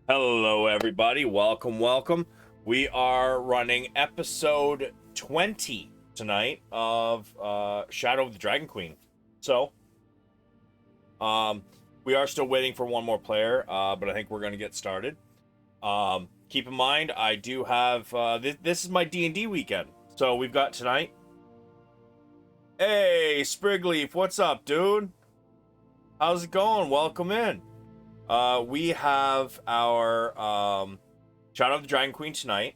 Hello, everybody. Welcome. We are running episode 20 tonight of Shadow of the Dragon Queen. So, we are still waiting for one more player, but I think we're going to get started. Keep in mind, I do have this is my D&D weekend. So we've got tonight. Hey, Sprigleaf, what's up, dude? How's it going? Welcome in. We have our Shadow of the Dragon Queen tonight.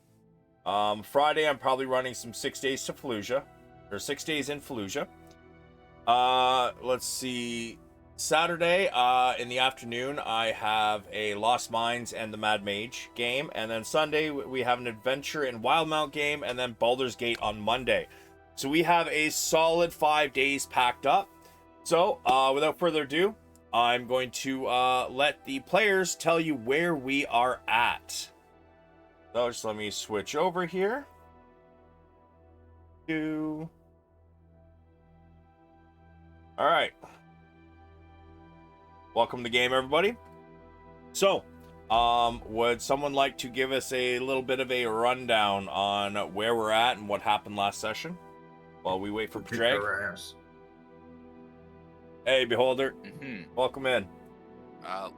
Friday, I'm probably running some 6 days to Fallujah, or 6 days in Fallujah. Let's see. Saturday, in the afternoon, I have a Lost Mines and the Mad Mage game, and then Sunday we have an Adventure in Wildmount game, and then Baldur's Gate on Monday. So we have a solid 5 days packed up. So, without further ado, I'm going to let the players tell you where we are at. So just let me switch over here. All right. Welcome to the game, everybody. So, would someone like to give us a little bit of a rundown on where we're at and what happened last session while we wait for Padraig? Hey, Beholder. Welcome in.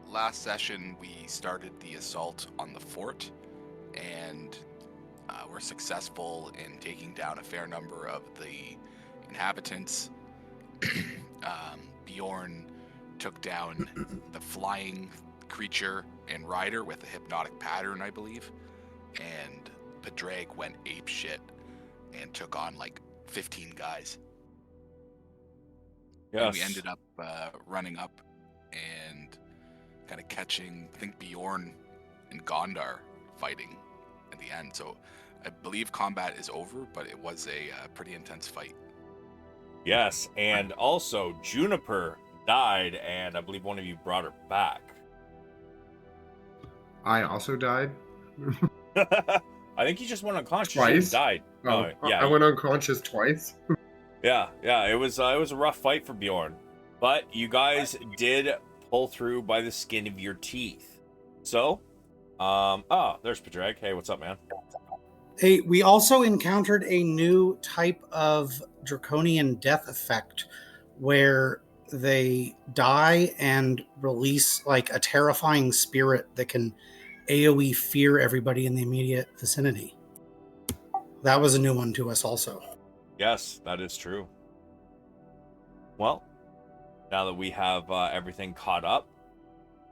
Last session, we started the assault on the fort, and were successful in taking down a fair number of the inhabitants. Bjorn took down the flying creature and rider with a hypnotic pattern, I believe, and Padraig went apeshit and took on like 15 guys. Yes. And we ended up running up and kind of catching, I think, Bjorn and Gondar fighting at the end. So I believe combat is over, but it was a pretty intense fight. Yes, and also Juniper died, and I believe one of you brought her back. I also died. I think you just went unconscious. Twice? You died. Oh, yeah. I went unconscious twice. Yeah. It was a rough fight for Bjorn, but you guys did pull through by the skin of your teeth. So, there's Padraig. Hey, what's up, man? Hey, we also encountered a new type of draconian death effect where they die and release like a terrifying spirit that can AoE fear everybody in the immediate vicinity. That was a new one to us also. Yes, that is true. Well, now that we have everything caught up,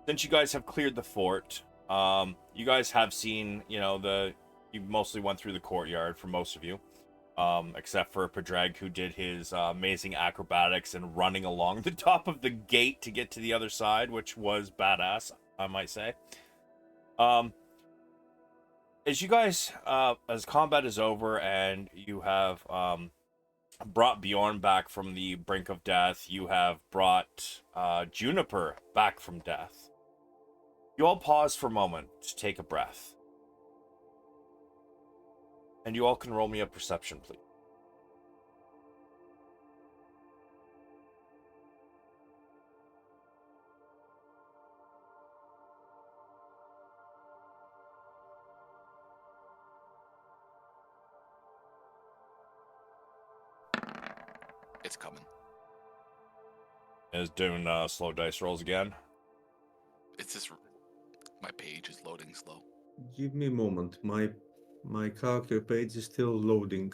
since you guys have cleared the fort, you guys have seen, you mostly went through the courtyard for most of you, except for Padraig, who did his amazing acrobatics and running along the top of the gate to get to the other side, which was badass, I might say. As you guys, as combat is over and you have brought Bjorn back from the brink of death, you have brought Juniper back from death. You all pause for a moment to take a breath. And you all can roll me a perception, please. It's coming. Is doing slow dice rolls again. It's just my page is loading slow. Give me a moment. My character page is still loading.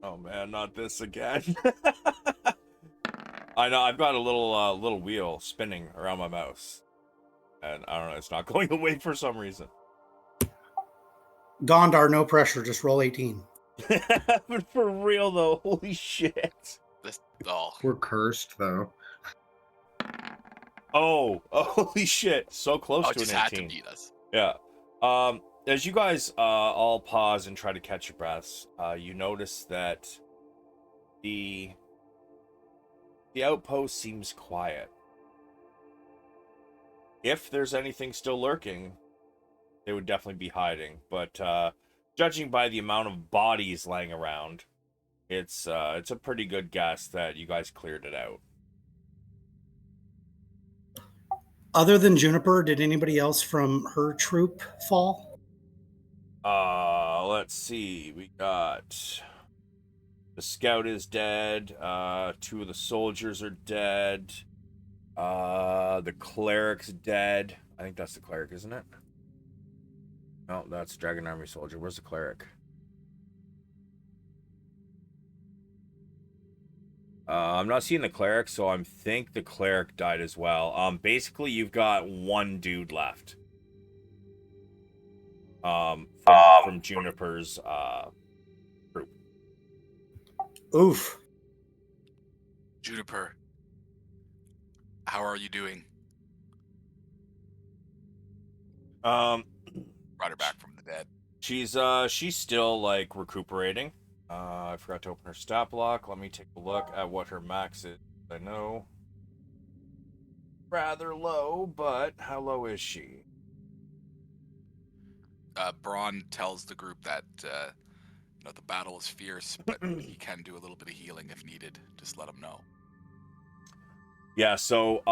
Oh man, not this again. I know, I've got a little wheel spinning around my mouse. And I don't know, it's not going away for some reason. Gondar, no pressure, just roll 18. But for real though, holy shit. We're cursed though. Oh, holy shit. So close to it an just 18. had to beat us. Yeah. As you guys all pause and try to catch your breaths, you notice that the outpost seems quiet. If there's anything still lurking, they would definitely be hiding. But judging by the amount of bodies laying around, it's a pretty good guess that you guys cleared it out. Other than Juniper, did anybody else from her troop fall? Let's see. We got the scout is dead. 2 of the soldiers are dead. The cleric's dead. I think that's the cleric, isn't it? No, that's Dragon Army soldier. Where's the cleric? I'm not seeing the cleric, so I think the cleric died as well. Basically, you've got 1 dude left. From Juniper's group. Oof. Juniper, how are you doing? Brought her back from the dead. She's still like recuperating. I forgot to open her stat block. Let me take a look at what her max is. I know rather low, but how low is she? Bronn tells the group that the battle is fierce, but he can do a little bit of healing if needed. Just let him know. Yeah, so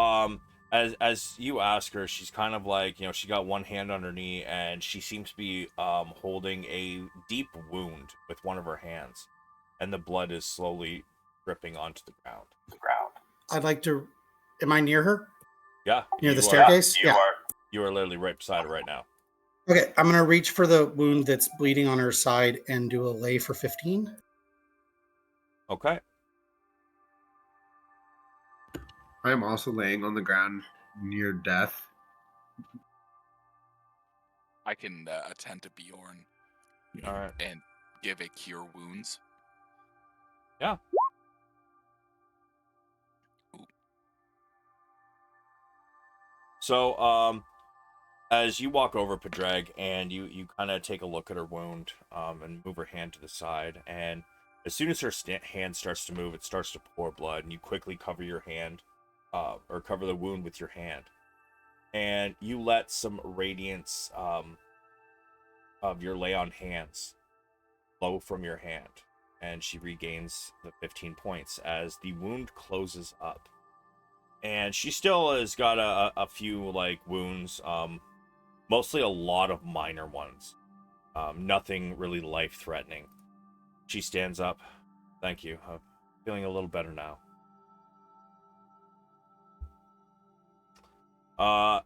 as you ask her, she's kind of like, she got one hand on her knee, and she seems to be holding a deep wound with one of her hands, and the blood is slowly dripping onto the ground. I'd like to. Am I near her? Yeah, Near the staircase? Yeah. You are literally right beside her right now. Okay, I'm going to reach for the wound that's bleeding on her side and do a lay for 15. Okay. I am also laying on the ground near death. I can attend to Bjorn. All right. And give a cure wounds. Yeah. Ooh. So, as you walk over Padraig and you kind of take a look at her wound, and move her hand to the side, and as soon as her hand starts to move, it starts to pour blood, and you quickly cover your hand, or cover the wound with your hand, and you let some radiance of your lay on hands flow from your hand, and she regains the 15 points as the wound closes up. And she still has got a few like wounds, mostly a lot of minor ones, nothing really life-threatening. She stands up. Thank you. I'm feeling a little better now.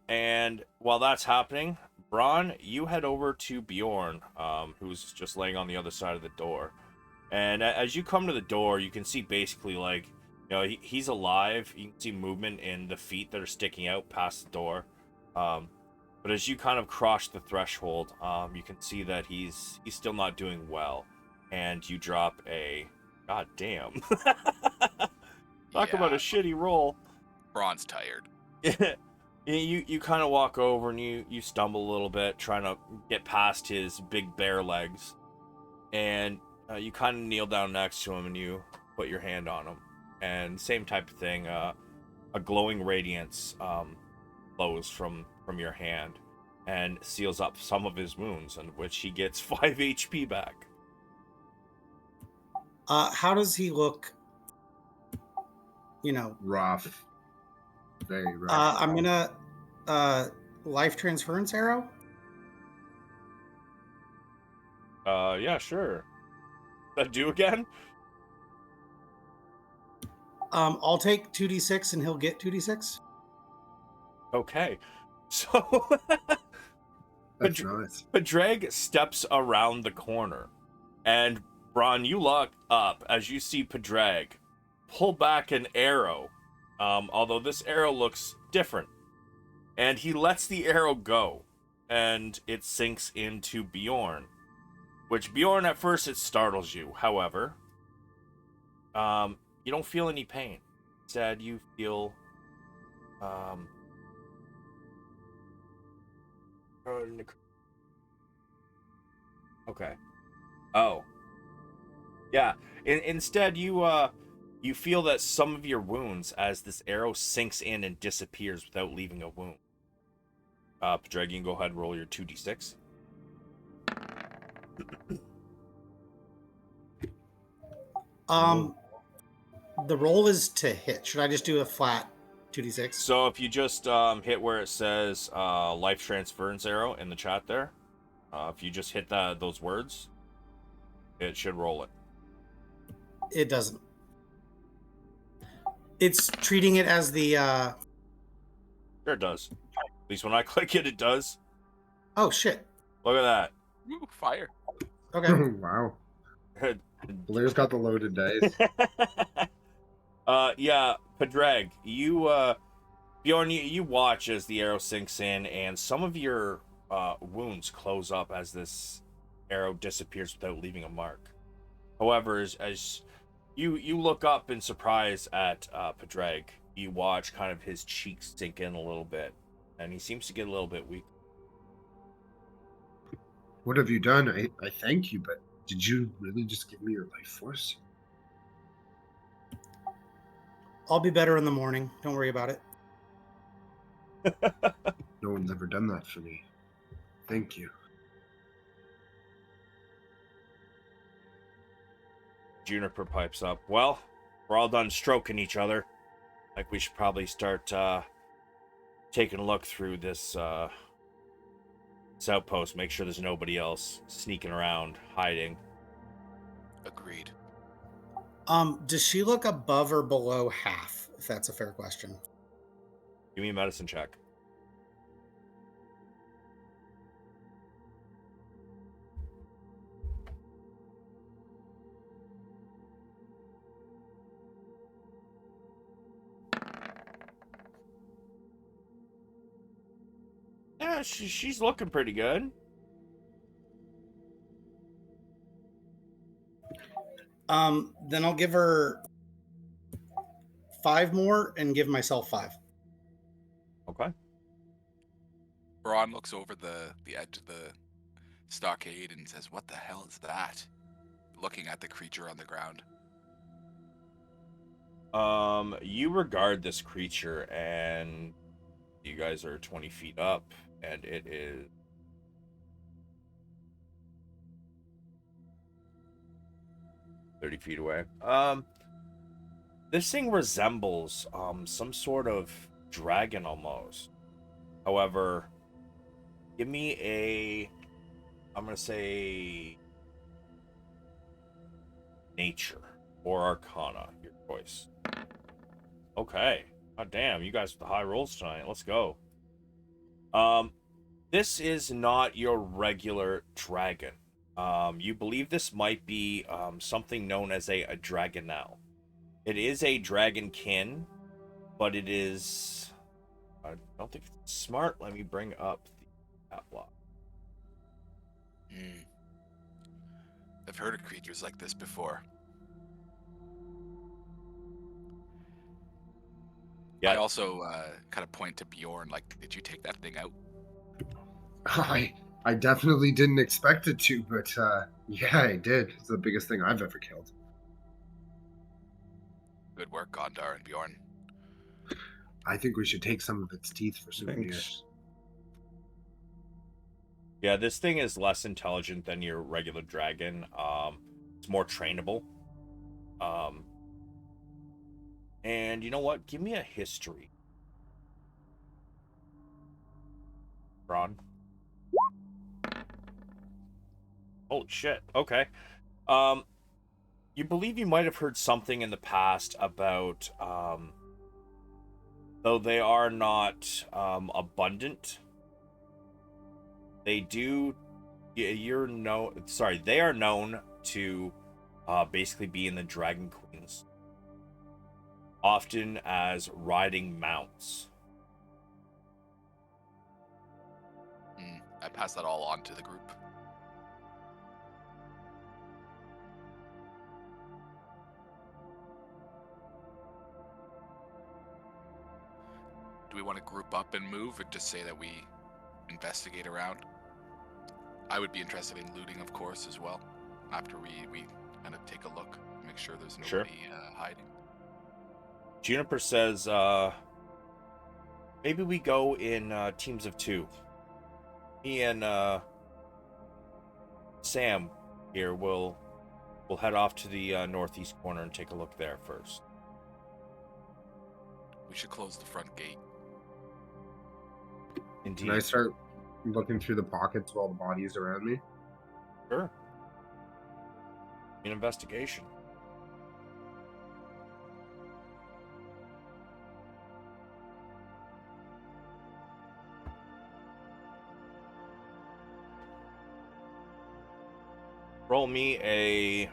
And while that's happening, Bronn, you head over to Bjorn, who's just laying on the other side of the door. And as you come to the door, you can see basically like, he's alive. You can see movement in the feet that are sticking out past the door. But as you kind of cross the threshold, you can see that he's still not doing well. And you drop a... God damn. Talk about a shitty roll. Bronn's tired. You kind of walk over and you stumble a little bit, trying to get past his big bare legs. And you kind of kneel down next to him and you put your hand on him. And same type of thing, a glowing radiance flows from your hand and seals up some of his wounds, in which he gets 5 HP back. How does he look? Rough. Very rough. I'm gonna life transference arrow. Yeah, sure. That do again? I'll take 2d6 and he'll get 2d6. Okay. So That's nice. Padraig steps around the corner, and Bronn, you look up as you see Padraig pull back an arrow, although this arrow looks different, and he lets the arrow go, and it sinks into Bjorn, which Bjorn, at first it startles you. However, you don't feel any pain. Instead, you feel okay. Oh. Yeah. Instead, you feel that some of your wounds, as this arrow sinks in and disappears without leaving a wound. Padraig, you can go ahead and roll your 2d6. The roll is to hit. Should I just do a flat 2d6. So if you just hit where it says life transference arrow in the chat there, if you just hit those words, it should roll it. It doesn't. It's treating it as the. Sure it does. At least when I click it, it does. Oh shit. Look at that. Ooh, fire. Okay. Wow. Blair's got the loaded dice. Yeah, Padraig, you Bjorn, you watch as the arrow sinks in, and some of your wounds close up as this arrow disappears without leaving a mark. However, as you look up in surprise at Padraig, you watch kind of his cheeks sink in a little bit, and he seems to get a little bit weak. What have you done? I thank you, but did you really just give me your life force? I'll be better in the morning. Don't worry about it. No one's ever done that for me. Thank you. Juniper pipes up. Well, we're all done stroking each other. Like we should probably start taking a look through this outpost. Make sure there's nobody else sneaking around, hiding. Agreed. Does she look above or below half? If that's a fair question. Give me a medicine check. Yeah, she's looking pretty good. Then I'll give her 5 more and give myself 5. Okay. Bronn looks over the edge of the stockade and says, "What the hell is that?" Looking at the creature on the ground. You regard this creature, and you guys are 20 feet up, and it is 30 feet away. This thing resembles some sort of dragon almost. However, give me I'm gonna say nature or arcana, your choice. Okay. God damn, you guys with the high rolls tonight. Let's go. This is not your regular dragon. You believe this might be something known as a dragonel. It is a dragonkin, but it is... I don't think it's smart. Let me bring up the stat block. I've heard of creatures like this before. Yeah. I also kind of point to Bjorn, like, did you take that thing out? I definitely didn't expect it to, but yeah, I did. It's the biggest thing I've ever killed. Good work, Gondar and Bjorn. I think we should take some of its teeth for souvenirs. Thanks. Yeah, this thing is less intelligent than your regular dragon. It's more trainable. And you know what? Give me a history. Bronn. Holy shit. Okay. You believe you might have heard something in the past about, though they are not abundant, they do, they are known to basically be in the Dragon Queens, often as riding mounts. I pass that all on to the group. Do we want to group up and move, or just say that we investigate around? I would be interested in looting, of course, as well. After we kind of take a look, make sure there's nobody hiding. Juniper says, maybe we go in teams of 2. Me and Sam here will head off to the northeast corner and take a look there first. should close the front gate. Indeed. Can I start looking through the pockets while the body's around me? Sure. An investigation. Roll me a...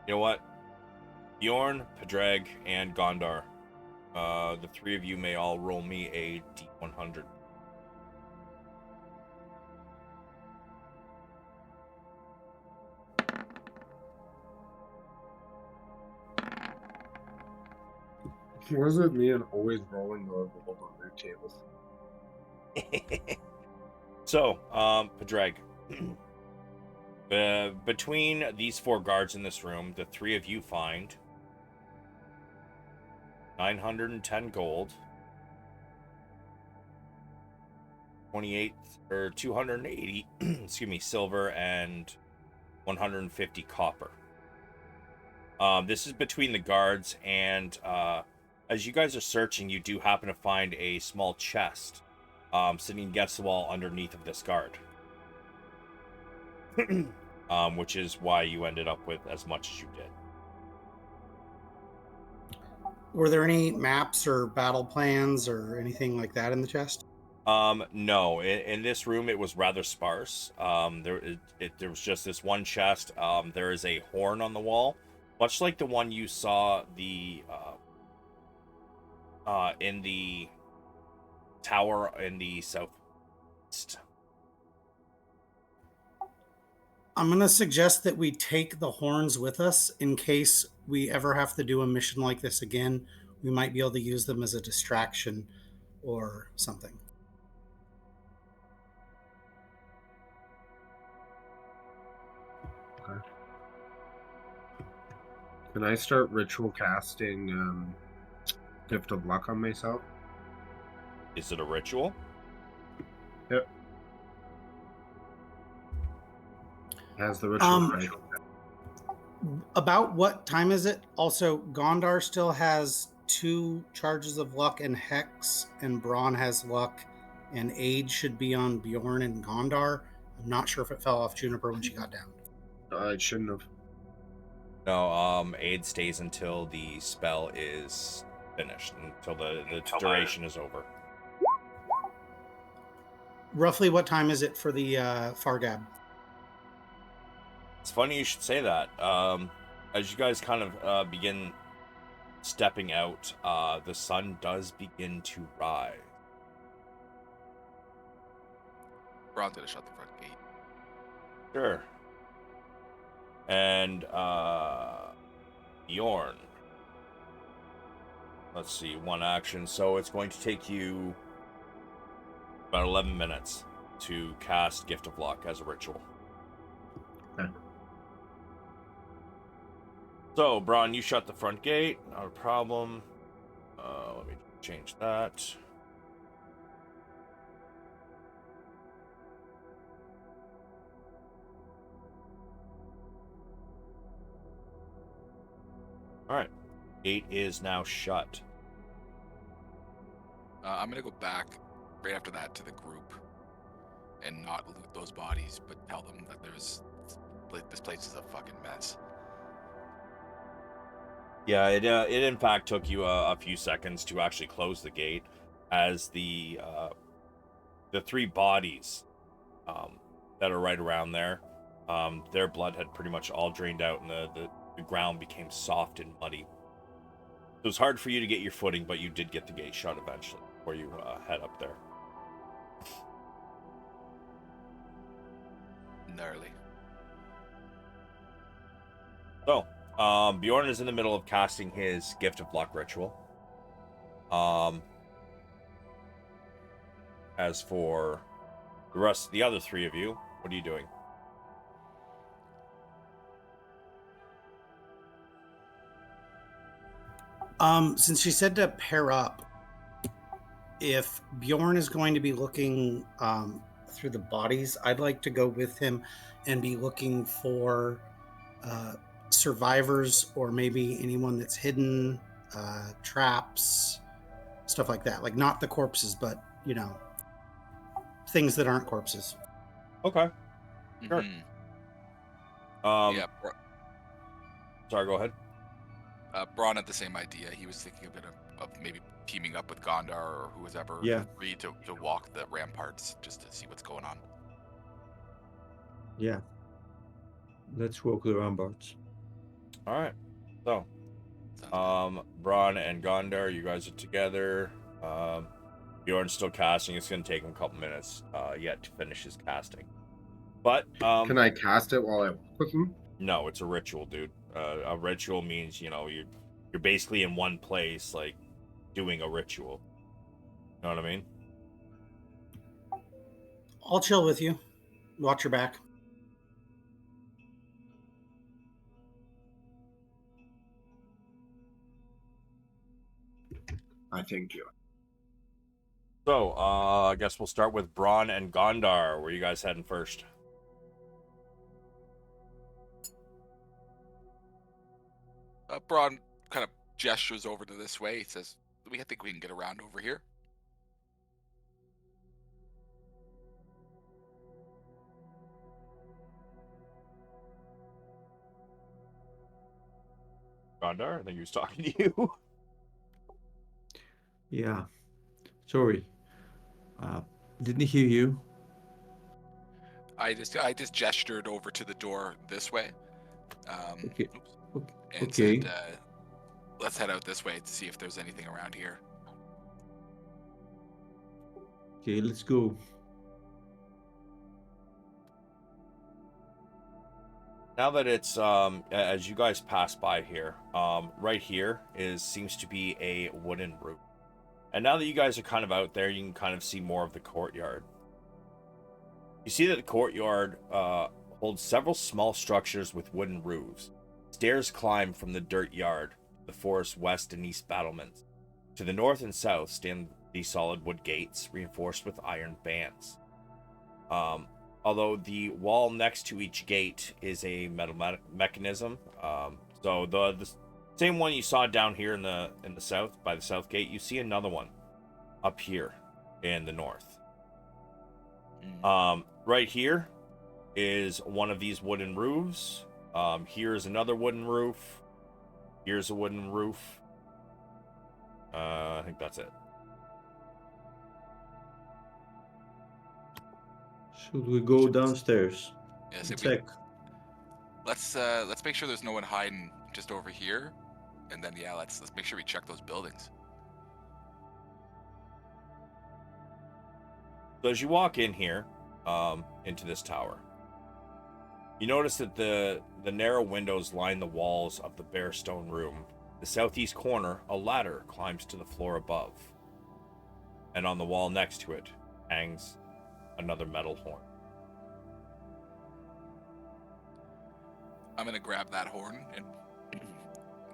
You know what? Bjorn, Padraig, and Gondar. The three of you may all roll me a D100. What is it me and always rolling the roll on their tables? So, Padraig. Between these four guards in this room, the three of you find 910 gold, 28 or 280, excuse me, silver, and 150 copper. This is between the guards, and as you guys are searching, you do happen to find a small chest sitting against the wall underneath of this guard. Which is why you ended up with as much as you did. Were there any maps or battle plans or anything like that in the chest? No. In this room, it was rather sparse. There was just this one chest. There is a horn on the wall, much like the one you saw in the tower in the southwest. I'm going to suggest that we take the horns with us in case we ever have to do a mission like this again. We might be able to use them as a distraction or something. Okay. Can I start ritual casting Gift of Luck on myself? Is it a ritual? Yep. Has the ritual right? About what time is it? Also, Gondar still has 2 charges of luck and Hex, and Bronn has luck, and Aid should be on Bjorn and Gondar. I'm not sure if it fell off Juniper when she got down. It shouldn't have. No, Aid stays until the spell is finished, until the duration is over. Roughly what time is it for the Fargab? It's funny you should say that. As you guys kind of begin stepping out, the sun does begin to rise. Bronn's gonna shut the front gate. Sure. And Bjorn. Let's see, one action. So it's going to take you about 11 minutes to cast Gift of Luck as a ritual. Okay. So, Bronn, you shut the front gate. Not a problem. Let me change that. Alright. Gate is now shut. I'm gonna go back right after that to the group and not loot those bodies, but tell them that this place is a fucking mess. Yeah, it in fact took you a few seconds to actually close the gate, as the 3 bodies that are right around there, their blood had pretty much all drained out, and the ground became soft and muddy. It was hard for you to get your footing, but you did get the gate shut eventually before you head up there. Gnarly. So, Bjorn is in the middle of casting his Gift of Luck ritual. As for the rest, the other 3 of you, what are you doing? Since she said to pair up, if Bjorn is going to be looking through the bodies, I'd like to go with him and be looking for survivors or maybe anyone that's hidden, traps, stuff like that. Like not the corpses, but things that aren't corpses. Okay. Sure. Yeah, Sorry, go ahead. Bronn had the same idea. He was thinking a bit of maybe teaming up with Gondar or who was ever Yeah. free to walk the ramparts just to see what's going on. Yeah. Let's walk the ramparts. All right. So, Sounds Bronn and Gondar, you guys are together. Bjorn's still casting. It's going to take him a couple minutes yet to finish his casting. But Can I cast it while I walk with him? no, it's a ritual, dude. A ritual means you're basically in one place, like doing a ritual. You know what I mean? I'll chill with you. Watch your back. I thank you. So, I guess we'll start with Bronn and Gondar. Where are you guys heading first? Bronn kind of gestures over to this way. He says, I think we can get around over here. Gondar, I think he was talking to you. Yeah. Sorry. Didn't hear you. I just gestured over to the door this way. Okay. oops, and Okay. said, let's head out this way to see if there's anything around here. Okay, let's go. Now that it's as you guys pass by here, right here seems to be a wooden roof. And now that you guys are kind of out there, you can kind of see more of the courtyard. You see that the courtyard holds several small structures with wooden roofs. Stairs climb from the dirt yard to the forest's west and east battlements. To the north and south stand the solid wood gates, reinforced with iron bands. Although the wall next to each gate is a metal mechanism. So the same one you saw down here in the south by the south gate, you see another one up here in the north. Right here is one of these wooden roofs. Here's another wooden roof. Here's a wooden roof. I think that's it. Should we go downstairs? Yes, and check. let's make sure there's no one hiding just over here, and then let's make sure we check those buildings. So as you walk in here, into this tower, you notice that the narrow windows line the walls of the bare stone room. The southeast corner, a ladder climbs to the floor above, and on the wall next to it hangs another metal horn. I'm gonna grab that horn and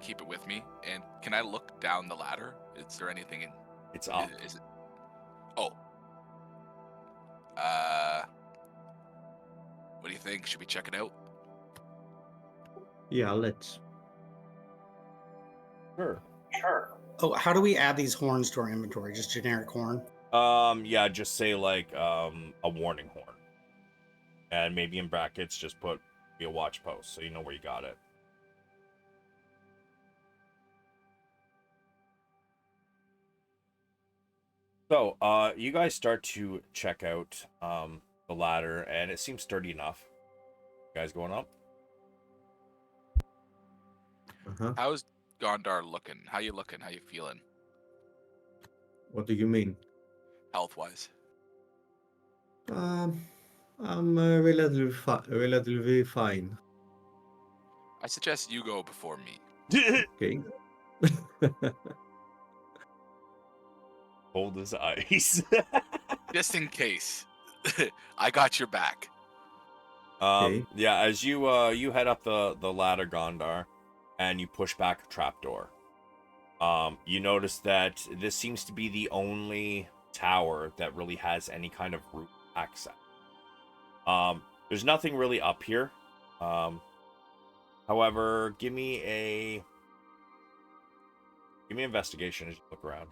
keep it with me. And can I look down the ladder? Is there anything in? It's up. Is it? Oh. What do you think? Should we check it out? Yeah, let's. Sure. Oh, how do we add these horns to our inventory? Just generic horn? Yeah, just say like a warning horn, and maybe in brackets just put be a watch post so you know where you got it. So you guys start to check out the ladder, and it seems sturdy enough. You guys going up? Uh-huh. How's Gondar looking? How you looking? How you feeling? What do you mean? Health-wise? I'm relatively fine. I suggest you go before me. Okay. Cold as ice. Just in case. I got your back. Okay. Yeah, as you head up the ladder, Gondar, and you push back a trapdoor. You notice that this seems to be the only tower that really has any kind of roof access. There's nothing really up here. However, give me investigation as you look around.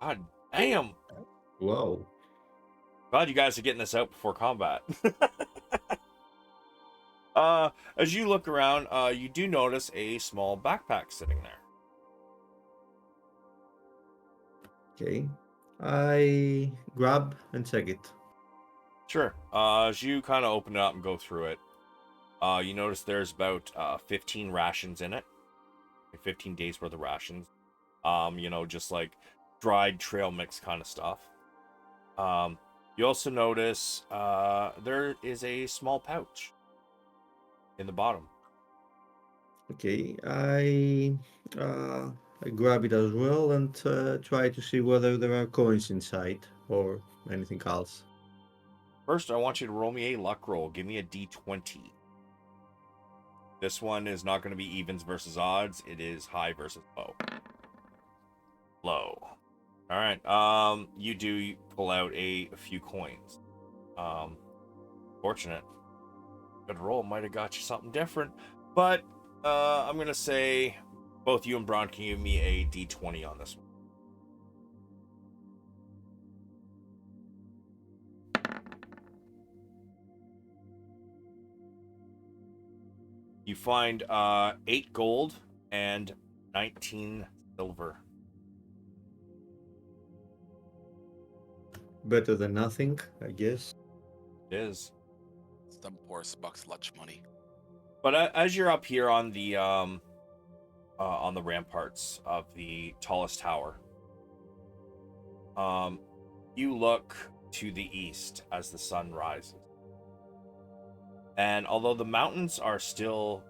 God damn. Whoa. Glad you guys are getting this out before combat. As you look around, you do notice a small backpack sitting there. Okay. I grab and check it. Sure. As you kind of open it up and go through it, you notice there's about 15 rations in it. 15 days worth of rations. Just like dried trail mix kind of stuff. You also notice there is a small pouch in the bottom. Okay, I grab it as well and try to see whether there are coins inside or anything else. First, I want you to roll me a luck roll. Give me a d20. This one is not going to be evens versus odds. It is high versus low. Low. All right. You do pull out a few coins. Fortunate. Good roll. Might have got you something different. But I'm going to say both you and Bronn can give me a d20 on this one. You find 8 gold and 19 silver. Better than nothing, I guess. It is. Some poor spuck's lunch money. But as you're up here on the ramparts of the tallest tower, you look to the east as the sun rises. And although the mountains are still,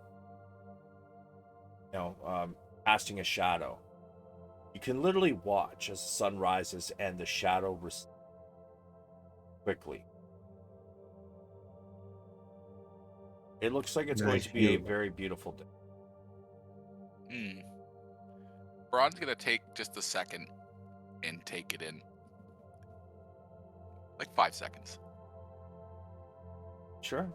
casting a shadow, you can literally watch as the sun rises and the shadow recedes quickly. It looks like it's going to be a very beautiful day. Bronn's gonna take just a second and take it in. Like 5 seconds. Sure.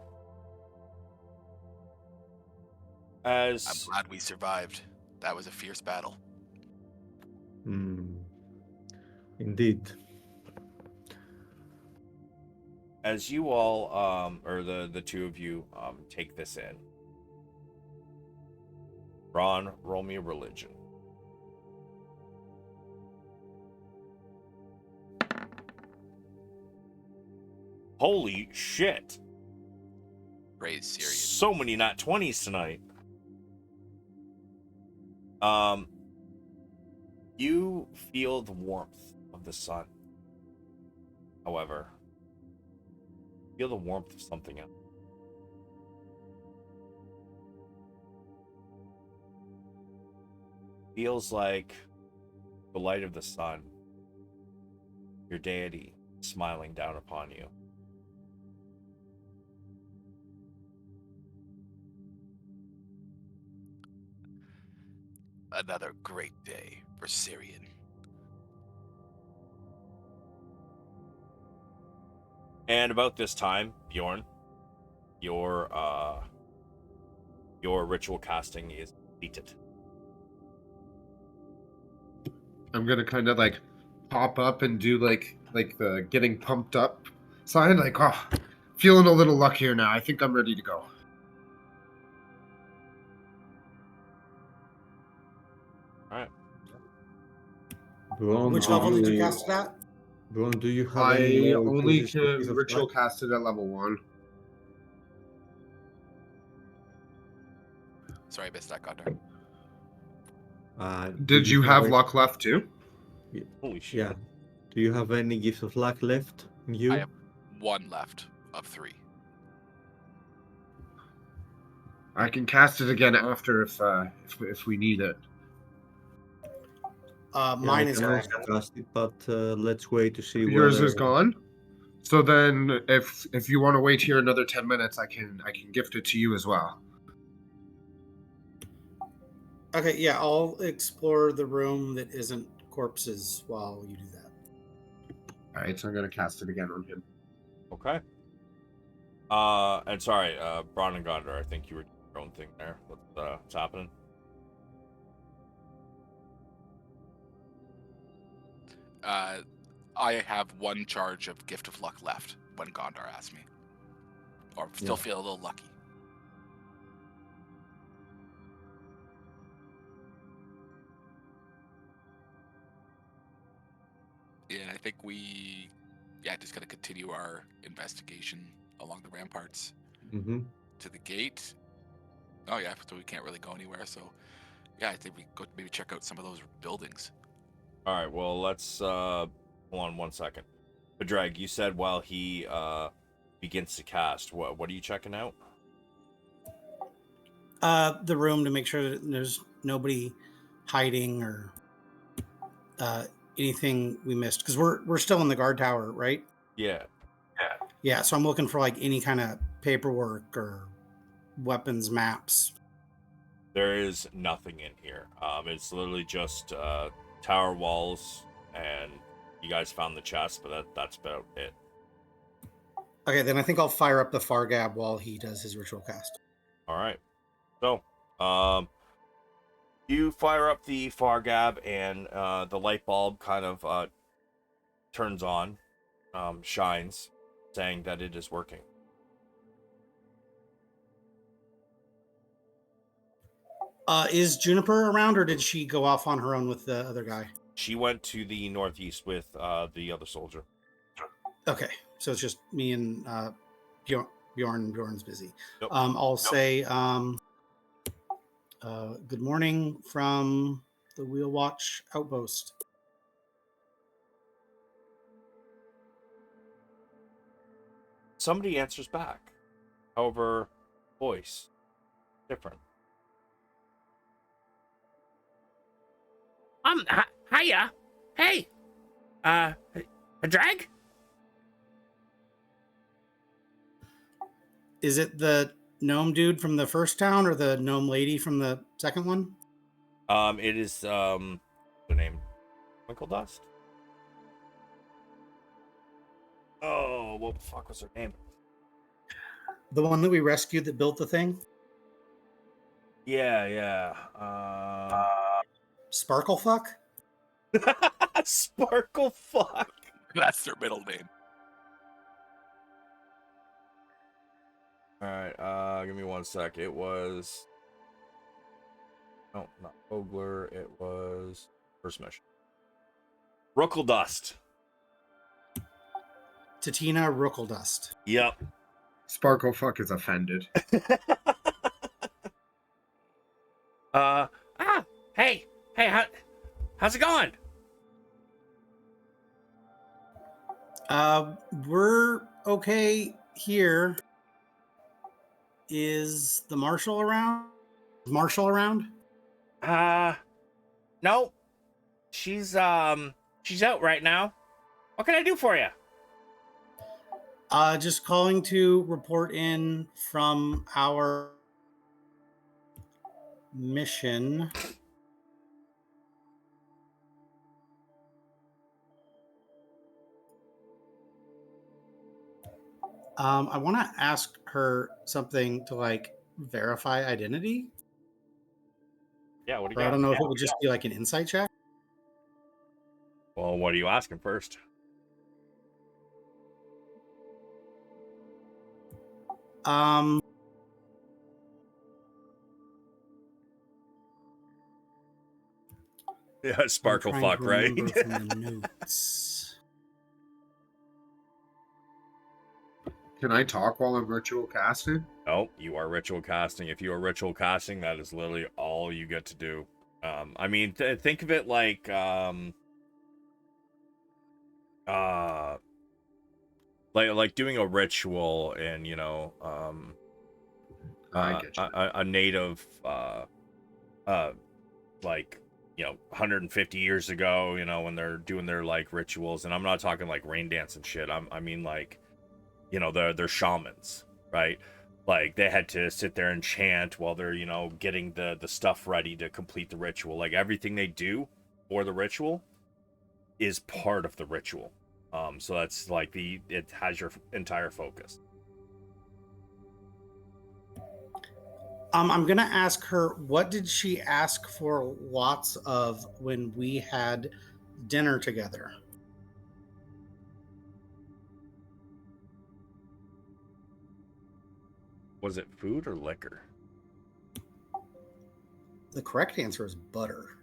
I'm glad we survived. That was a fierce battle. Indeed. As you all, or the two of you, take this in, Bronn, roll me a religion. Holy shit! Praise Syrian. So many nat 20s tonight. You feel the warmth of the sun. However, feel the warmth of something else. Feels like the light of the sun, your deity, smiling down upon you. Another great day for Syrian. And about this time, Bjorn, your ritual casting is completed. I'm gonna kind of like pop up and do like the getting pumped up sign, like, oh, feeling a little luckier now. I think I'm ready to go. All right. Bronn, Which do level did you cast it at? Bronn, do you have I any more only uses of Piece can of ritual Luck? cast it at level 1. Sorry, I missed that, Gondar. Did you have luck left too? Holy shit. Yeah. Do you have any gifts of luck left in you? I have 1 left of 3. I can cast it again after if we need it. Mine is I gone. also cast it, but let's wait to see Yours whether... is gone. So then, if you want to wait here another 10 minutes, I can gift it to you as well. Okay, yeah, I'll explore the room that isn't corpses while you do that. All right, so I'm gonna cast it again on him. Okay. And sorry, Bronn and Gondar, I think you were doing your own thing there. What's happening? I have one charge of Gift of Luck left when Gondar asked me. Or still feel a little lucky. Yeah, I think we just gotta continue our investigation along the ramparts to the gate. Oh yeah, so we can't really go anywhere, so yeah, I think we go maybe check out some of those buildings. All right, well, let's hold on 1 second. Padraig, you said while he begins to cast, what are you checking out? The room to make sure that there's nobody hiding or anything we missed, because we're still in the guard tower, right? Yeah. Yeah, so I'm looking for like any kind of paperwork or weapons maps. There is nothing in here. It's literally just tower walls, and you guys found the chest, but that's about it. Okay, then I think I'll fire up the Fargab while he does his ritual cast. All right. So, you fire up the Fargab, and the light bulb kind of turns on, shines, saying that it is working. Is Juniper around, or did she go off on her own with the other guy? She went to the northeast with the other soldier. Okay, so it's just me and Bjorn. Bjorn's busy. Yep. I'll say good morning from the Wheel Watch outpost. Somebody answers back. However, voice different. Hiya. Hey. Padraig? Is it the gnome dude from the first town or the gnome lady from the second one? It is the name Twinkle Dust. Oh, what the fuck was her name? The one that we rescued that built the thing? Yeah. Sparklefuck? Sparkle fuck. That's their middle name. All right, give me 1 sec. It was not Ogler. It was first mission. Rookle Dust. Tatina Rookledust. Yep. Sparklefuck is offended. Hey, how's it going? We're okay here. Is the marshal around? Is Marshall around? No. She's out right now. What can I do for you? Just calling to report in from our mission. I want to ask her something to like verify identity. Yeah, what do you Or got? I don't know if it would just be like an insight check. Well, what are you asking first? Yeah, Sparkle I'm trying fuck, to right? remember from the notes. Can I talk while I'm ritual casting? No, you are ritual casting. If you are ritual casting, that is literally all you get to do. I mean, think of it like like doing a ritual in, you know, I get you. a native like, you know, 150 years ago, you know, when they're doing their like rituals, and I'm not talking like rain dance and shit. I mean like, you know, they're shamans, right? Like they had to sit there and chant while they're, you know, getting the stuff ready to complete the ritual. Like everything they do for the ritual is part of the ritual. So that's like it has your entire focus. I'm gonna ask her, what did she ask for lots of when we had dinner together? Was it food or liquor? The correct answer is butter.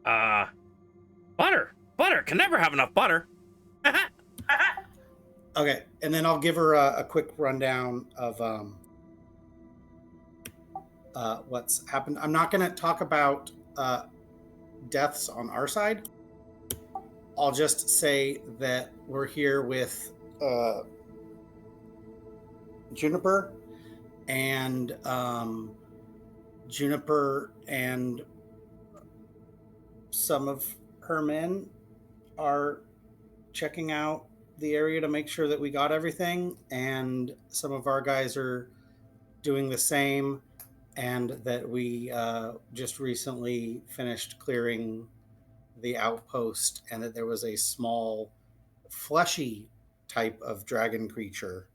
Butter. Butter. Can never have enough butter. Okay, and then I'll give her a quick rundown of what's happened. I'm not going to talk about deaths on our side. I'll just say that we're here with Juniper, and Juniper and some of her men are checking out the area to make sure that we got everything, and some of our guys are doing the same, and that we just recently finished clearing the outpost, and that there was a small fleshy type of dragon creature,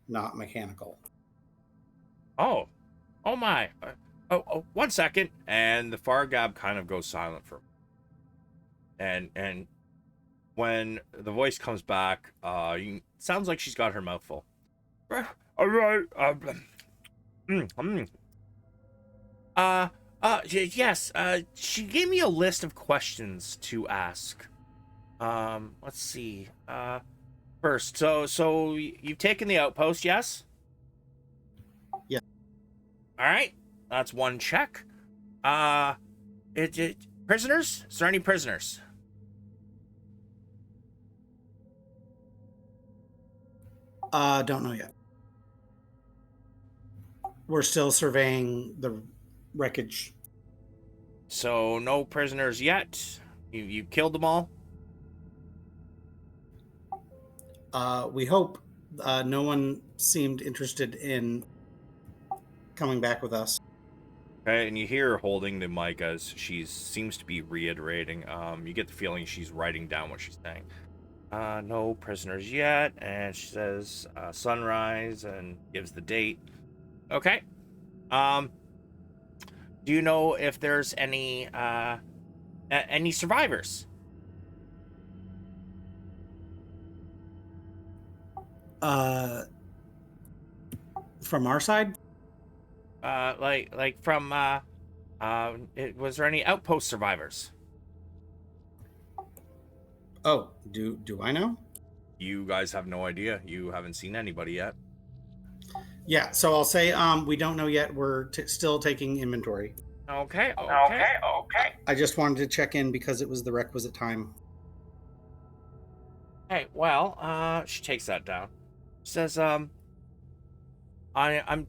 not mechanical. Oh my. Oh, 1 second. And the Fargab kind of goes silent for a moment. And when the voice comes back, sounds like she's got her mouth full. All right. Yes. She gave me a list of questions to ask. Let's see. First, so you've taken the outpost, yes? Yeah. All right. That's one check. Prisoners? Is there any prisoners? Don't know yet. We're still surveying the wreckage. So no prisoners yet. You killed them all? We hope. No one seemed interested in coming back with us. Okay, and you hear her holding the mic as she seems to be reiterating. You get the feeling she's writing down what she's saying. No prisoners yet, and she says sunrise and gives the date. Okay. Do you know if there's any survivors? From our side? Like from was there any outpost survivors? Oh, do I know? You guys have no idea. You haven't seen anybody yet. Yeah, so I'll say we don't know yet. We're still taking inventory. Okay. I just wanted to check in because it was the requisite time. Hey, well, she takes that down. Says, I'm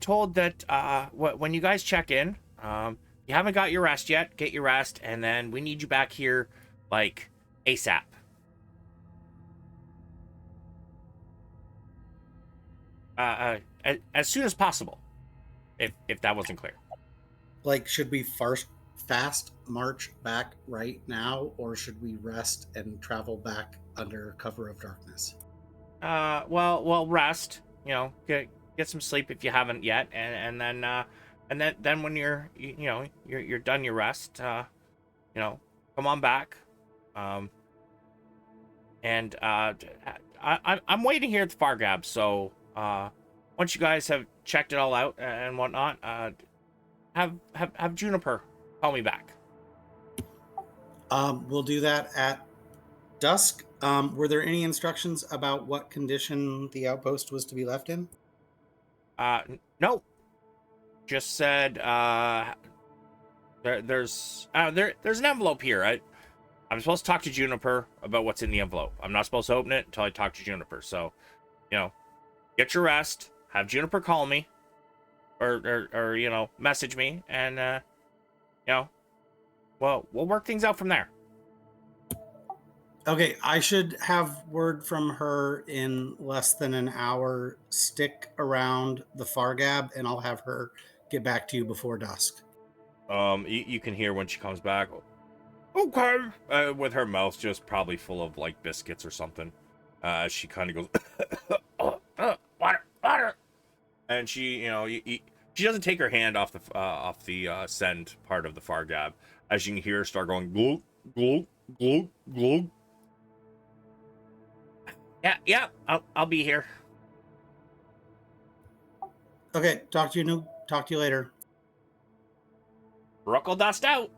told that when you guys check in, you haven't got your rest yet. Get your rest, and then we need you back here, like ASAP. As soon as possible. If that wasn't clear. Like, should we fast march back right now, or should we rest and travel back under cover of darkness? Well, rest. You know, get some sleep if you haven't yet, and then when you're done your rest, come on back. And I'm waiting here at the Fargab. So once you guys have checked it all out and whatnot, have Juniper call me back. We'll do that at dusk. Were there any instructions about what condition the outpost was to be left in? No. Just said there's an envelope here. I'm supposed to talk to Juniper about what's in the envelope. I'm not supposed to open it until I talk to Juniper. So, get your rest. Have Juniper call me, or message me, and we'll work things out from there. Okay, I should have word from her in less than an hour. Stick around the Fargab, and I'll have her get back to you before dusk. You can hear when she comes back. Okay. With her mouth just probably full of like biscuits or something. She kind of goes, water. And she, she doesn't take her hand off the send part of the far gab, as you can hear her start going glug glug glug glug. Yeah, I'll be here. Okay, talk to you later. Ruckle dust out.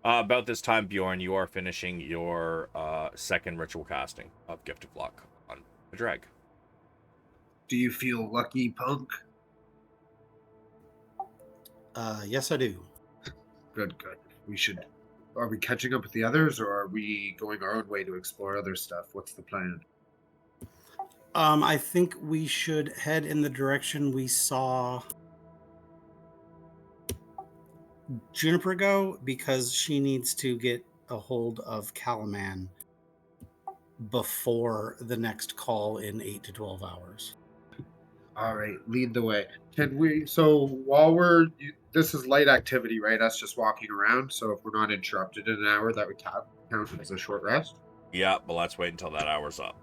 About this time, Bjorn, you are finishing your second ritual casting of Gift of Luck on Padraig. Do you feel lucky, punk? Yes, I do. Good. Are we catching up with the others, or are we going our own way to explore other stuff? What's the plan? I think we should head in the direction we saw Juniper go, because she needs to get a hold of Calaman before the next call in 8 to 12 hours. All right, lead the way. Can we? So this is light activity, right? Us just walking around. So if we're not interrupted in an hour, that would count as a short rest. Yeah, but let's wait until that hour's up.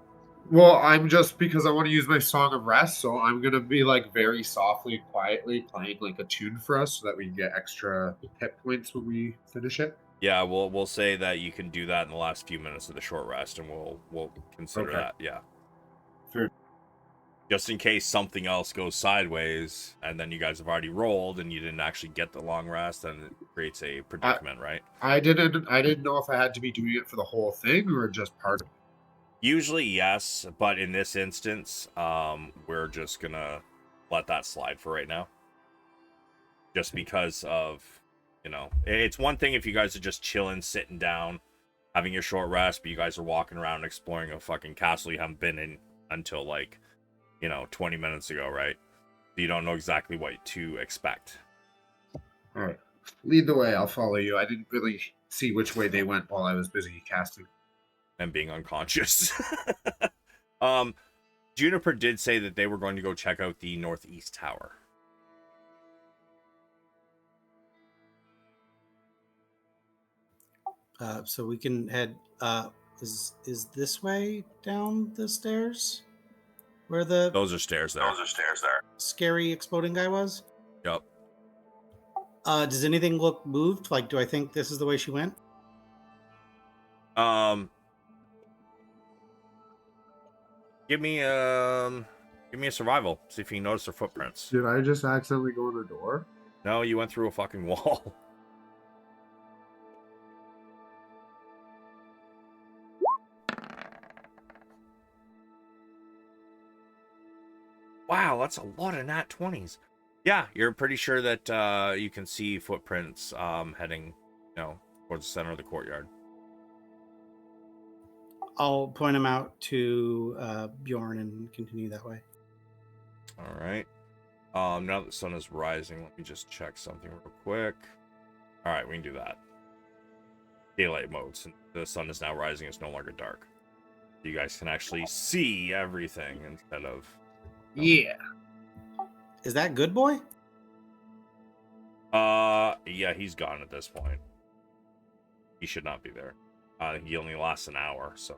Well, I'm just because I want to use my song of rest, so I'm gonna be like very softly and quietly playing like a tune for us, so that we can get extra hit points when we finish it. Yeah, we'll say that you can do that in the last few minutes of the short rest, and we'll consider Okay. that. Yeah. Fair. Just in case something else goes sideways, and then you guys have already rolled, and you didn't actually get the long rest, then it creates a predicament, right? I didn't know if I had to be doing it for the whole thing or just part of it. Usually, yes, but in this instance, we're just gonna let that slide for right now. Just because of, it's one thing if you guys are just chilling, sitting down, having your short rest, but you guys are walking around exploring a fucking castle you haven't been in until 20 minutes ago, right? You don't know exactly what to expect. All right, lead the way. I'll follow you. I didn't really see which way they went while I was busy casting. And being unconscious. Juniper did say that they were going to go check out the northeast tower. So we can head. Is this way down the stairs? Where the Those are stairs there. scary exploding guy was? Yep. Does anything look moved? Like, do I think this is the way she went? Give me a survival. See if you can notice her footprints. Did I just accidentally go in a door? No, you went through a fucking wall. Wow, that's a lot of nat 20s. Yeah, you're pretty sure that you can see footprints heading, towards the center of the courtyard. I'll point him out to Bjorn and continue that way. All right. Now that the sun is rising, let me just check something real quick. All right, we can do that. Daylight mode. Since the sun is now rising, it's no longer dark. You guys can actually see everything instead of... Yeah. Is that good boy? Yeah, he's gone at this point. He should not be there. He only lasts an hour, so...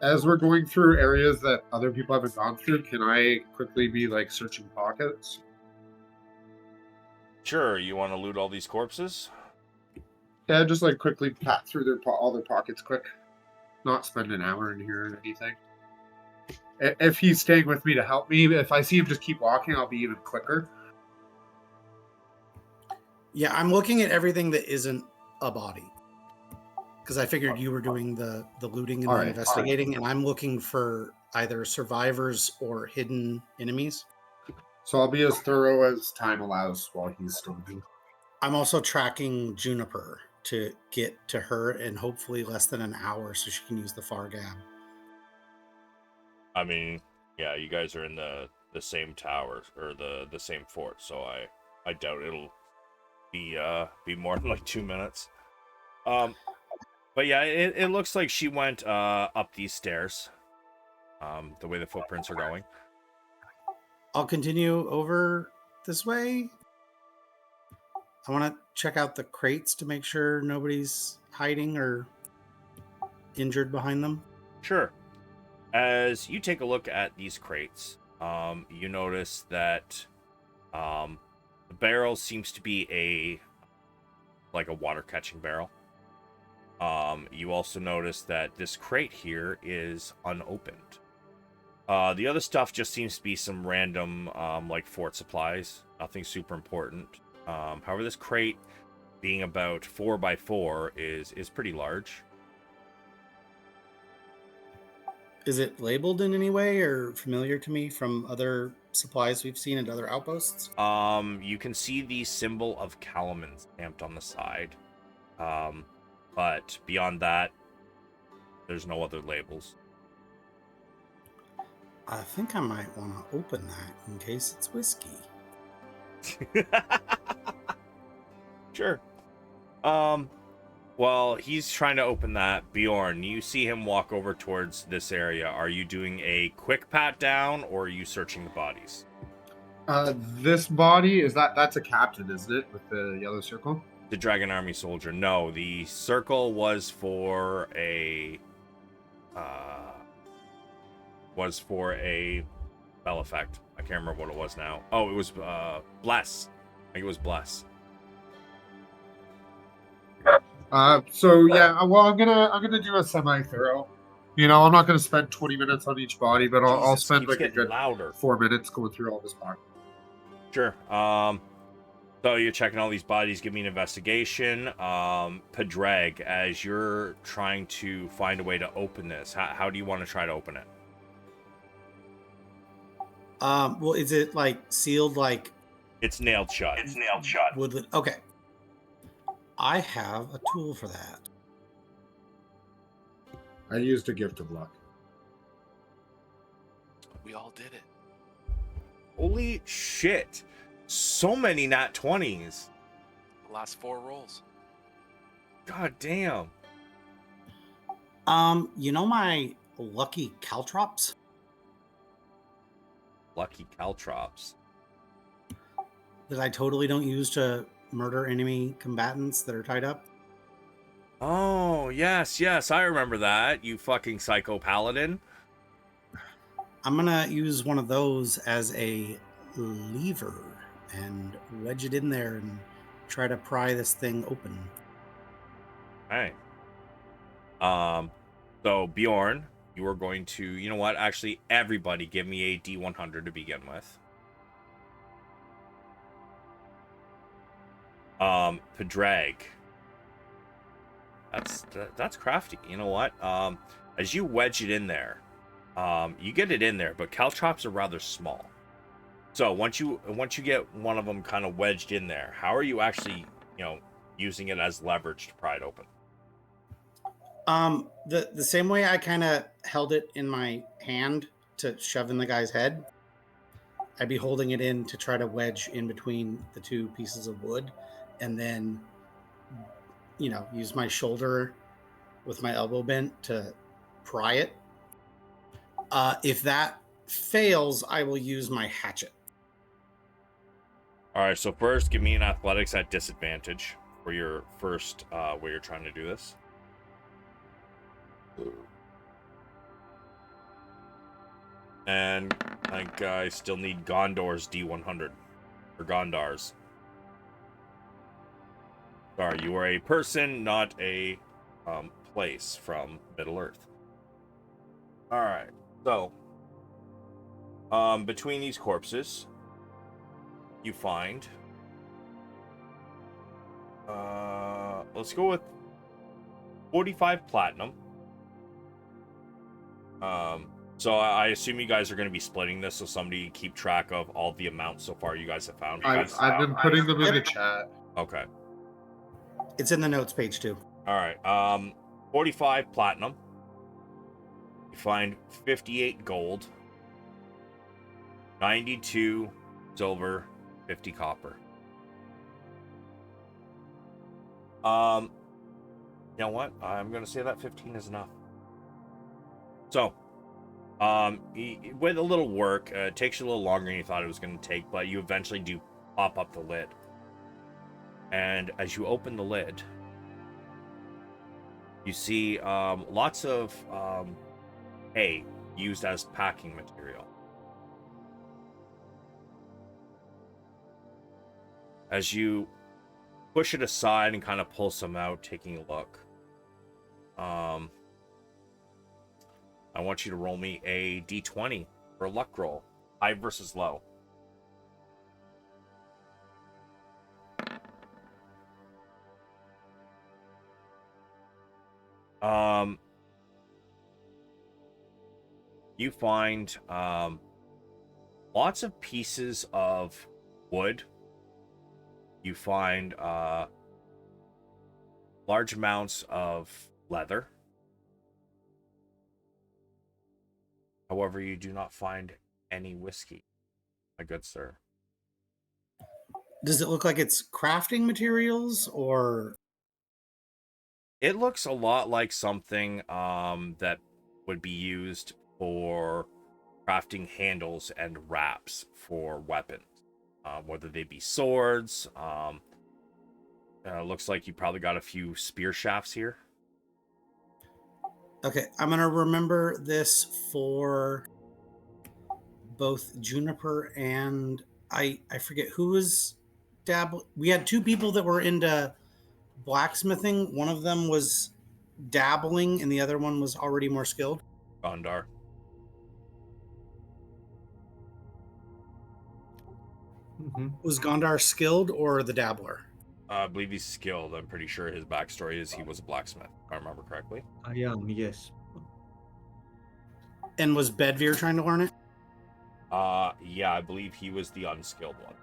As we're going through areas that other people haven't gone through, can I quickly be like searching pockets? Sure, you want to loot all these corpses? Yeah, just like quickly pat through all their pockets quick. Not spend an hour in here or anything. If he's staying with me to help me, if I see him just keep walking, I'll be even quicker. Yeah, I'm looking at everything that isn't a body. Because I figured you were doing the looting and the investigating, and I'm looking for either survivors or hidden enemies. So I'll be as thorough as time allows while he's still moving. I'm also tracking Juniper to get to her in hopefully less than an hour so she can use the far gab. I mean, yeah, you guys are in the same tower, or the same fort, so I doubt it'll be more than like 2 minutes. But yeah, it looks like she went up these stairs. The way the footprints are going. I'll continue over this way. I want to check out the crates to make sure nobody's hiding or injured behind them. Sure. As you take a look at these crates, you notice that the barrel seems to be like a water catching barrel. You also notice that this crate here is unopened. The other stuff just seems to be some random like fort supplies, nothing super important. However, this crate, being about 4x4, is pretty large. Is it labeled in any way or familiar to me from other supplies we've seen at other outposts? You can see the symbol of Kalaman stamped on the side. But beyond that, there's no other labels. I think I might want to open that in case it's whiskey. Sure. While he's trying to open that, Bjorn, you see him walk over towards this area. Are you doing a quick pat down, or are you searching the bodies? This body, that's a captain, isn't it? With the yellow circle? The Dragon Army soldier. No, the circle was for a spell effect. I can't remember what it was now. Oh, it was bless. I think it was bless. So yeah, well, I'm gonna do a semi-thorough. You know, I'm not gonna spend 20 minutes on each body, but I'll Jesus, spend keeps like a getting good louder. 4 minutes going through all this body. Sure. So you're checking all these bodies. Give me an investigation. Padraig, as you're trying to find a way to open this, how do you want to try to open it? Well, is it like sealed like It's nailed shut. woodland? Okay. I have a tool for that. I used a gift of luck. We all did it. Holy shit. So many nat 20s. The last 4 rolls. God damn. You know my lucky caltrops? Lucky caltrops. That I totally don't use to murder enemy combatants that are tied up? Oh, yes, I remember that. You fucking psycho paladin. I'm gonna use one of those as a lever and wedge it in there and try to pry this thing open. All right. So Bjorn, you are going to, you know what? Actually, everybody give me a D100 to begin with. Padraig. That's crafty. You know what? As you wedge it in there, you get it in there, but caltrops are rather small. So once you get one of them kind of wedged in there, how are you actually, using it as leverage to pry it open? The same way I kind of held it in my hand to shove in the guy's head, I'd be holding it in to try to wedge in between the two pieces of wood, and then, use my shoulder with my elbow bent to pry it. If that fails, I will use my hatchet. All right. So first, give me an athletics at disadvantage for your first where you're trying to do this. And I think I still need Gondor's D100 or Gondar's. Sorry, you are a person, not a place from Middle Earth. All right. So, between these corpses, you find. Let's go with 45 platinum. So I assume you guys are going to be splitting this, so somebody keep track of all the amounts so far you guys have found. I've been putting them in the chat. Okay. It's in the notes page too. All right. 45 platinum. You find 58 gold, 92 silver, 50 copper. You know what? I'm going to say that 15 is enough. So, With a little work, it takes you a little longer than you thought it was going to take, but you eventually do pop up the lid. And as you open the lid, you see lots of hay used as packing material. As you push it aside and kind of pull some out, taking a look, I want you to roll me a d20 for a luck roll, high versus low. You find lots of pieces of wood. You find large amounts of leather. However, you do not find any whiskey, my good sir. Does it look like it's crafting materials or? It looks a lot like something that would be used for crafting handles and wraps for weapons, whether they be swords. Looks like you probably got a few spear shafts here. Okay, I'm gonna remember this for both Juniper and I forget who was we had two people that were into blacksmithing. One of them was dabbling and the other one was already more skilled. Gondar. Was Gondar skilled or the dabbler? I believe he's skilled. I'm pretty sure his backstory is he was a blacksmith, if I remember correctly. I am, yes. And was Bedveer trying to learn it? Yeah, I believe he was the unskilled one.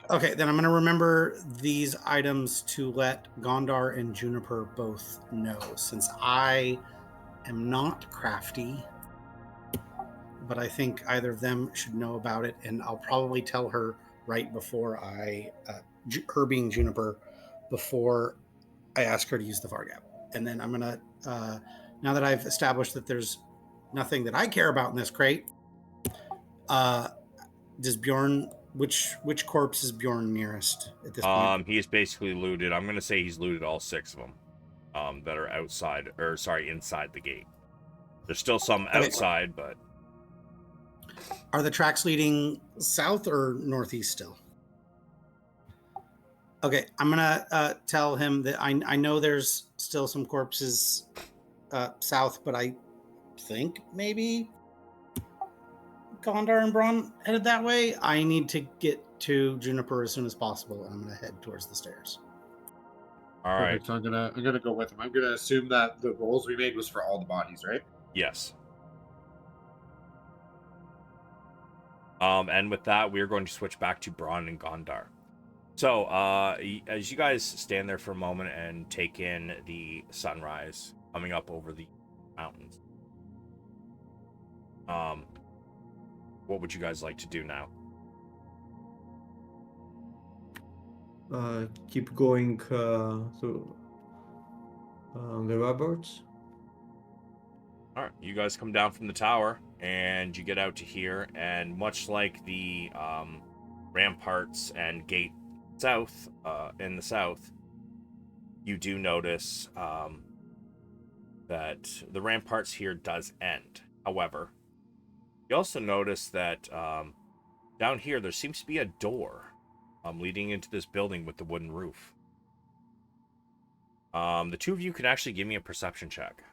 Okay, then I'm going to remember these items to let Gondar and Juniper both know, since I am not crafty, but I think either of them should know about it, and I'll probably tell her right before her being Juniper, before I ask her to use the Vargap. And then I'm going to, now that I've established that there's nothing that I care about in this crate, does Bjorn... Which corpse is Bjorn nearest at this point? He's basically looted. I'm gonna say he's looted all 6 of them, that are outside, or sorry, inside the gate. There's still some outside, but Are the tracks leading south or northeast still? Okay, I'm gonna tell him that I know there's still some corpses south, but I think maybe Gondar and Bronn headed that way. I need to get to Juniper as soon as possible, and I'm gonna head towards the stairs. all right. Perfect. So I'm gonna go with him. I'm gonna assume that the rolls we made was for all the bodies, right? Yes. And with that, we're going to switch back to Bronn and Gondar. So, as you guys stand there for a moment and take in the sunrise coming up over the mountains, what would you guys like to do now? Keep going through the Roberts. All right, you guys come down from the tower and you get out to here, and much like the ramparts and gate south, in the south, you do notice that the ramparts here does end. However, you also notice that down here there seems to be a door leading into this building with the wooden roof. The two of you can actually give me a perception check.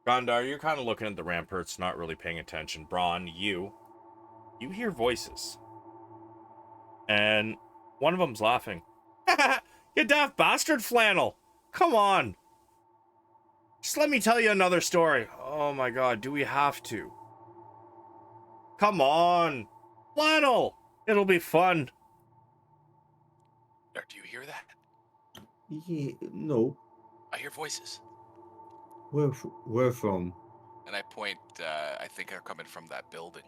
Gondar, you're kind of looking at the ramparts, not really paying attention. Bronn, you hear voices. And one of them's laughing. You daft bastard, Flannel! Come on! Just let me tell you another story. Oh my god, do we have to? Come on! Flannel! It'll be fun. Do you hear that? Yeah, no. I hear voices. Where from? And I point, I think they're coming from that building.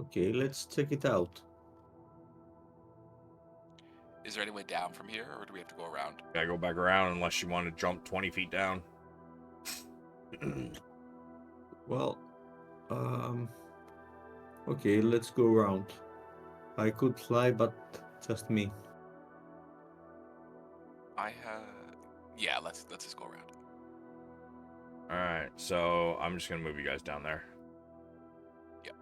Okay, let's check it out. Is there any way down from here, or do we have to go around? Gotta go back around unless you want to jump 20 feet down. Well, okay, let's go around. I could fly, but just me. Yeah, let's just go around. All right, so I'm just gonna move you guys down there. Yep.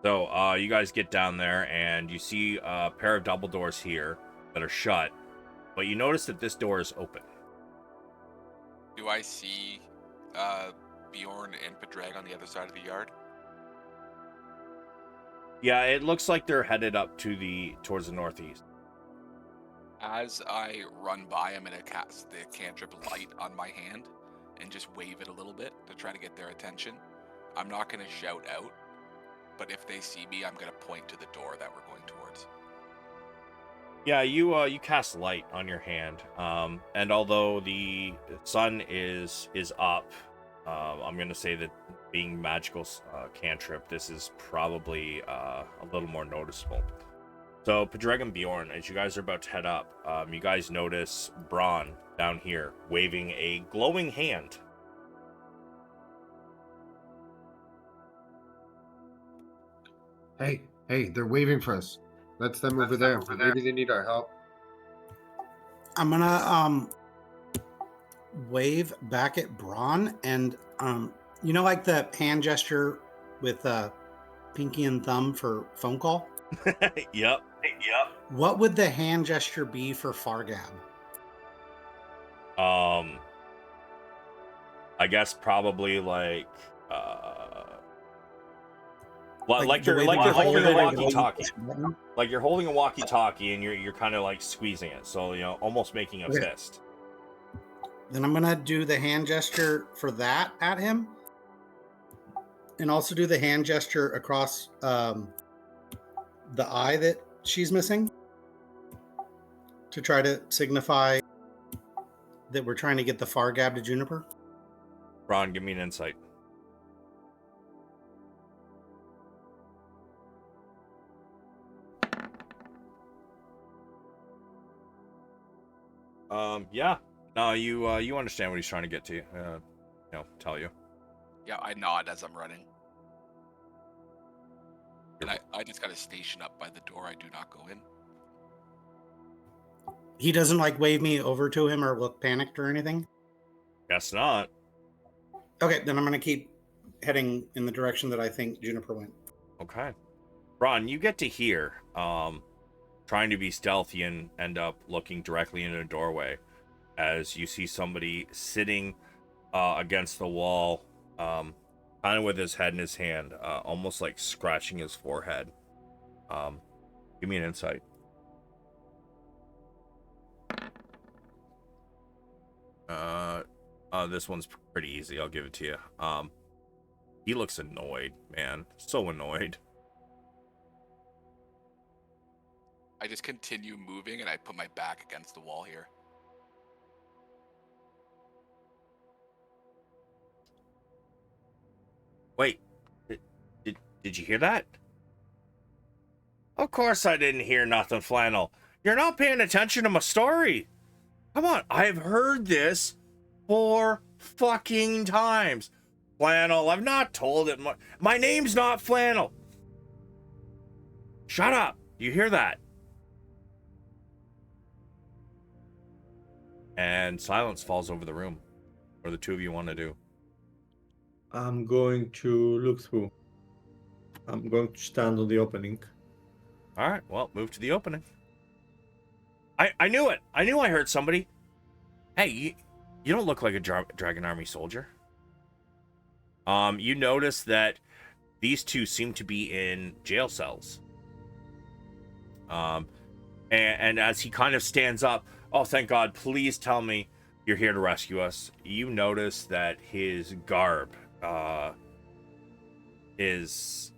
So you guys get down there and you see a pair of double doors here that are shut, but you notice that this door is open. Do I see Bjorn and Padraig on the other side of the yard? Yeah, it looks like they're headed up towards the northeast. As I run by, I'm gonna cast the cantrip light on my hand and just wave it a little bit to try to get their attention. I'm not gonna shout out, but if they see me, I'm gonna point to the door that we're going towards. Yeah, you cast light on your hand, and although the sun is up, I'm gonna say that being magical cantrip, this is probably a little more noticeable. So Padraig and Bjorn, as you guys are about to head up, you guys notice Bronn down here waving a glowing hand. Hey, they're waving for us. That's them over there. Maybe they need our help. I'm gonna wave back at Bronn, and you know, like the hand gesture with pinky and thumb for phone call. Yep. What would the hand gesture be for Fargab? I guess probably like Like you're holding a walkie-talkie. button? Like you're holding a walkie-talkie and you're kind of like squeezing it, so almost making a Okay. fist. Then I'm gonna do the hand gesture for that at him, and also do the hand gesture across the eye that she's missing to try to signify that we're trying to get the Fargab to Juniper. Bronn, give me an insight. Yeah. No, you understand what he's trying to get to, tell you. Yeah, I nod as I'm running. And I just gotta station up by the door. I do not go in. He doesn't like wave me over to him or look panicked or anything. Guess not. Okay, then I'm gonna keep heading in the direction that I think Juniper went. Okay. Bronn, you get to hear, trying to be stealthy and end up looking directly into a doorway as you see somebody sitting against the wall, kind of with his head in his hand, almost like scratching his forehead. Give me an insight. This one's pretty easy. I'll give it to you. He looks annoyed, man. So annoyed. I just continue moving and I put my back against the wall here. Wait, did you hear that? Of course I didn't hear nothing, Flannel. You're not paying attention to my story. Come on, I've heard this 4 fucking times. Flannel, I've not told it. My name's not Flannel. Shut up. You hear that? And silence falls over the room. What do the two of you want to do? I'm going to look through. I'm going to stand on the opening. All right, well, move to the opening. I knew it. I knew I heard somebody. Hey, you don't look like a Dragon Army soldier. You notice that these two seem to be in jail cells. And as he kind of stands up, oh, thank God, please tell me you're here to rescue us. You notice that his garb is...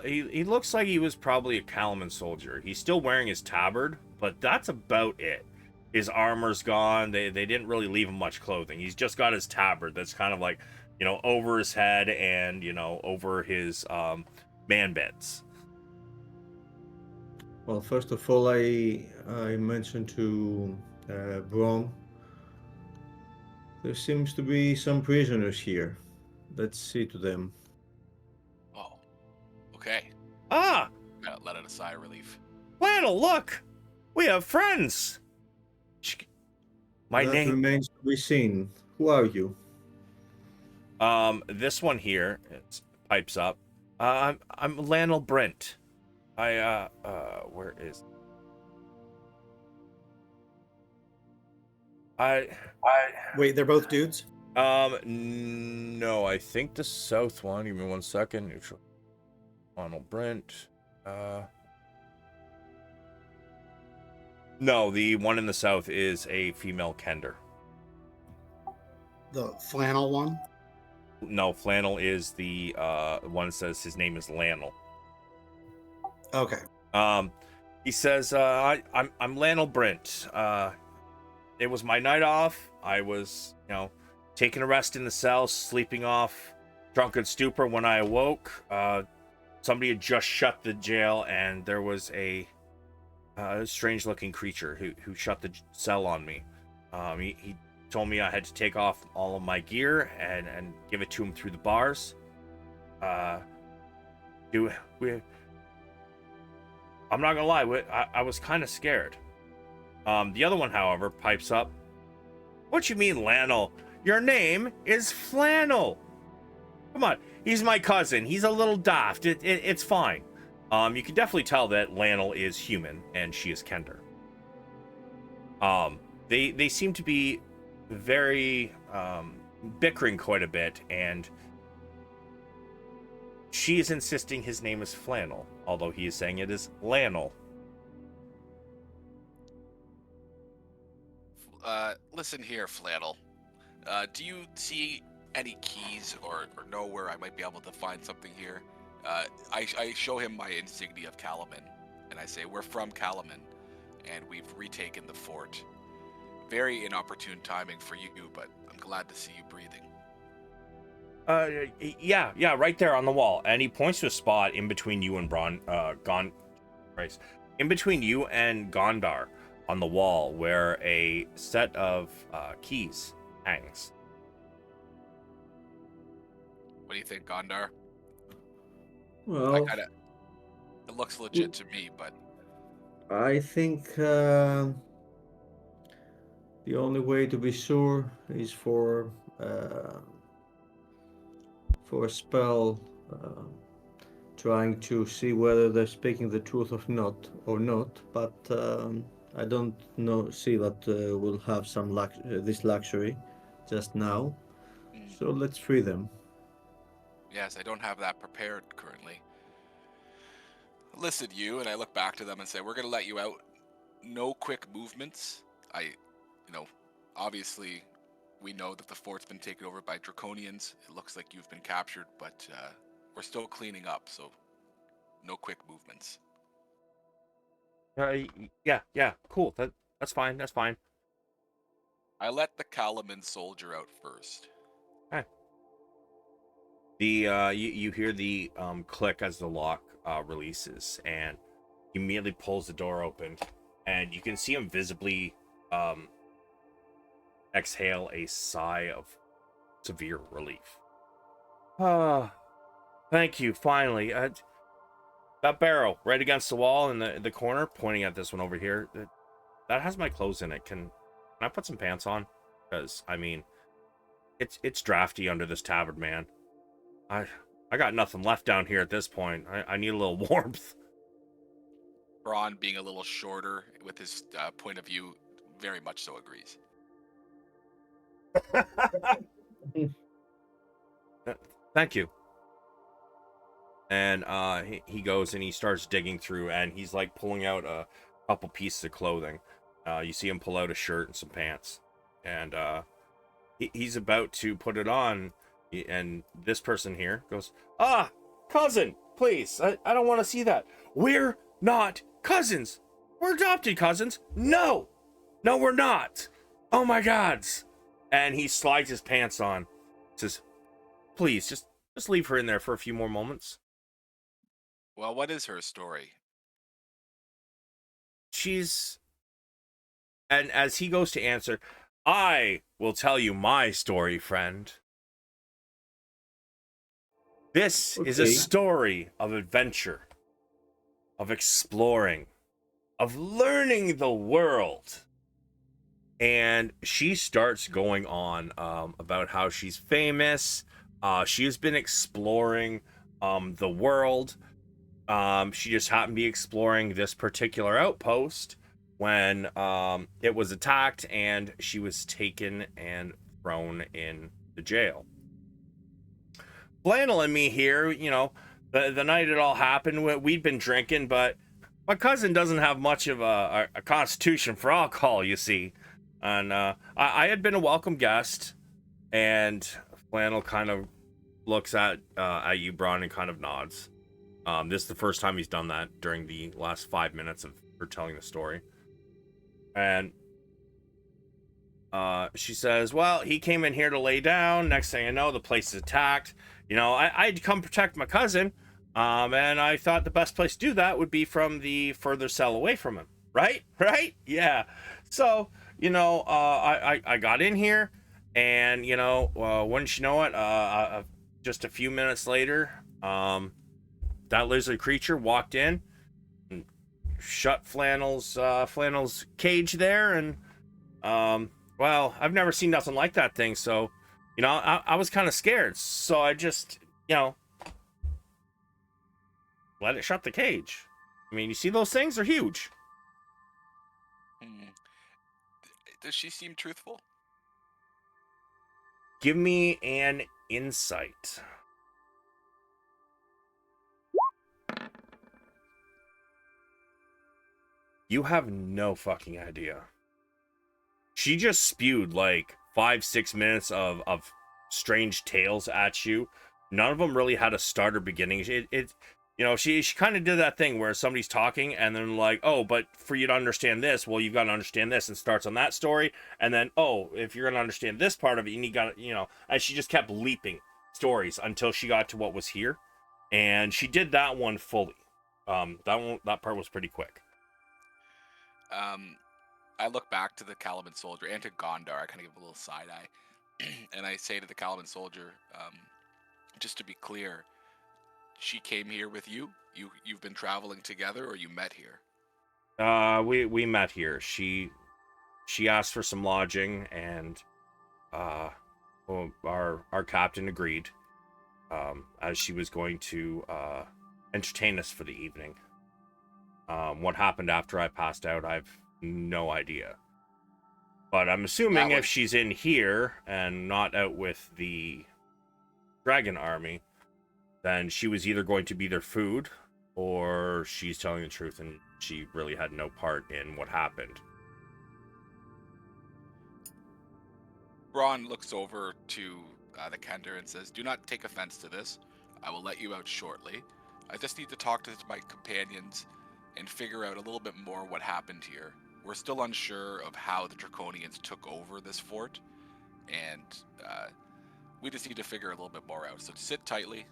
He looks like he was probably a Kalaman soldier. He's still wearing his tabard, but that's about it. his armor's gone. They didn't really leave him much clothing. He's just got his tabard that's kind of like, over his head and, over his man beds. Well, first of all, I mentioned to Bronn, there seems to be some prisoners here. Let's see to them. Oh, okay. Ah, Let out a sigh of relief. Flannel, look! We have friends! My That name... remains to be seen. Who are you? This one here, it pipes up. I'm Lionel Brent. Where is... Wait, they're both dudes? No, I think the south one, give me 1 second. Neutral. Lionel Brent. No, the one in the south is a female Kender. The flannel one? No, Flannel is the one that says his name is Lannel. Okay. He says, I'm Lionel Brent. It was my night off. I was, taking a rest in the cell, sleeping off, drunken stupor. When I awoke, somebody had just shut the jail, and there was a strange-looking creature who shut the cell on me. He told me I had to take off all of my gear and give it to him through the bars. I'm not gonna lie, I was kind of scared. The other one, however, pipes up. What you mean, Lannel? Your name is Flannel. Come on, he's my cousin. He's a little daft. It's fine. You can definitely tell that Lannel is human and she is Kender. They seem to be very bickering quite a bit, and she is insisting his name is Flannel, although he is saying it is Lannel. Listen here, Flannel. Do you see any keys or know where I might be able to find something here? I show him my insignia of Calaman, and I say, we're from Calaman, and we've retaken the fort. Very inopportune timing for you, but I'm glad to see you breathing. Yeah, right there on the wall. And he points to a spot in between you and in between you and Gondar on the wall where a set of keys hangs. What do you think, Gondar? Well, It looks legit to me, but I think the only way to be sure is for a spell trying to see whether they're speaking the truth or not. But I don't see that we'll have this luxury just now. So let's free them. yes, I don't have that prepared currently. Listen, you, and I look back to them and say, we're going to let you out. No quick movements. Obviously, we know that the fort's been taken over by Draconians. It looks like you've been captured, but we're still cleaning up, so no quick movements. Yeah, cool. That's fine. I let the Calaman soldier out first. Okay. You hear the click as the lock releases, and he immediately pulls the door open, and you can see him visibly exhale a sigh of severe relief. Thank you, finally. That barrel right against the wall in the corner, pointing at this one over here, that has my clothes in it. Can I put some pants on? Because, it's drafty under this tabard, man. I got nothing left down here at this point. I need a little warmth. Bronn, being a little shorter with his point of view, very much so agrees. Thank you. And he goes and he starts digging through, and he's like pulling out a couple pieces of clothing. You see him pull out a shirt and some pants, and he's about to put it on, and this person here goes, cousin, please, I don't want to see that. We're not cousins. We're adopted cousins. No. No, we're not. Oh my gods. And he slides his pants on. Says, please, just leave her in there for a few more moments. Well, what is her story? She's... And as he goes to answer, I will tell you my story, friend. This is a Okay. story of adventure, of exploring, of learning the world. And she starts going on about how she's famous. She has been exploring the world. She just happened to be exploring this particular outpost when it was attacked and she was taken and thrown in the jail. Flannel and me here, the night it all happened, we'd been drinking, but my cousin doesn't have much of a constitution for alcohol, you see. And I had been a welcome guest, and Flannel kind of looks at you, Bronn, and kind of nods. This is the first time he's done that during the last 5 minutes of her telling the story. And she says, well, he came in here to lay down. Next thing I know, the place is attacked. I'd come protect my cousin, and I thought the best place to do that would be from the further cell away from him. Right? Yeah. So, I got in here, and, wouldn't you know it, just a few minutes later, that lizard creature walked in and shut Flannel's cage there, and well, I've never seen nothing like that thing, so I was kind of scared, so I just let it shut the cage. I mean, you see those things? They're huge. Does she seem truthful? Give me an insight. You have no fucking idea. She just spewed like 5-6 minutes of strange tales at you. None of them really had a start or beginning. She kind of did that thing where somebody's talking and then like, oh, but for you to understand this, well, you've got to understand this, and starts on that story. And then, oh, if you're going to understand this part of it, you got to, and she just kept leaping stories until she got to what was here. And she did that one fully. That part was pretty quick. I look back to the Caliban soldier and to Gondar. I kind of give a little side eye, and I say to the Caliban soldier, just to be clear, she came here with you. You've been traveling together, or you met here? We met here. She asked for some lodging, and our captain agreed, as she was going to entertain us for the evening. What happened after I passed out, I've no idea. But I'm assuming if she's in here and not out with the dragon army, then she was either going to be their food, or she's telling the truth and she really had no part in what happened. Bronn looks over to the Kender and says, do not take offense to this. I will let you out shortly. I just need to talk to my companions and figure out a little bit more what happened here. We're still unsure of how the Draconians took over this fort, and we just need to figure a little bit more out. So sit tightly.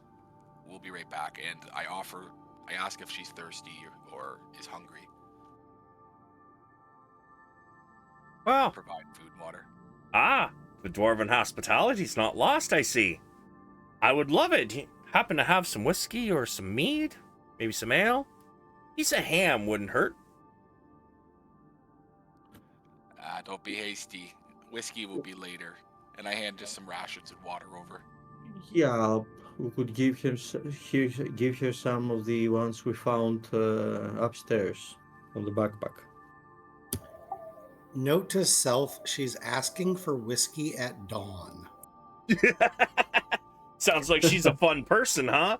We'll be right back. And I ask if she's thirsty or is hungry. Well, Provide food and water. The dwarven hospitality's not lost, I see. I would love it. Do you happen to have some whiskey or some mead? Maybe some ale? Piece of ham wouldn't hurt. Don't be hasty. Whiskey will be later. And I hand just some rations and water over. Yeah, we could give her some of the ones we found upstairs on the backpack. Note to self, she's asking for whiskey at dawn. Sounds like she's a fun person, huh?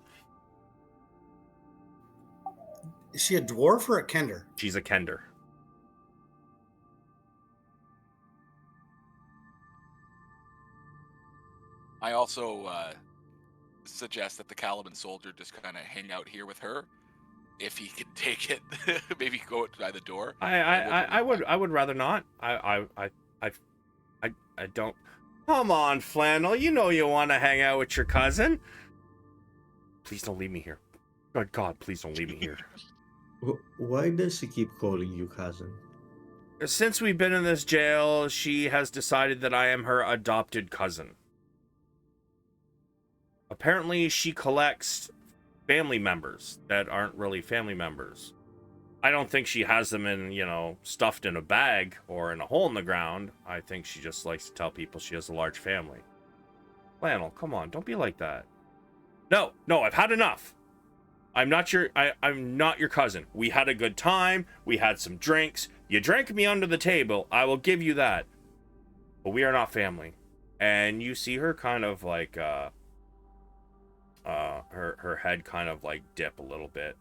Is she a dwarf or a kender? She's a kender. I also suggest that the Caliban soldier just kind of hang out here with her if he can take it, maybe go by the door. I would rather not. I don't. Come on, Flannel. You know you want to hang out with your cousin. Please don't leave me here. Good God, please don't leave me here. Why does he keep calling you cousin? Since we've been in this jail, she has decided that I am her adopted cousin. Apparently, she collects family members that aren't really family members. I don't think she has them in, stuffed in a bag or in a hole in the ground. I think she just likes to tell people she has a large family. Flannel, come on, don't be like that. No, I've had enough. I'm not your cousin. We had a good time. We had some drinks. You drank me under the table. I will give you that. But we are not family. And you see her kind of like, her head kind of like dip a little bit,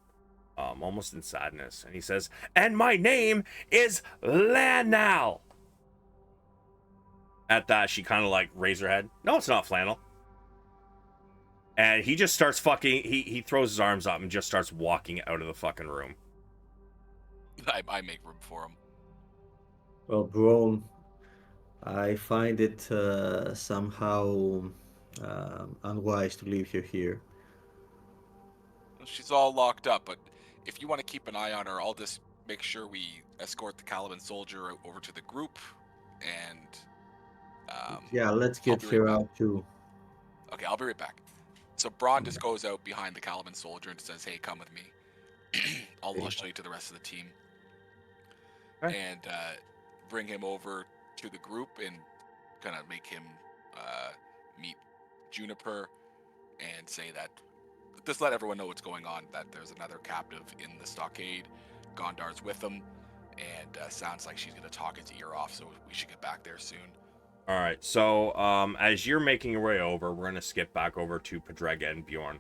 almost in sadness. And he says, and my name is Lanal. At that, she kind of like raised her head. No, it's not Flannel. And he just starts he throws his arms up and just starts walking out of the fucking room. I make room for him. Well, Bronn, I find it somehow unwise to leave you here. She's all locked up, but if you want to keep an eye on her, I'll just make sure we escort the Caliban soldier over to the group, and yeah, let's get I'll be her right out too. Okay, I'll be right back. So Bronn just goes out behind the Caliban soldier and says, hey, come with me. I'll show you to the rest of the team. Okay. And bring him over to the group and kind of make him meet Juniper and say that, just let everyone know what's going on, that there's another captive in the stockade. Gondar's with them, and sounds like she's going to talk his ear off, so we should get back there soon. All right, so as you're making your way over, we're gonna skip back over to Padraig and Bjorn.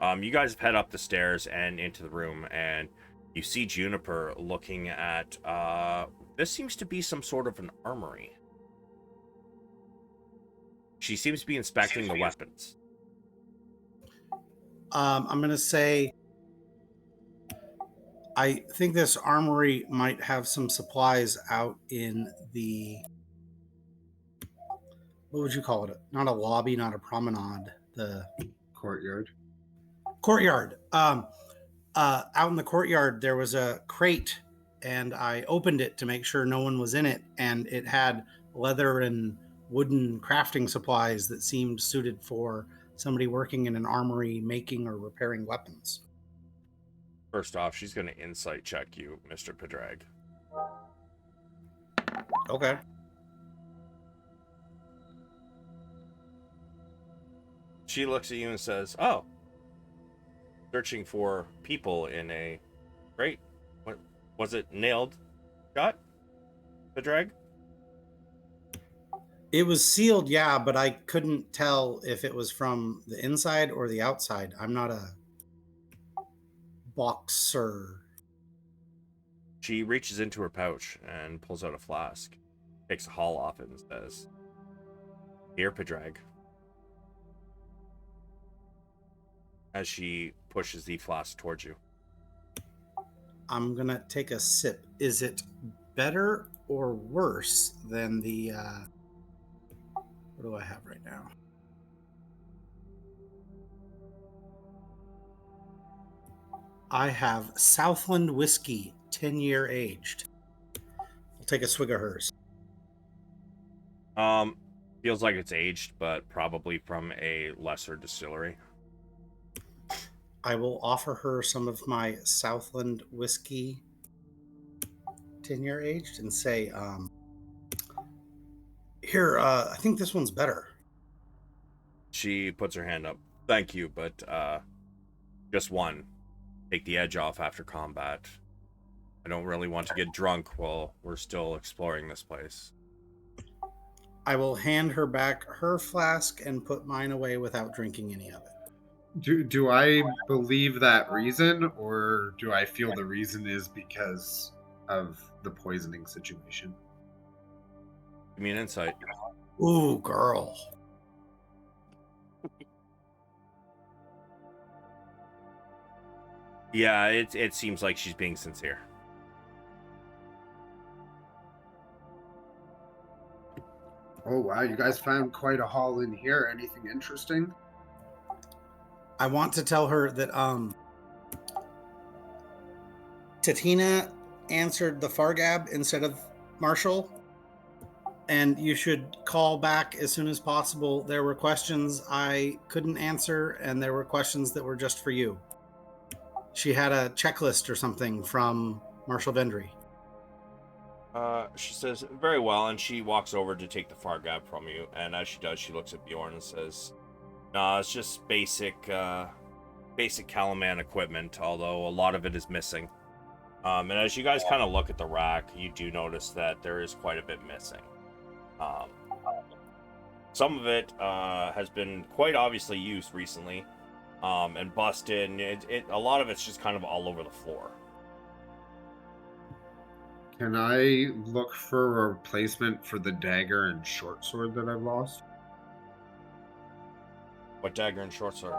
You guys head up the stairs and into the room, and you see Juniper looking at this seems to be some sort of an armory. She seems to be inspecting the weapons. I'm gonna say I think this armory might have some supplies out in the, what would you call it? Not a lobby, not a promenade. The Courtyard. courtyard. Out in the courtyard, there was a crate, and I opened it to make sure no one was in it, and it had leather and wooden crafting supplies that seemed suited for somebody working in an armory making or repairing weapons. First off, she's gonna insight check you, Mr. Padraig. Okay. She looks at you and says, oh, searching for people in a crate. What was it? Nailed shut, Padraig? It was sealed, yeah, but I couldn't tell if it was from the inside or the outside. I'm not a boxer. She reaches into her pouch and pulls out a flask, takes a haul off it, and says, here, Padraig. As she pushes the flask towards you. I'm gonna take a sip. Is it better or worse than the what do I have right now? I have Southland whiskey, 10-year aged. I'll take a swig of hers. Feels like it's aged, but probably from a lesser distillery. I will offer her some of my Southland whiskey, 10-year aged, and say, here, I think this one's better. She puts her hand up. Thank you, but just one. Take the edge off after combat. I don't really want to get drunk while we're still exploring this place. I will hand her back her flask and put mine away without drinking any of it. Do I believe that reason, or do I feel the reason is because of the poisoning situation? Give me an insight. Ooh, girl. Yeah, it seems like she's being sincere. Oh wow, you guys found quite a haul in here. Anything interesting? I want to tell her that Tatina answered the Fargab instead of Marshall, and you should call back as soon as possible. There were questions I couldn't answer, and there were questions that were just for you. She had a checklist or something from Marshall Vendry. She says, very well, and she walks over to take the Fargab from you, and as she does, she looks at Bjorn and says, no, it's just basic Calaman equipment, although a lot of it is missing. And as you guys kind of look at the rack, you do notice that there is quite a bit missing. Some of it has been quite obviously used recently, and busted, and a lot of it's just kind of all over the floor. Can I look for a replacement for the dagger and short sword that I've lost? What dagger and short sword?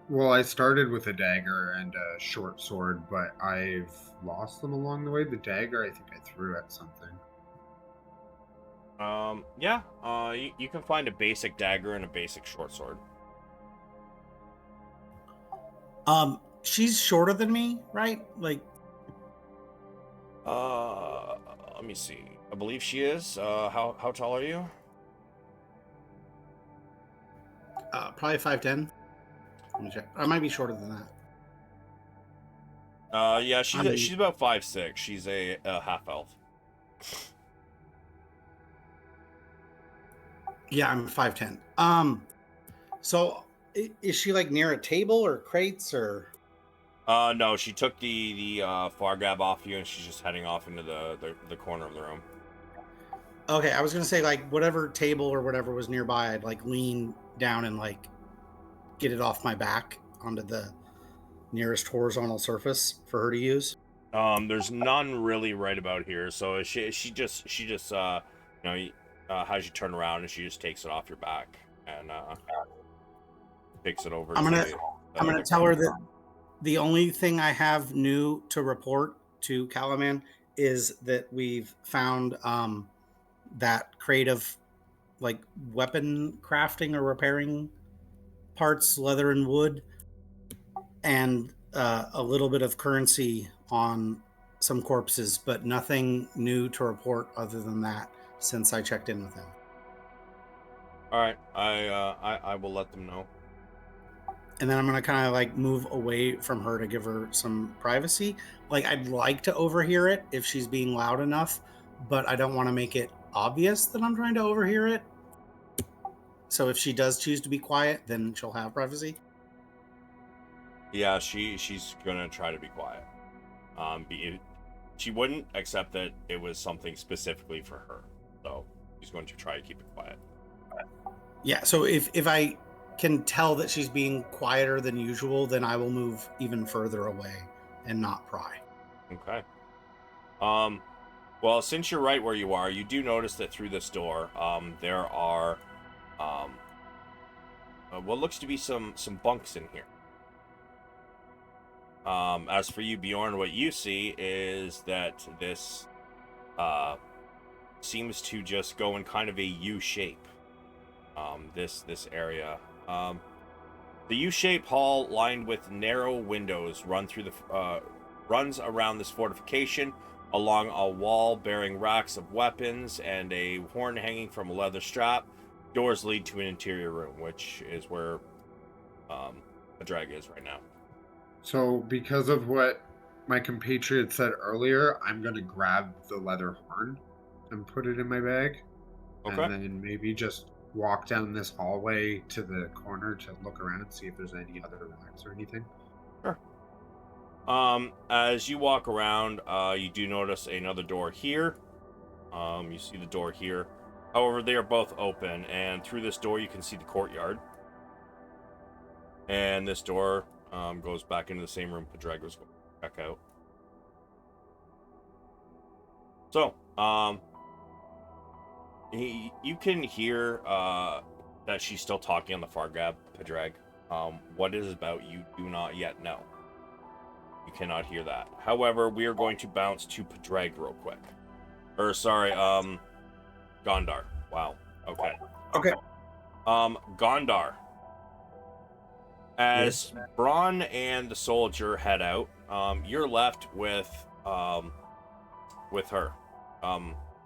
Well, I started with a dagger and a short sword, but I've lost them along the way. The dagger, I think I threw at something. Yeah, you can find a basic dagger and a basic short sword. She's shorter than me, right? Like, let me see. I believe she is. How tall are you? probably 5'10". Let me check. I might be shorter than that. Yeah, she's about 5'6". She's a half elf. Yeah, I'm 5'10". So is she like near a table or crates or? No, she took the Fargab off you, and she's just heading off into the corner of the room. Okay, I was gonna say like whatever table or whatever was nearby, I'd like lean down and like get it off my back onto the nearest horizontal surface for her to use. There's none really right about here, so she just has you turn around, and she just takes it off your back and takes it over. I'm gonna tell her that the only thing I have new to report to Calaman is that we've found that crate of like weapon crafting or repairing parts, leather and wood, and a little bit of currency on some corpses, but nothing new to report other than that since I checked in with him. All right, I will let them know. And then I'm gonna kind of like move away from her to give her some privacy. Like I'd like to overhear it if she's being loud enough, but I don't want to make it obvious that I'm trying to overhear it. So if she does choose to be quiet, then she'll have privacy. Yeah, she's gonna try to be quiet. She wouldn't, except that it was something specifically for her, so she's going to try to keep it quiet. Yeah. So if I can tell that she's being quieter than usual, then I will move even further away and not pry. Okay. Well, since you're right where you are, you do notice that through this door, there are, what looks to be some bunks in here. As for you, Bjorn, what you see is that this, seems to just go in kind of a U shape. This area. The U-shaped hall, lined with narrow windows, runs around this fortification, along a wall bearing racks of weapons and a horn hanging from a leather strap. Doors lead to an interior room, which is where Padraig is right now. So, because of what my compatriot said earlier, I'm going to grab the leather horn and put it in my bag. Okay. And then maybe just walk down this hallway to the corner to look around and see if there's any other racks or anything. Sure. As you walk around, you do notice another door here. You see the door here. However, they are both open, and through this door you can see the courtyard. And this door goes back into the same room Padraig was going to check out. So, you can hear that she's still talking on the Fargab, Padraig. What it is about, you do not yet know. You cannot hear that. However, we are going to bounce to Padraig real quick. Or sorry, Gondar. Wow. Okay. Okay. Gondar. As Yes. Bronn and the soldier head out, you're left with her.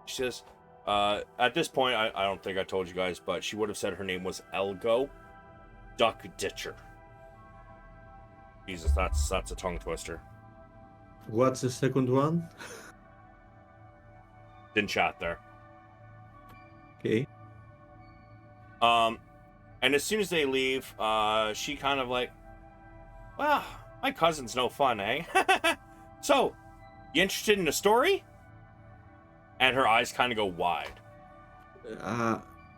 She says, at this point, I don't think I told you guys, but she would have said her name was Elgo Duck Ditcher. Jesus, that's a tongue twister. What's the second one? Didn't chat there. Okay. And as soon as they leave, she kind of like, well, my cousin's no fun, eh? So, you interested in a story? And her eyes kind of go wide.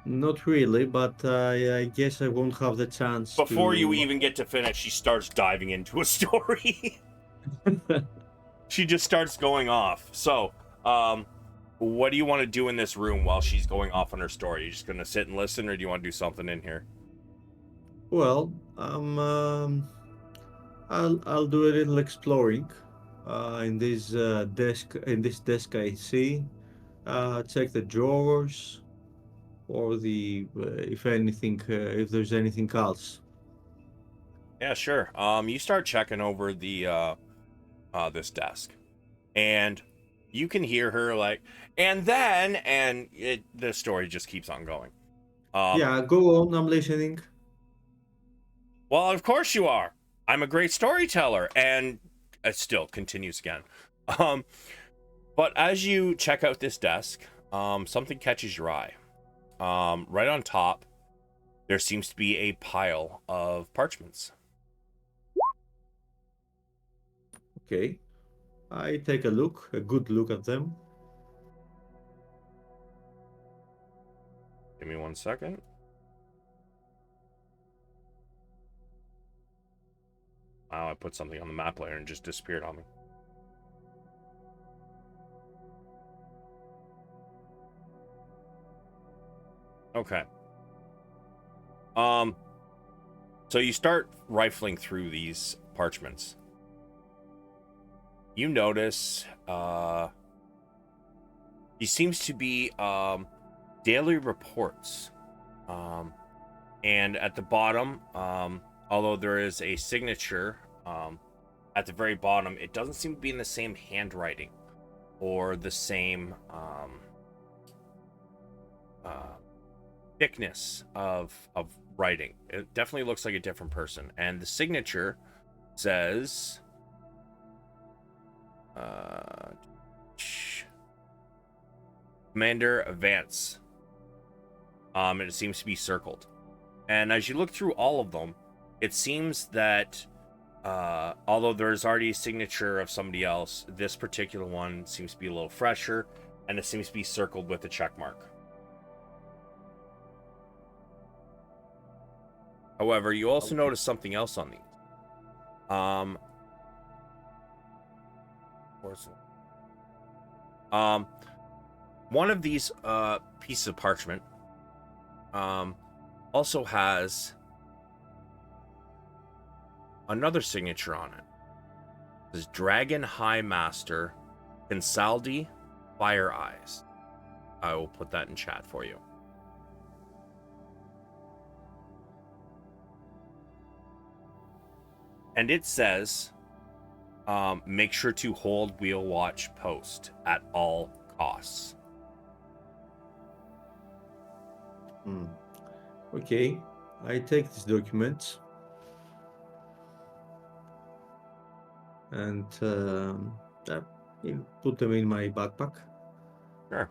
Not really, but I guess I won't have the chance Before to... you even get to finish, she starts diving into a story. She just starts going off. So, what do you want to do in this room while she's going off on her story? You just gonna sit and listen, or do you want to do something in here? Well, I'll do a little exploring. In this desk I see. Check the drawers, or the if anything, if there's anything else. Yeah, sure. You start checking over the this desk, and you can hear her like, and then, and the story just keeps on going. Yeah, go on. I'm listening. Well, of course you are. I'm a great storyteller, and it still continues again. But as you check out this desk, something catches your eye. Right on top, there seems to be a pile of parchments. Okay. I take a good look at them. Give me 1 second. Wow, I put something on the map layer and it just disappeared on me. Okay. So you start rifling through these parchments. You notice, he seems to be, daily reports. And at the bottom, although there is a signature, at the very bottom, it doesn't seem to be in the same handwriting or the same, thickness of writing. It definitely looks like a different person. And the signature says, Commander Vance. And it seems to be circled. And as you look through all of them, it seems that although there's already a signature of somebody else, this particular one seems to be a little fresher, and it seems to be circled with a check mark. However, you also notice something else on these. One of these pieces of parchment also has another signature on it. It says Dragon High Master Consaldi Fire Eyes. I will put that in chat for you. And it says, make sure to hold wheel watch post at all costs. Okay, I take these documents and put them in my backpack. Sure.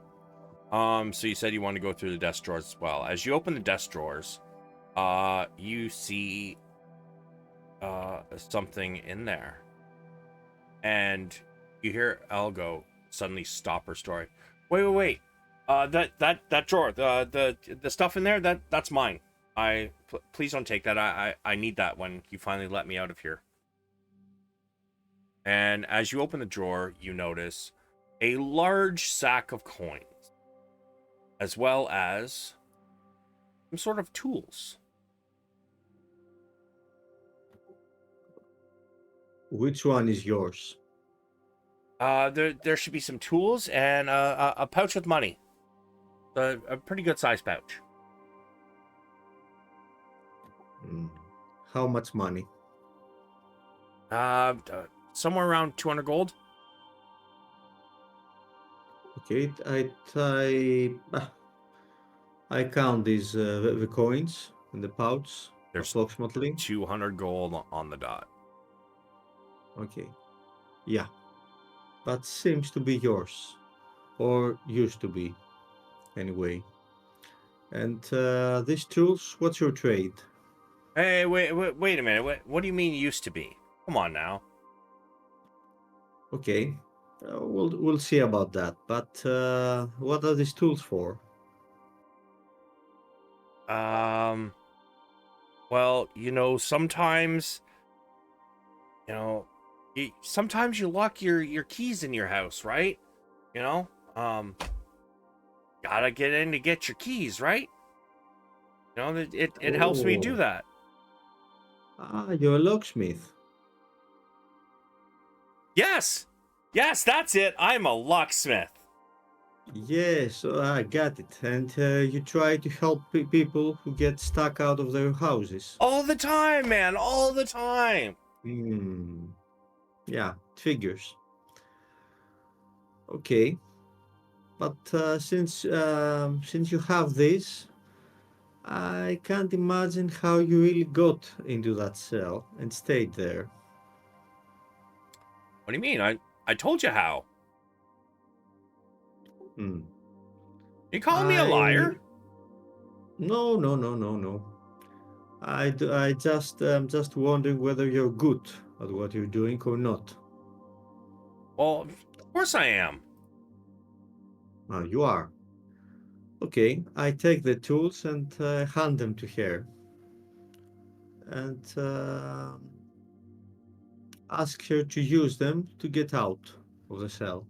So you said you want to go through the desk drawers as well. As you open the desk drawers, you see something in there, and you hear Elgo suddenly stop her story. Wait. That drawer, the stuff in there, that's mine. Please don't take that. I need that when you finally let me out of here. And as you open the drawer, you notice a large sack of coins, as well as some sort of tools. Which one is yours? There should be some tools and a pouch with money. A pretty good sized pouch. Hmm. How much money? Somewhere around 200 gold. Okay, I count these the coins in the pouch There's approximately. 200 gold on the dot. Okay, yeah, that seems to be yours, or used to be, anyway. And these tools, what's your trade? Hey, wait a minute. What do you mean used to be? Come on now. Okay, we'll see about that. But what are these tools for? Well, sometimes, sometimes you lock your keys in your house, right? You know, um, gotta get in to get your keys, right? It helps me do Oh, that. you're a locksmith. Yes, that's it. I'm a locksmith. Yes, I got it. And you try to help people who get stuck out of their houses. All the time, man, all the time. Hmm. Yeah, it figures. Okay, but since you have this, I can't imagine how you really got into that cell and stayed there. What do you mean? I told you how. Hmm. You calling me a I liar? no. I just wondering whether you're good at what you're doing or not. Well, of course I am. You are. Okay, I take the tools and hand them to her and ask her to use them to get out of the cell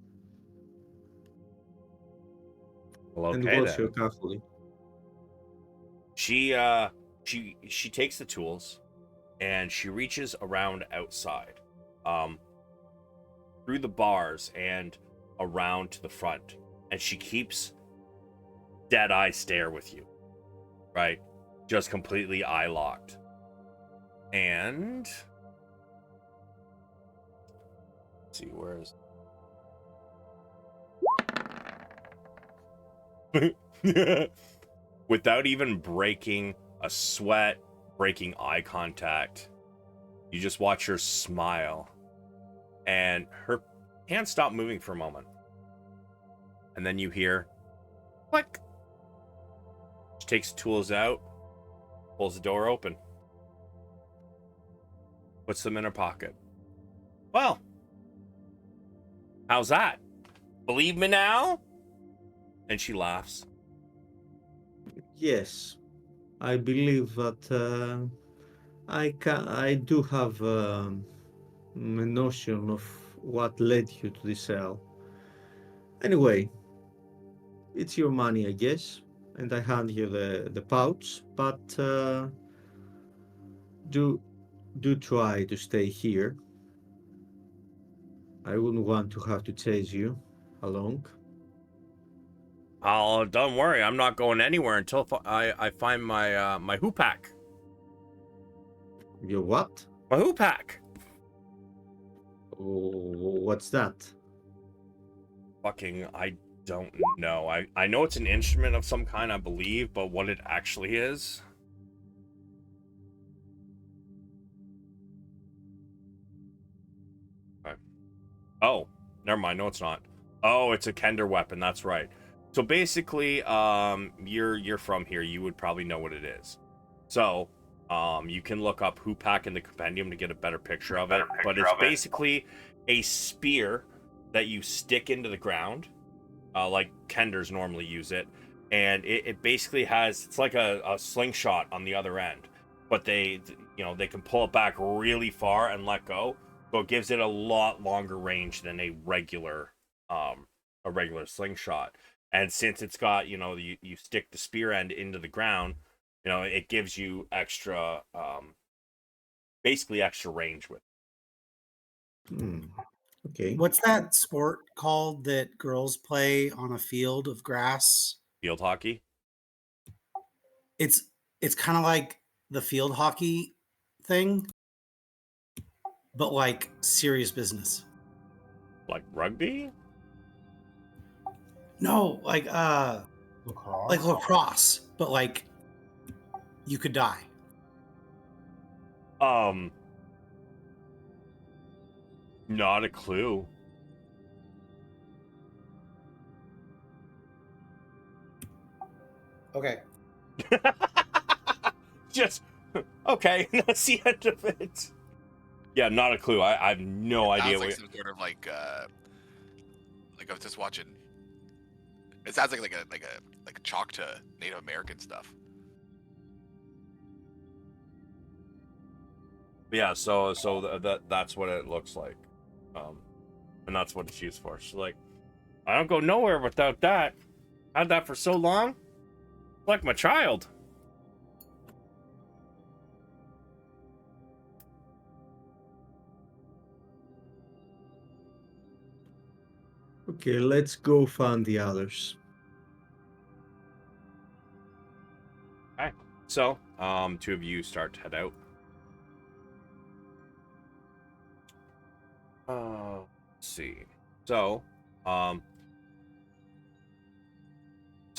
Well, and okay watch her then. carefully. She takes the tools and she reaches around outside, um, through the bars and around to the front, and she keeps dead eye stare with you, right? Just completely eye locked. And let's see, where is without even breaking a sweat, breaking eye contact, you just watch her smile, and her hands stop moving for a moment, and then you hear click. She takes the tools out, pulls the door open, puts them in her pocket. Well, how's that? Believe me now? And she laughs. Yes, I believe that I do have a notion of what led you to the cell. Anyway, it's your money, I guess, and I hand you the pouch. But do try to stay here. I wouldn't want to have to chase you along. Oh, don't worry. I'm not going anywhere until I find my hoopak. Your what? My hoopak. Oh, what's that? Fucking, I don't know. I know it's an instrument of some kind, I believe, but what it actually is. Okay. Oh, never mind. No, it's not. Oh, it's a Kender weapon. That's right. So basically, you're from here. You would probably know what it is. So, you can look up hoopak in the compendium to get a better picture of it. But it's basically a spear that you stick into the ground, like Kenders normally use it, and it basically has, it's like a slingshot on the other end, but they can pull it back really far and let go, so it gives it a lot longer range than a regular slingshot. And since it's got, you stick the spear end into the ground, it gives you extra, basically extra range with it. Okay. What's that sport called that girls play on a field of grass? Field hockey. It's it's kind of like the field hockey thing, but like serious business. Like rugby? No, Lacrosse. like lacrosse, but like you could die. Not a clue. Okay. Just okay. That's the end of it. Yeah, not a clue. I have no It idea. sounds like some sort of like I was just watching. It sounds like a chalk to Native American stuff. Yeah, so that's what it looks like, and that's what it's used for. She's like, I don't go nowhere without that. Had that for so long, like my child. Okay, let's go find the others. Okay, so two of you start to head out. Let's see. So, so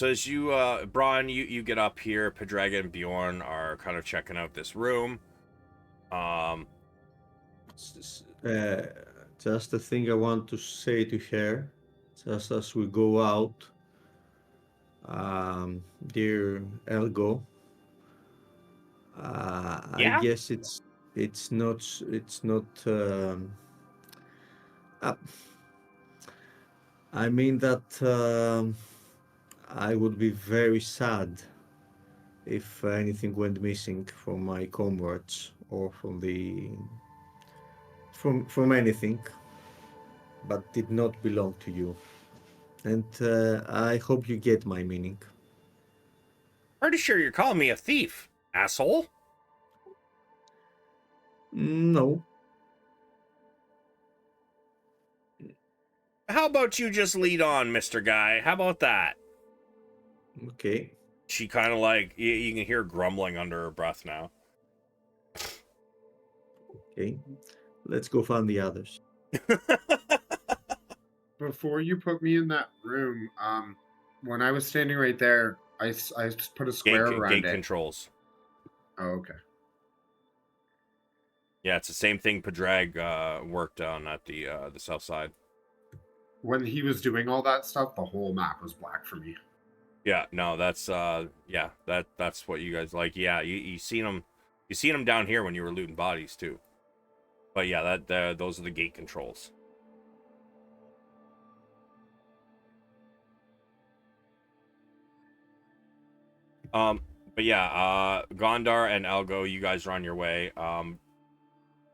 as you, Bronn, you get up here. Padraig and Bjorn are kind of checking out this room. Just a thing I want to say to her, just as we go out. Dear Elgo, I Yeah? guess it's not uh, I mean that I would be very sad if anything went missing from my comrades or from anything, but did not belong to you. And I hope you get my meaning. Pretty sure you're calling me a thief, asshole. No. How about you just lead on, Mr. Guy? How about that? Okay. She kind of like you can hear grumbling under her breath now. Okay. Let's go find the others. Before you put me in that room, when I was standing right there, I just put a square around Gate it. controls. Oh, okay. Yeah, it's the same thing Padraig worked on at the south side. When he was doing all that stuff, the whole map was black for me. Yeah, no, that's that's what you guys like. Yeah, you seen them down here when you were looting bodies too. But yeah, those are the gate controls. But yeah, Gondar and Elgo, you guys are on your way.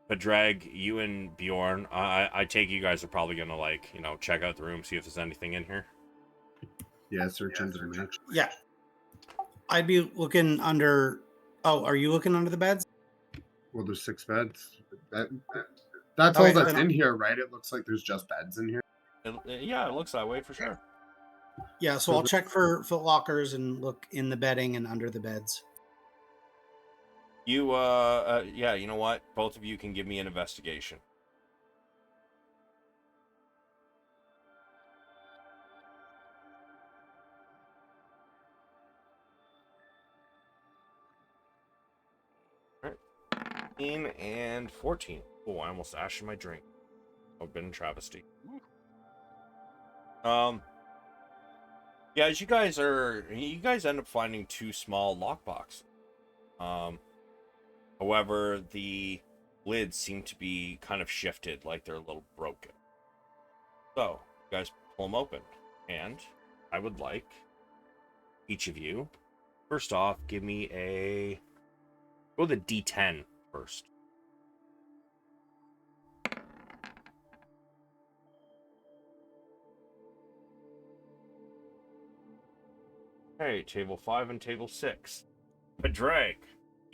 Padraig, you and Bjorn, I take you guys are probably gonna check out the room, see if there's anything in here. Yeah, search engine match. Yeah. I'd be looking under. Oh, are you looking under the beds? Well, there's 6 beds. That's Okay, all that's then- in here, right? It looks like there's just beds in here. Yeah, it looks that way for sure. Yeah, so I'll check for foot lockers and look in the bedding and under the beds. You yeah, you know what? Both of you can give me an investigation. All right. 15 and 14. Oh, I almost ashed my drink. I've been in travesty. Yeah, as you guys end up finding 2 small lockboxes. However, the lids seem to be kind of shifted, like they're a little broken. So, you guys pull them open, and I would like each of you, first off, give me go the D10 first. Okay, table 5 and table 6. Padraig,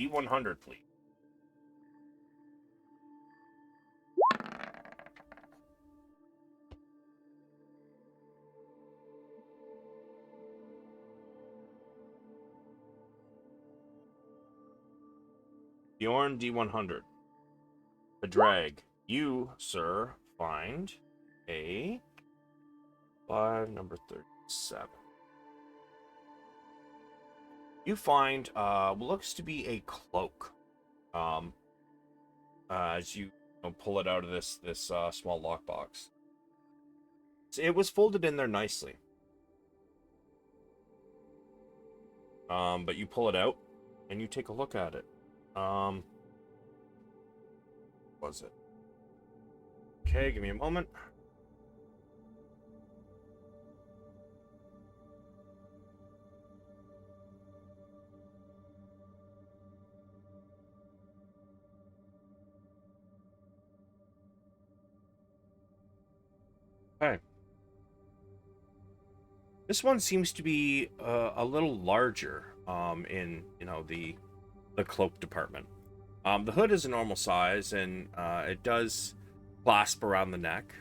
D100, please. Bjorn D100. Padraig, you, sir, find a 5, number 37. You find what looks to be a cloak. As you pull it out of this small lockbox. It was folded in there nicely. But you pull it out and you take a look at it. Was it? Okay, give me a moment. Okay. This one seems to be a little larger in the cloak department. The hood is a normal size and it does clasp around the neck.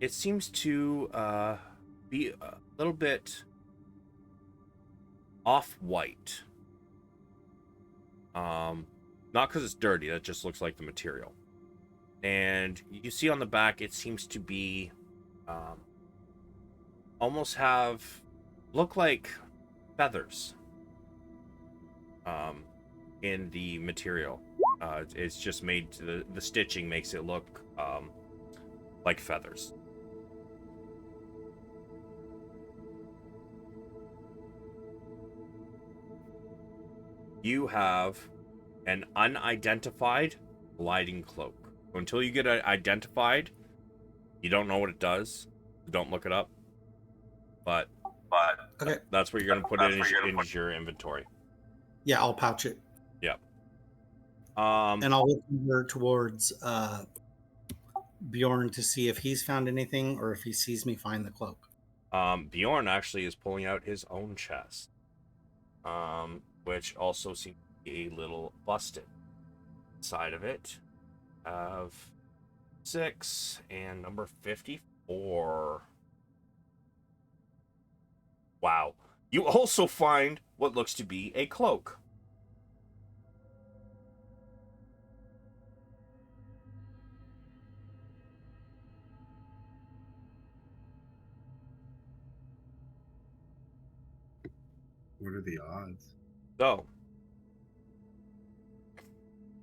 It seems to be a little bit off-white. Not because it's dirty, that just looks like the material. And you see on the back, it seems to be almost look like feathers in the material. It's just made the stitching makes it look like feathers. You have an unidentified gliding cloak. Until you get it identified, you don't know what it does. Don't look it up. But Okay. that's where you're gonna put it into your inventory. Yeah, I'll pouch it. Yeah. And I'll look over towards Bjorn to see if he's found anything or if he sees me find the cloak. Bjorn actually is pulling out his own chest, which also seems to be a little busted. Inside of it, have 6 and number 54. Wow. You also find what looks to be a cloak. What are the odds? So,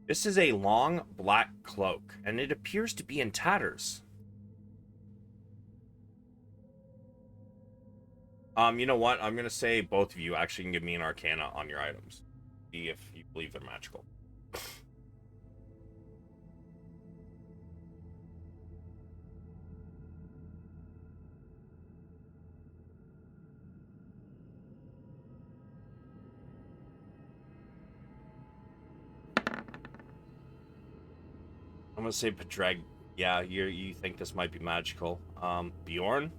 this is a long black cloak, and it appears to be in tatters. You know what? I'm gonna say both of you actually can give me an arcana on your items. See if you believe they're magical. I'm gonna say Padraig. Yeah, you think this might be magical. Bjorn,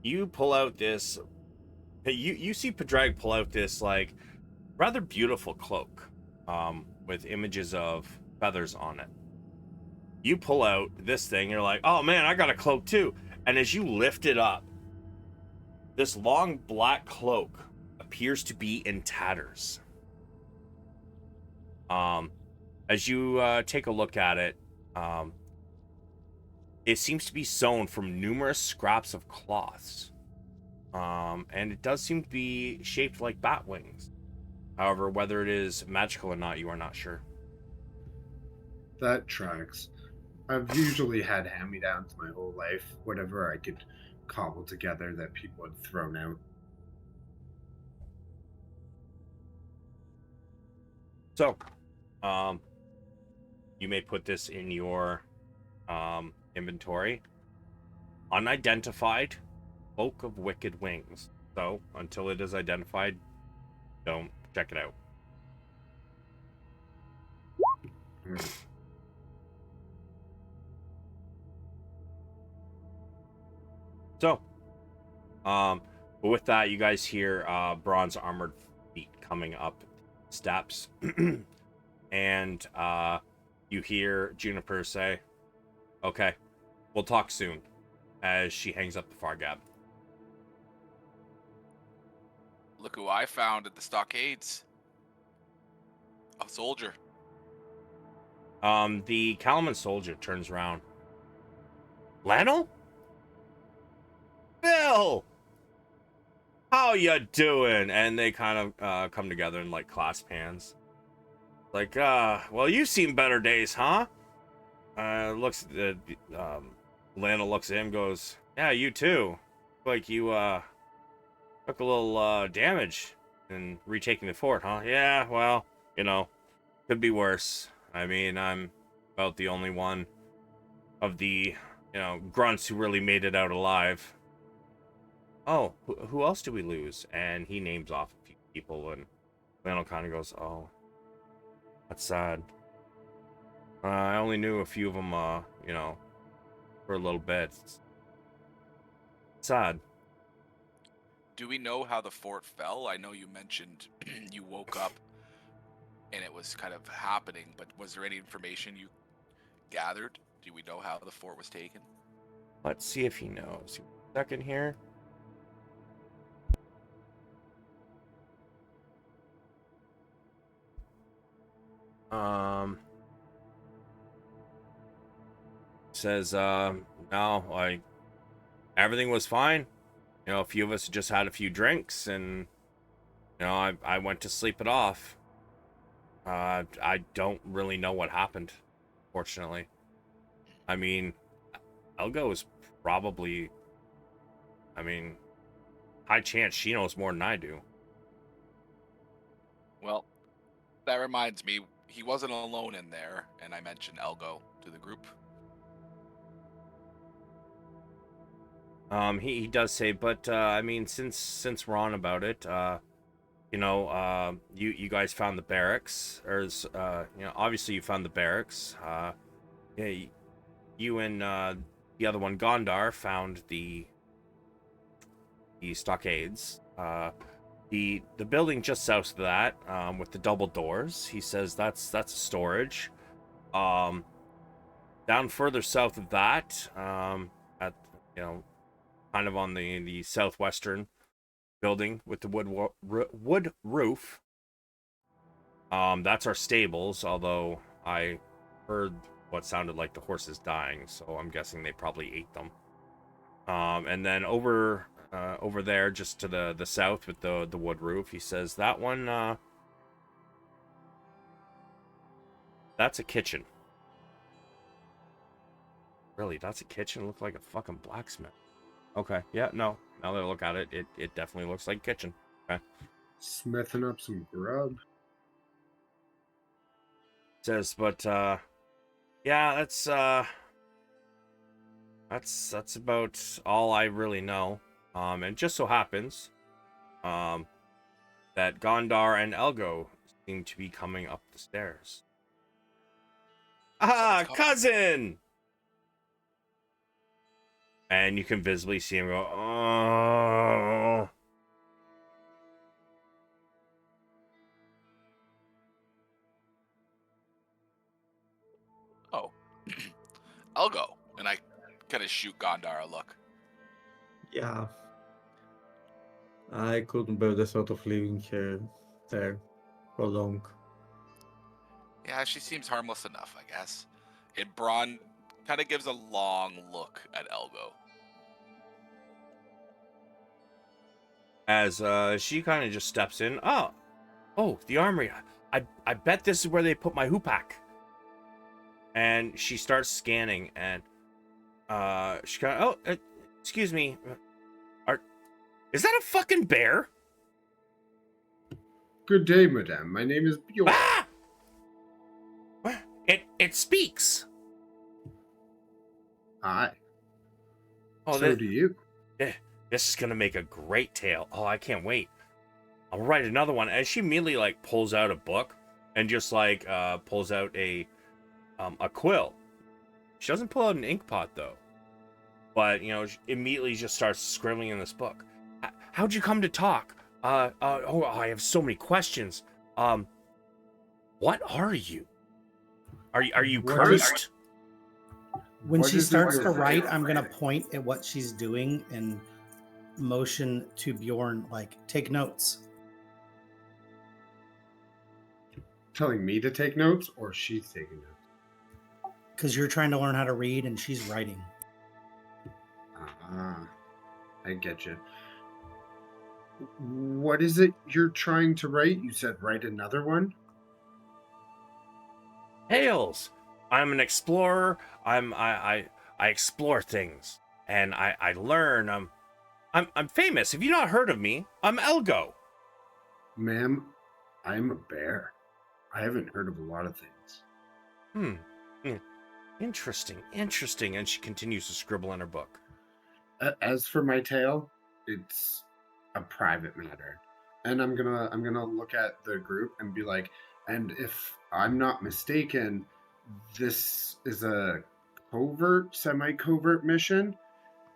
you pull out this. You see Padraig pull out this like rather beautiful cloak, with images of feathers on it. You pull out this thing, you're like, oh man, I got a cloak too. And as you lift it up, this long black cloak appears to be in tatters. As you take a look at it, it seems to be sewn from numerous scraps of cloths. And it does seem to be shaped like bat wings. However, whether it is magical or not, you are not sure. That tracks. I've usually had hand-me-downs my whole life, whatever I could cobble together that people had thrown out. So, you may put this in your inventory. Unidentified cloak of wicked wings. So, until it is identified, don't check it out. So, but with that, you guys hear Bronn's armored feet coming up steps, and you hear Juniper say, "Okay, we'll talk soon," as she hangs up the Fargab. Look who I found at the stockades. soldier. The Kalaman soldier turns around. Lionel? Bill! How you doing? And they kind of come together and like clasp hands. Like, well, you've seen better days, huh? Looks at Lionel looks at him, goes, yeah, you too. Like you took a little damage in retaking the fort, huh? Yeah, well, could be worse. I mean, I'm about the only one of the, grunts who really made it out alive. Oh, who else do we lose? And he names off a few people, and Lionel kind of goes, oh, that's sad. I only knew a few of them, for a little bit. It's sad. Do we know how the fort fell? I know you mentioned you woke up and it was kind of happening, but was there any information you gathered? Do we know how the fort was taken? Let's see if he knows. Second here. Says, no, like, everything was fine. A few of us just had a few drinks, and, I went to sleep it off. I don't really know what happened, fortunately. I mean, Elgo is probably, high chance she knows more than I do. Well, that reminds me, he wasn't alone in there, and I mentioned Elgo to the group. He does say, but since we're on about it, you guys found the barracks, or obviously you found the barracks. Yeah, you and the other one, Gondar, found the stockades. The building just south of that, with the double doors. He says that's a storage. Down further south of that, at kind of on the southwestern building with the wood roof. That's our stables, although I heard what sounded like the horses dying, so I'm guessing they probably ate them. And then over there, just to the south with the wood roof, he says that one, that's a kitchen. Really, that's a kitchen? It looked like a fucking blacksmith. Okay, yeah, no. Now that I look at it, it definitely looks like kitchen. Okay. Smithing up some grub. Says, but yeah, that's about all I really know. And just so happens, that Gondar and Elgo seem to be coming up the stairs. Ah, cousin! And you can visibly see him go, oh. Oh. Elgo. And I kind of shoot Gondar a look. Yeah. I couldn't bear the thought of leaving her there for long. Yeah, she seems harmless enough, I guess. And Bronn kind of gives a long look at Elgo. As she kind of just steps in. Oh, the armory. I bet this is where they put my hoopak. And she starts scanning, and she kind of, excuse me, is that a fucking bear? Good day, madame. My name is Bjorn. Ah! It speaks. Hi. Oh, So do you. This is gonna make a great tale. Oh, I can't wait. I'll write another one. And she immediately like pulls out a book and just like pulls out a quill. She doesn't pull out an ink pot though. But she immediately just starts scribbling in this book. How'd you come to talk? I have so many questions. What are you? Are you What cursed? When What she is it starts you're to write, afraid I'm of? gonna point at what she's doing and motion to Bjorn, like, take notes. telling me to take notes, or she's taking notes? Because you're trying to learn how to read and she's writing. Ah, I get you. What is it you're trying to write? You said write another one? Tales. I'm an explorer. I explore things and I learn. I'm famous. Have you not heard of me? I'm Elgo. Ma'am, I'm a bear. I haven't heard of a lot of things. Interesting. And she continues to scribble in her book. As for my tale, it's a private matter. And I'm gonna look at the group and be like, and if I'm not mistaken, this is a covert, semi-covert mission,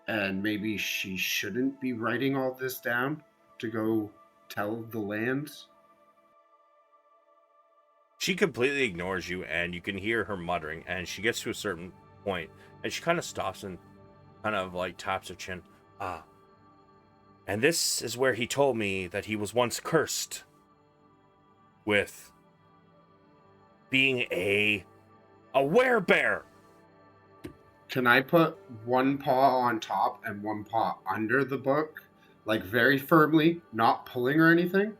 and maybe she shouldn't be writing all this down to go tell the lands. She completely ignores you, and you can hear her muttering, and she gets to a certain point, and she kind of stops and kind of like taps her chin. And this is where he told me that he was once cursed with being a werebear. Can I put one paw on top and one paw under the book, like very firmly, not pulling or anything,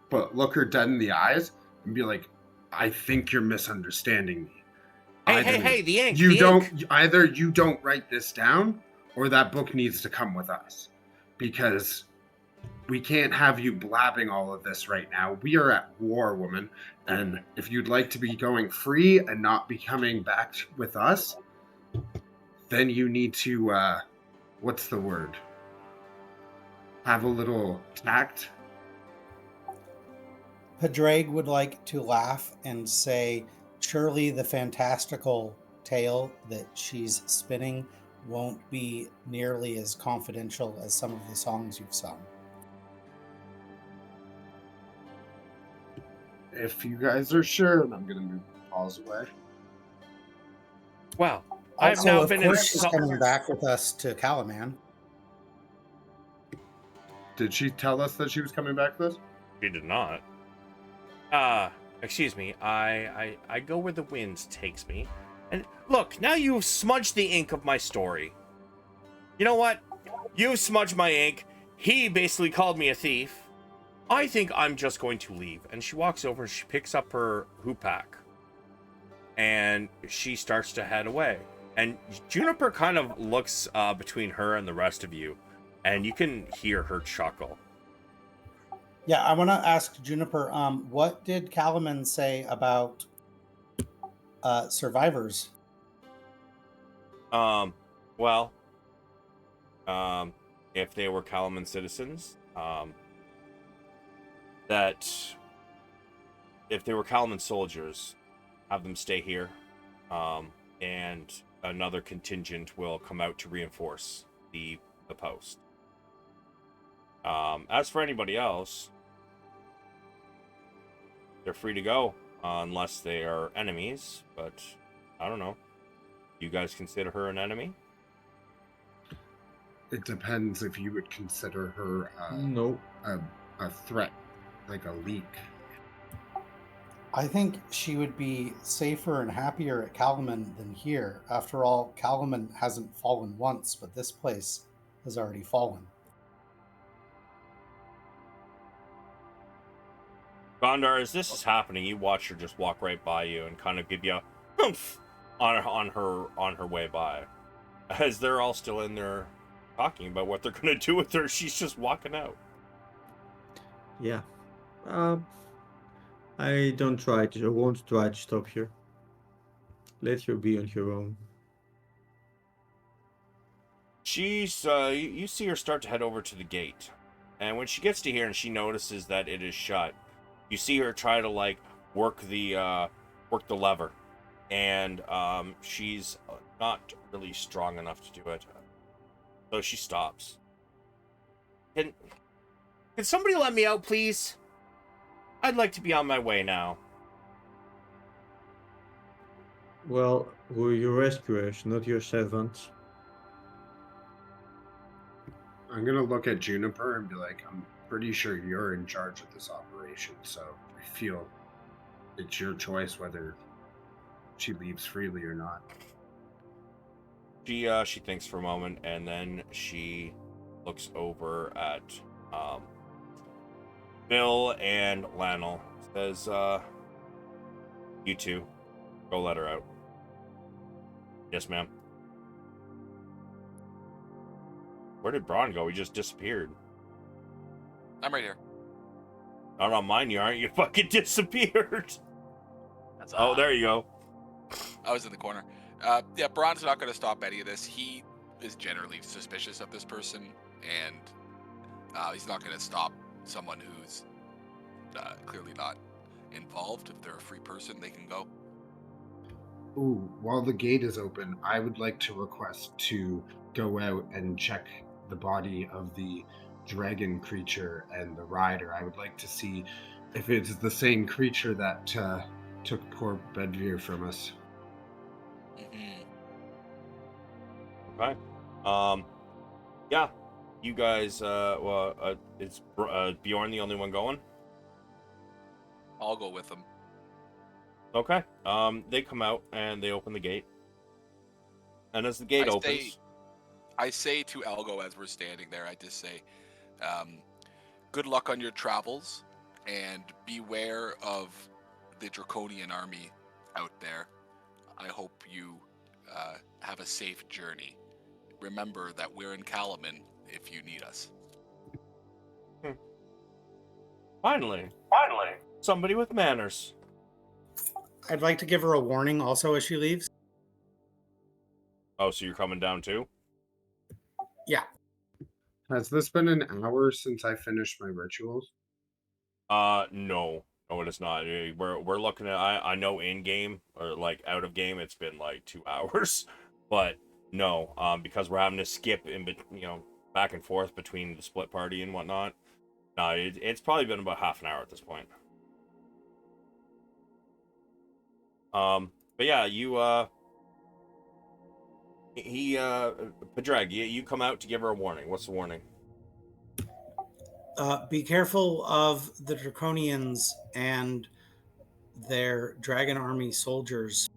but look her dead in the eyes and be like, I think you're misunderstanding me. Hey, the ink. Either you don't write this down, or that book needs to come with us, because we can't have you blabbing all of this right now. We are at war, woman, and if you'd like to be going free and not be coming back with us, then you need to, what's the word? Have a little tact. Padraig would like to laugh and say, surely the fantastical tale that she's spinning won't be nearly as confidential as some of the songs you've sung. If you guys are sure, and I'm going to move the paws away. Well, I've Also, now of been course, she's coming back with us to Calaman. Did she tell us that she was coming back with us? She did not. Excuse me. I go where the wind takes me. And look, now you've smudged the ink of my story. You know what? You've smudged my ink. He basically called me a thief. I think I'm just going to leave. And she walks over and she picks up her hoopak. And she starts to head away. And Juniper kind of looks between her and the rest of you. And you can hear her chuckle. Yeah, I want to ask Juniper, what did Calaman say about survivors? If they were Calaman citizens, that if they were Calaman soldiers, have them stay here, and another contingent will come out to reinforce the post. As for anybody else, they're free to go, unless they are enemies, but I don't know. You guys consider her an enemy? It depends if you would consider her No. a threat, like a leak. I think she would be safer and happier at Calaman than here. After all, Calaman hasn't fallen once, but this place has already fallen. Gondar, as this is happening, you watch her just walk right by you and kind of give you a humph on her way by. As they're all still in there talking about what they're gonna do with her, she's just walking out. Yeah. I won't try to stop her. Let her be on her own. She's you see her start to head over to the gate, and when she gets to here and she notices that it is shut, you see her try to like work the lever, and she's not really strong enough to do it, so she stops. Can somebody let me out, please? I'd like to be on my way now. Well, we're your rescuers, not your servants. I'm gonna look at Juniper and be like, I'm pretty sure you're in charge of this operation, so I feel it's your choice whether she leaves freely or not. She thinks for a moment, and then she looks over at Bill and Lionel. Says, "You two, go let her out." Yes, ma'am. Where did Bronn go? He just disappeared. I'm right here. Not on mine, you aren't. You fucking disappeared. That's Oh, there you go. I was in the corner. Yeah, Bronn's not going to stop any of this. He is generally suspicious of this person, and he's not going to stop someone who's clearly not involved. If they're a free person, they can go. Ooh, while the gate is open, I would like to request to go out and check the body of the dragon creature and the rider. I would like to see if it's the same creature that took poor Bedvere from us. Mm-hmm. Okay. Yeah. You guys, is Bjorn the only one going? I'll go with them. Okay. They come out and they open the gate. And as the gate opens... I say to Algo as we're standing there, I just say, good luck on your travels, and beware of the Draconian army out there. I hope you have a safe journey. Remember that we're in Kalaman if you need us. Finally. Somebody with manners. I'd like to give her a warning also as she leaves. Oh, so you're coming down too? Yeah. Has this been an hour since I finished my rituals? No, it is not. We're looking at. I know in game or like out of game, it's been like 2 hours, but no, because we're having to skip back and forth between the split party and whatnot. No, it's probably been about half an hour at this point. But yeah, Padraig, you come out to give her a warning. What's the warning? Be careful of the Draconians and their dragon army soldiers.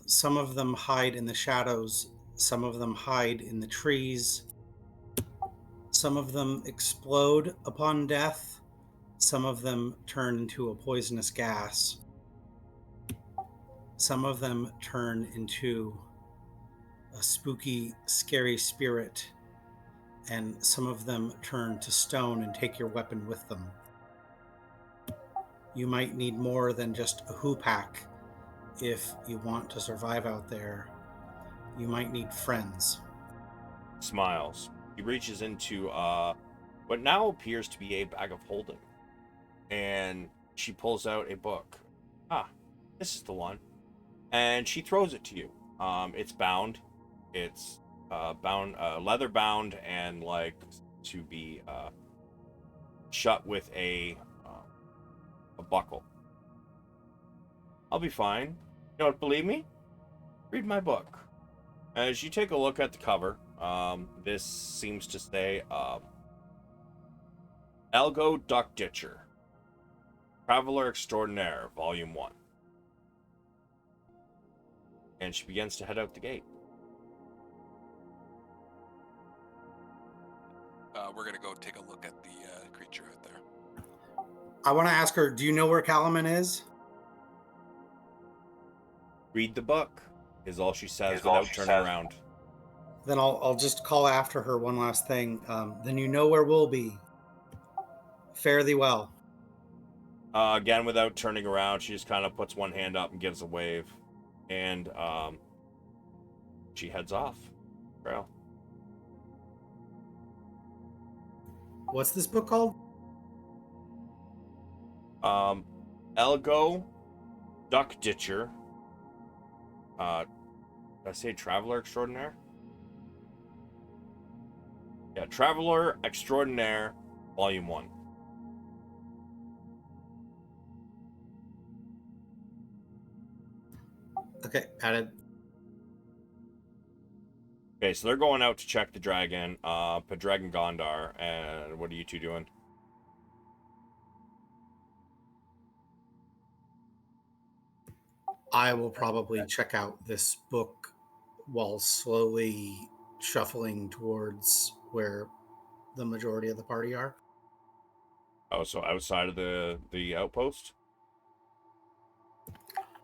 Some of them hide in the shadows. Some of them hide in the trees. Some of them explode upon death. Some of them turn into a poisonous gas. Some of them turn into a spooky, scary spirit. And some of them turn to stone and take your weapon with them. You might need more than just a hoopak if you want to survive out there. You might need friends. Smiles. He reaches into what now appears to be a bag of holding, and she pulls out a book. This is the one, and she throws it to you. It's bound. It's bound, leather bound, and like to be shut with a buckle. I'll be fine. You don't believe me? Read my book. As you take a look at the cover, this seems to say Elgo Duck Ditcher, Traveler Extraordinaire, Volume 1. And she begins to head out the gate. We're going to go take a look at the creature out there. I want to ask her, do you know where Kalaman is? Read the book, is all she says without turning around. Then I'll just call after her one last thing. Then you know where we'll be. Fare thee well. Again, without turning around, she just kind of puts one hand up and gives a wave. And she heads off. Trail. What's this book called? Elgo Duck Ditcher. Did I say Traveler Extraordinaire? Yeah, Traveler Extraordinaire, Volume 1. Okay, added. Okay, so they're going out to check the dragon, Padraig and Gondar, and what are you two doing? I will probably check out this book while slowly shuffling towards where the majority of the party are. Oh, so outside of the outpost?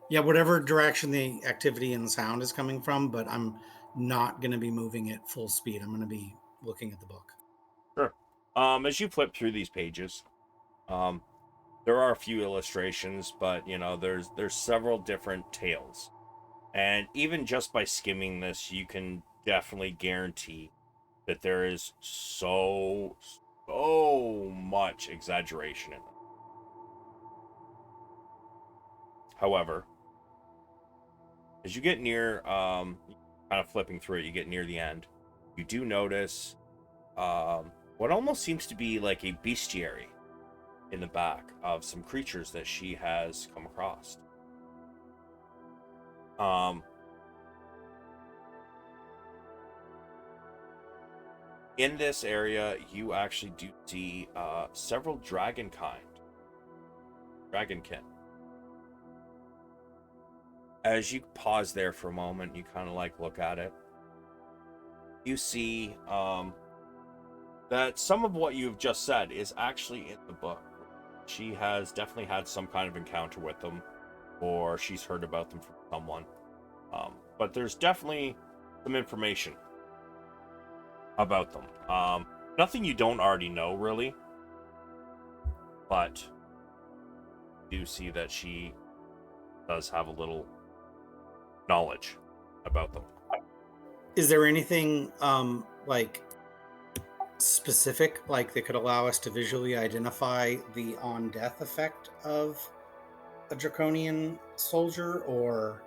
Yeah, whatever direction the activity and the sound is coming from, but I'm not going to be moving at full speed. I'm going to be looking at the book. Sure. As you flip through these pages, there are a few illustrations, but you know, there's several different tales. And even just by skimming this, you can definitely guarantee that there is so much exaggeration in them. However, as you get near, kind of flipping through it, you get near the end, you do notice what almost seems to be like a bestiary in the back of some creatures that she has come across. In this area, you actually do see several dragonkin. As you pause there for a moment, you kind of like look at it. You see that some of what you've just said is actually in the book. She has definitely had some kind of encounter with them, or she's heard about them from someone. But there's definitely some information about them. Nothing you don't already know, really. But you do see that she does have a little knowledge about them. Is there anything like specific, like that could allow us to visually identify the on-death effect of a draconian soldier, or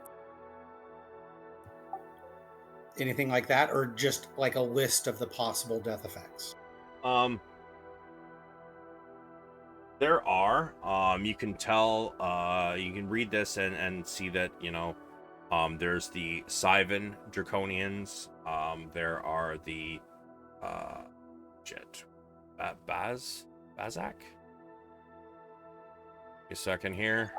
anything like that, or just like a list of the possible death effects? There are. You can tell. You can read this and see that there's the Sivan Draconians. There are the Bazak. A second here.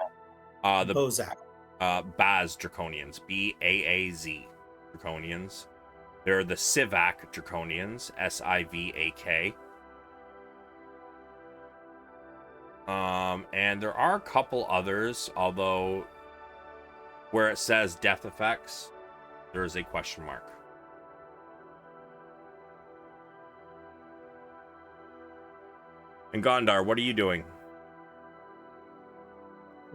The Bozak. Baz Draconians. Baaz Draconians. There are the Sivak Draconians. Sivak. And there are a couple others, although where it says death effects, there is a question mark. And Gondar, what are you doing?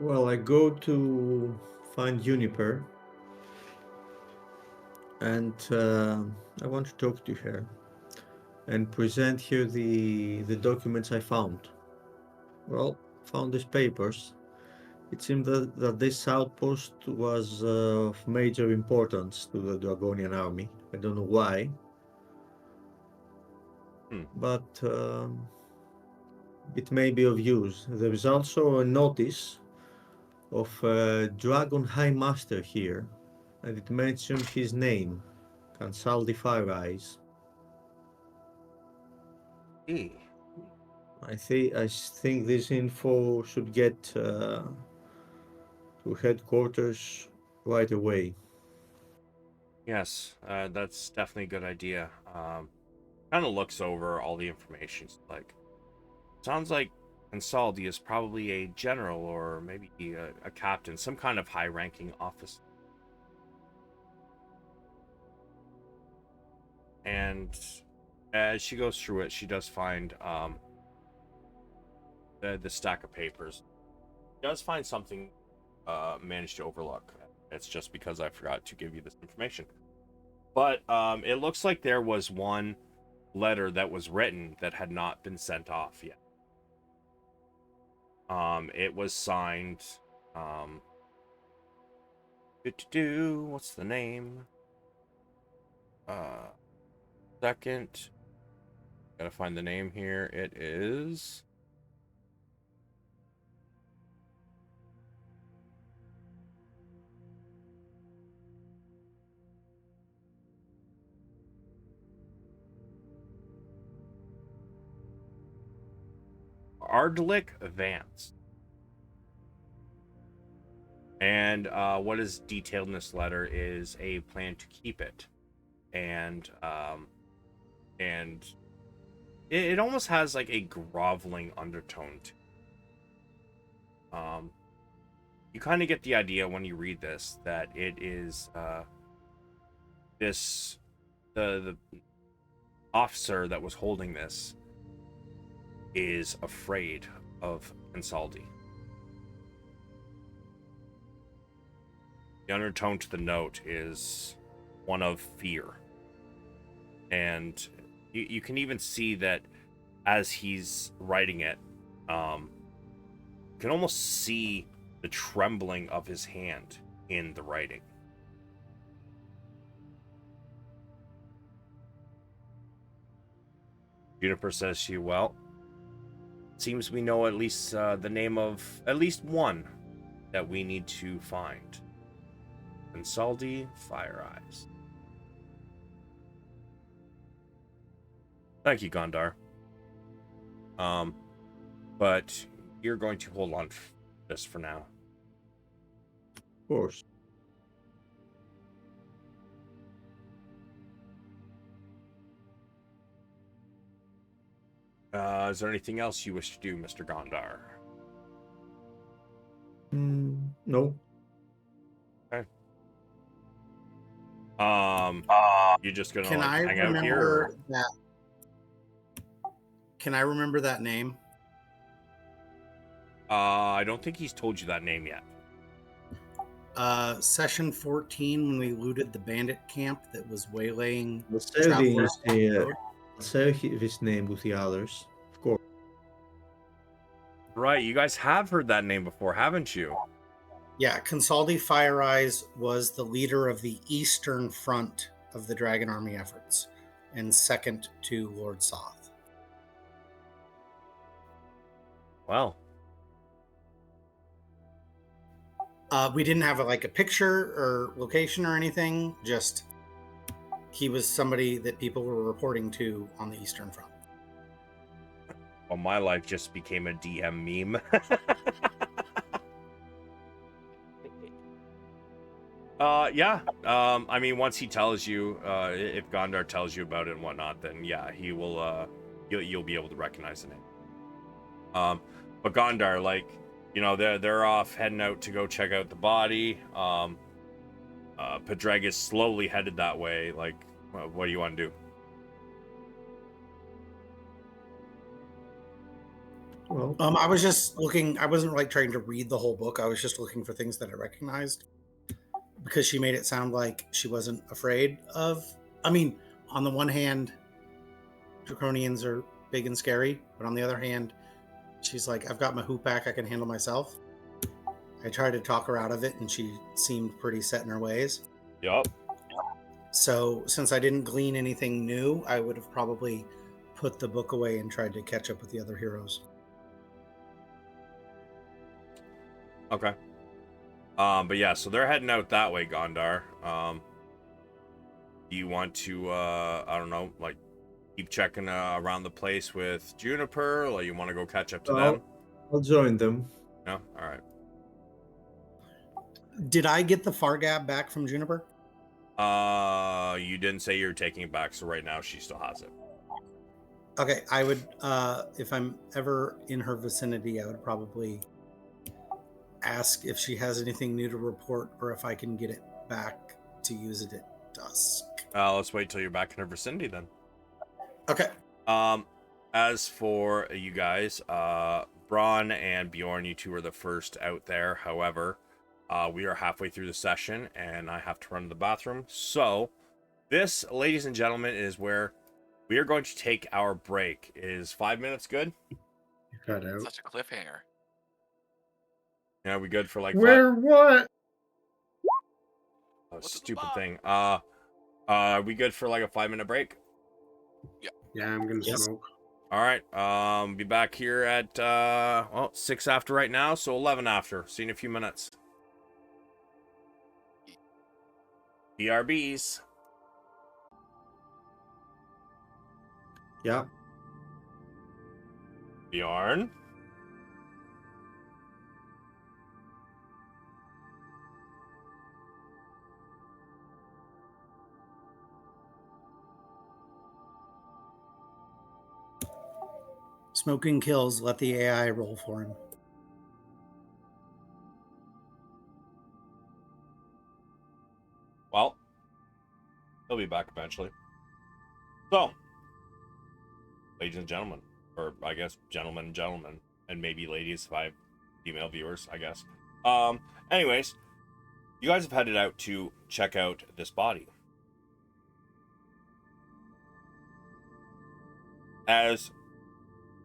Well, I go to find Juniper, and I want to talk to her and present her the documents I found. Well, found these papers. It seemed that this outpost was of major importance to the Dragonian army. I don't know why, but it may be of use. There is also a notice of a Dragon High Master here, and it mentions his name, Kansaldi Fire Eyes. I think this info should get to headquarters right away. Yes, that's definitely a good idea. Kind of looks over all the information. Like, sounds like Ansaldi is probably a general or maybe a captain, some kind of high-ranking officer. And as she goes through it, she does find the stack of papers. She does find something managed to overlook. It's just because I forgot to give you this information. But it looks like there was one letter that was written that had not been sent off yet. It was signed. What's the name? Second. Gotta find the name here. It is. Ardlick Vance. And what is detailed in this letter is a plan to keep it, and it almost has like a groveling undertone to it. You kind of get the idea when you read this that it is the officer that was holding this is afraid of Consaldi. The undertone to the note is one of fear. And you can even see that as he's writing it, you can almost see the trembling of his hand in the writing. Juniper says to you, well, seems we know at least the name of at least one that we need to find. Consaldi Fire Eyes. Thank you, Gondar. But you're going to hold on this for now. Of course. Is there anything else you wish to do, Mr. Gondar? No. Okay. You're just gonna Can I hang out here? remember that? Can I remember that name? I don't think he's told you that name yet. Session 14 when we looted the bandit camp that was waylaying I'll share travelers. his name with the others, of course. Right, you guys have heard that name before, haven't you? Yeah, Consaldi Fire Eyes was the leader of the eastern front of the Dragon Army efforts, and second to Lord Soth. Well, We didn't have a picture or location or anything. Just he was somebody that people were reporting to on the Eastern Front. well, my life just became a DM meme. Yeah. I mean, once he tells you, if Gondar tells you about it and whatnot, then yeah, he will. You'll be able to recognize the name. But Gondar, they're off heading out to go check out the body. Padraig is slowly headed that way. What do you want to do? Well, I was just looking. I wasn't trying to read the whole book. I was just looking for things that I recognized, because she made it sound like she wasn't afraid of. I mean, on the one hand, Draconians are big and scary, but on the other hand, she's like, I've got my hoop back, I can handle myself. I tried to talk her out of it, and she seemed pretty set in her ways. Yup. So since I didn't glean anything new, I would have probably put the book away and tried to catch up with the other heroes. Okay. But yeah, so they're heading out that way, Gondar. Do you want to, I don't know, keep checking around the place with Juniper, or you want to go catch up to them? I'll join them. No? All right. Did I get the Fargab back from Juniper? You didn't say you were taking it back, so right now she still has it. Okay, I would, if I'm ever in her vicinity, I would probably ask if she has anything new to report, or if I can get it back to use it at dusk. Let's wait till you're back in her vicinity then. Okay. As for you guys, Bronn and Bjorn, you two are the first out there. However, we are halfway through the session, and I have to run to the bathroom. So, this, ladies and gentlemen, is where we are going to take our break. Is 5 minutes good? You cut out. Such a cliffhanger. Yeah, we good for Where what? Oh, What's at the stupid bottom? thing. Are we good for a 5-minute break? Yeah, I'm gonna Yes. smoke. All right. Be back here at 6 after right now, so 11 after. See you in a few minutes. BRBs. Yeah. Bjorn. Smoking kills. Let the AI roll for him. Well, he'll be back eventually. So, ladies and gentlemen, or I guess gentlemen and gentlemen, and maybe ladies if I have female viewers, I guess. Anyways, you guys have headed out to check out this body. As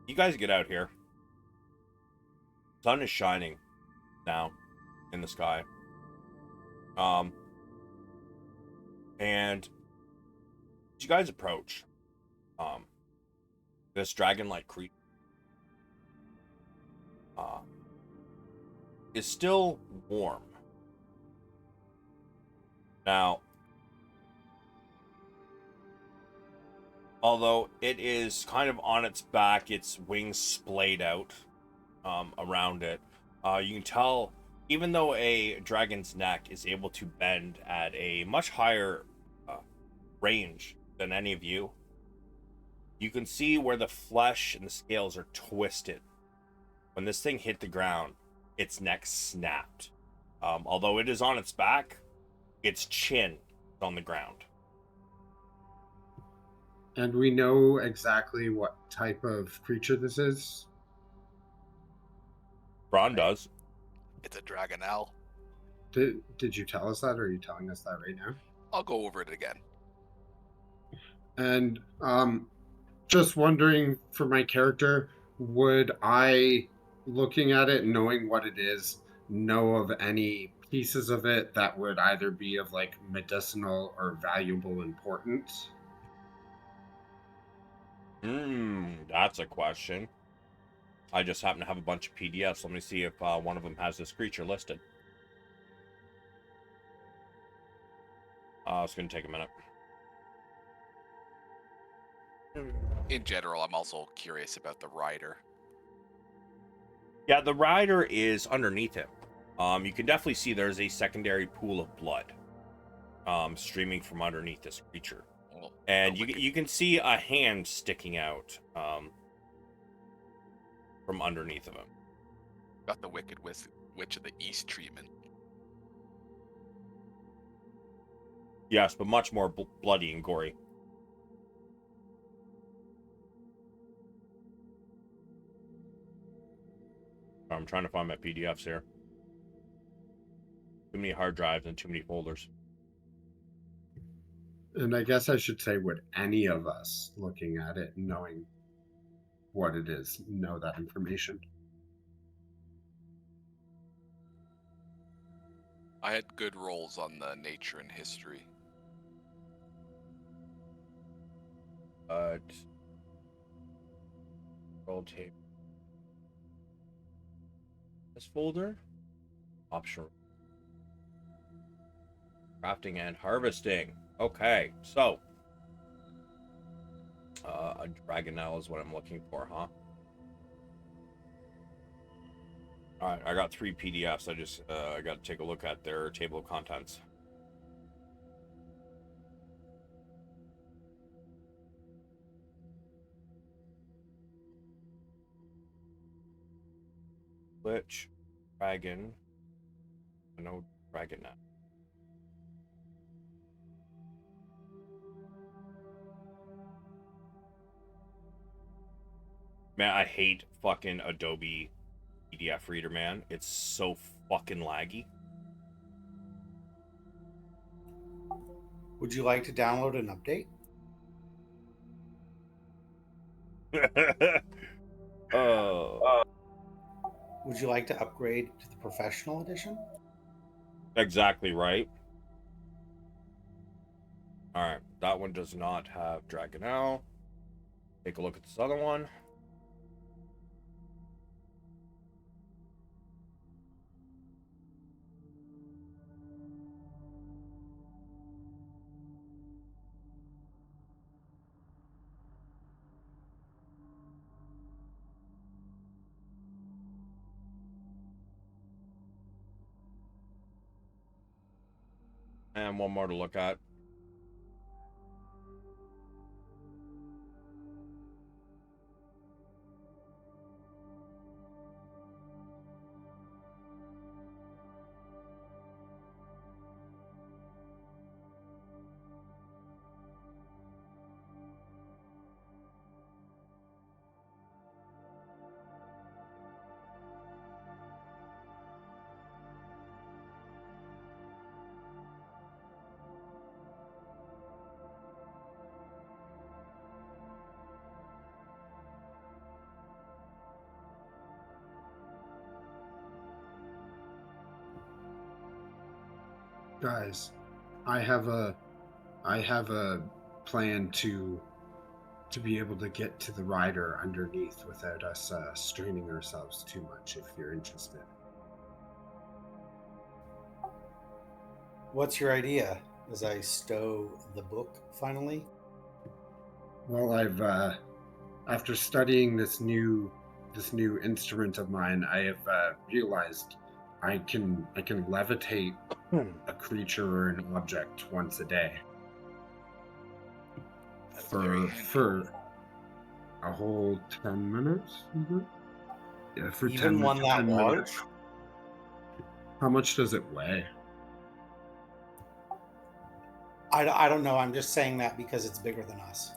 you guys get out here, sun is shining now in the sky. And as you guys approach, this dragon-like creature is still warm. Now, although it is kind of on its back, its wings splayed out around it, you can tell, even though a dragon's neck is able to bend at a much higher range than any of you, you can see where the flesh and the scales are twisted. When this thing hit the ground, its neck snapped. Although it is on its back, its chin is on the ground. And we know exactly what type of creature this is. Bronn does. It's a Dragonelle. Did you tell us that, or are you telling us that right now? I'll go over it again. And just wondering for my character, would I, looking at it, knowing what it is, know of any pieces of it that would either be of like medicinal or valuable importance? That's a question. I just happen to have a bunch of PDFs. Let me see if one of them has this creature listed. It's going to take a minute. In general, I'm also curious about the rider. Yeah, the rider is underneath him. You can definitely see there's a secondary pool of blood streaming from underneath this creature. Well, And you can see a hand sticking out from underneath of him. got the Wicked Witch of the East treatment. Yes, but much more bloody and gory. I'm trying to find my PDFs here. Too many hard drives and too many folders. And I guess I should say, would any of us looking at it, knowing what it is, know that information? I had good rolls on the nature and history. Roll tape. This folder. Optional. Crafting and harvesting. Okay, so a Dragonelle is what I'm looking for, huh? All right, I got 3 PDFs. I got to take a look at their table of contents. Which dragon? No Dragonette. Man, I hate fucking Adobe PDF Reader, man. It's so fucking laggy. Would you like to download an update? Oh. Would you like to upgrade to the professional edition? Exactly right. Alright, that one does not have Dragonelle. Take a look at this other one. And one more to look at. Guys, I have a plan to be able to get to the rider underneath without us straining ourselves too much. If you're interested. What's your idea? As I stow the book finally. Well, I've after studying this new instrument of mine, I have realized I can levitate a creature or an object once a day That's very for a whole 10 minutes. Yeah, for Even 10 one that 10 large? minutes. How much does it weigh? I don't know. I'm just saying that because it's bigger than us.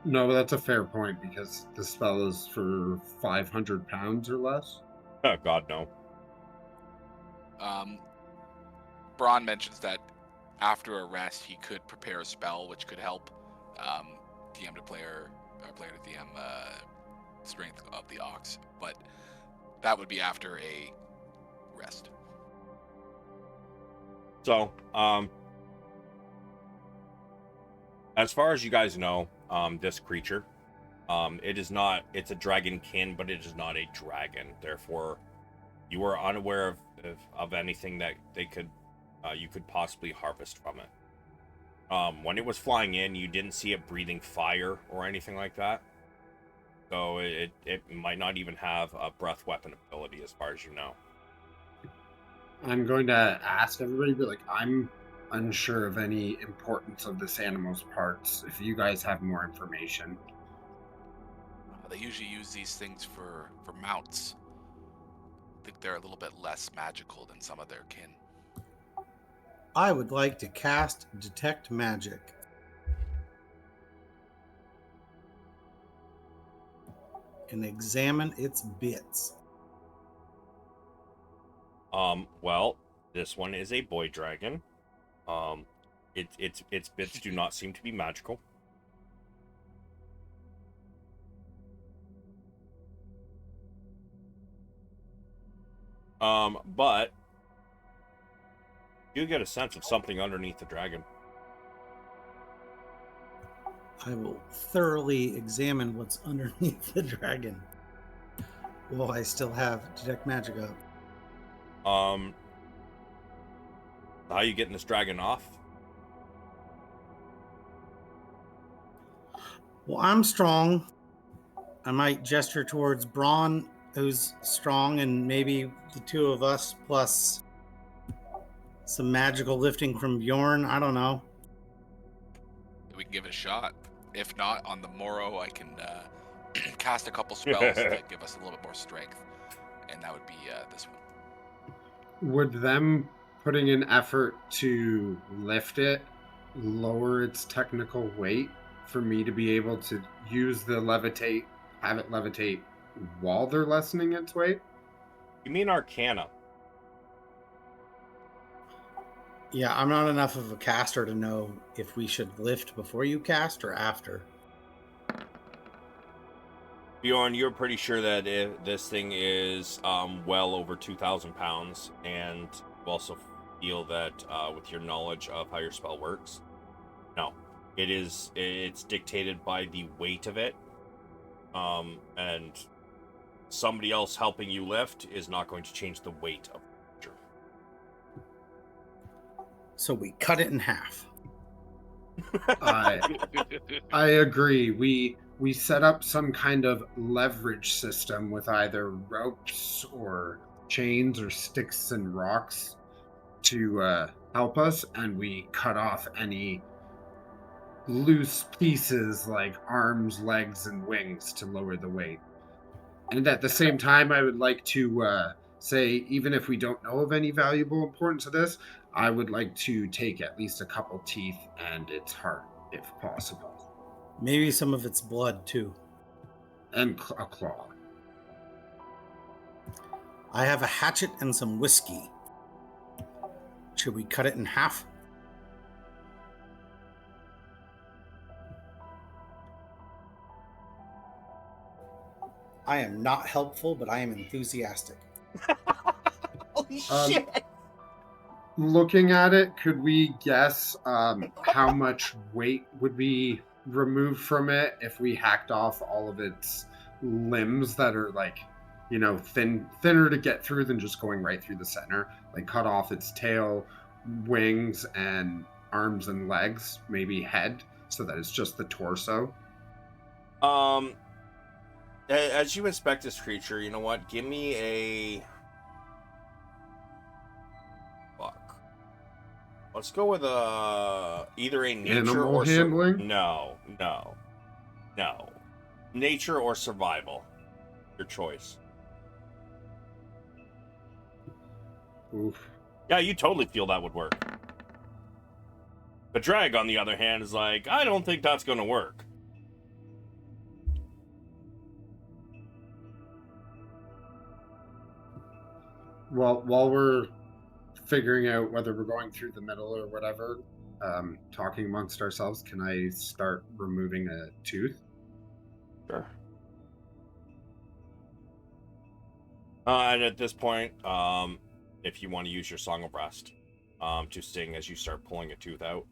No, but that's a fair point because the spell is for 500 pounds or less. Oh God, no. Bronn mentions that after a rest, he could prepare a spell which could help DM to player, or player to DM strength of the ox, but that would be after a rest. So, as far as you guys know, this creature, it's a dragonkin, but it is not a dragon. Therefore, you are unaware of anything that you could possibly harvest from it. When it was flying in, you didn't see it breathing fire or anything like that. So it might not even have a breath weapon ability, as far as you know. I'm going to ask everybody, but I'm unsure of any importance of this animal's parts. If you guys have more information. They usually use these things for mounts. I think they're a little bit less magical than some of their kin. I would like to cast Detect Magic. And examine its bits. Well, this one is a boy dragon. Its bits do not seem to be magical. But you get a sense of something underneath the dragon. I will thoroughly examine what's underneath the dragon. While I still have Detect Magic up. How are you getting this dragon off? Well, I'm strong. I might gesture towards Bronn, who's strong, and maybe the two of us plus some magical lifting from Bjorn. I don't know. We can give it a shot. If not, on the morrow, I can cast a couple spells to give us a little bit more strength, and that would be this one. Would them putting an effort to lift it lower its technical weight for me to be able to use the levitate, have it levitate while they're lessening its weight? You mean Arcana? Yeah, I'm not enough of a caster to know if we should lift before you cast or after. Bjorn, you're pretty sure that if this thing is well over 2,000 pounds, and you also feel that with your knowledge of how your spell works, no, it's dictated by the weight of it, and somebody else helping you lift is not going to change the weight of the creature. So we cut it in half. I agree. We set up some kind of leverage system with either ropes or chains or sticks and rocks to help us, and we cut off any loose pieces like arms, legs, and wings to lower the weight. And at the same time, I would like to say, even if we don't know of any valuable importance of this, I would like to take at least a couple teeth and its heart, if possible. Maybe some of its blood, too. And a claw. I have a hatchet and some whiskey. Should we cut it in half? I am not helpful, but I am enthusiastic. Holy shit! Looking at it, could we guess how much weight would be removed from it if we hacked off all of its limbs that are like, thinner to get through than just going right through the center? Like cut off its tail, wings, and arms and legs, maybe head, so that it's just the torso. As you inspect this creature, you know what? Give me a... Fuck. Let's go with either a nature Animal or... handling? No. Nature or survival. Your choice. Oof. Yeah, you totally feel that would work. Padraig, on the other hand, is like, I don't think that's going to work. Well, while we're figuring out whether we're going through the middle or whatever, talking amongst ourselves, can I start removing a tooth? Sure. And at this point, if you want to use your Song of Rest to sing as you start pulling a tooth out,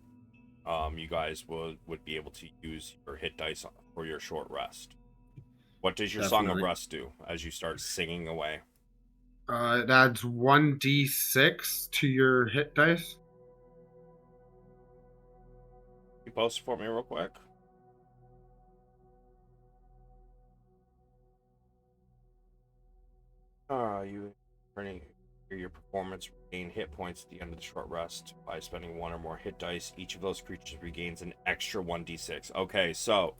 you guys would be able to use your hit dice for your short rest. What does your Song of Rest do as you start singing away? It adds 1d6 to your hit dice. You post it for me real quick. You earning your performance regain hit points at the end of the short rest by spending one or more hit dice. Each of those creatures regains an extra 1d6. Okay, so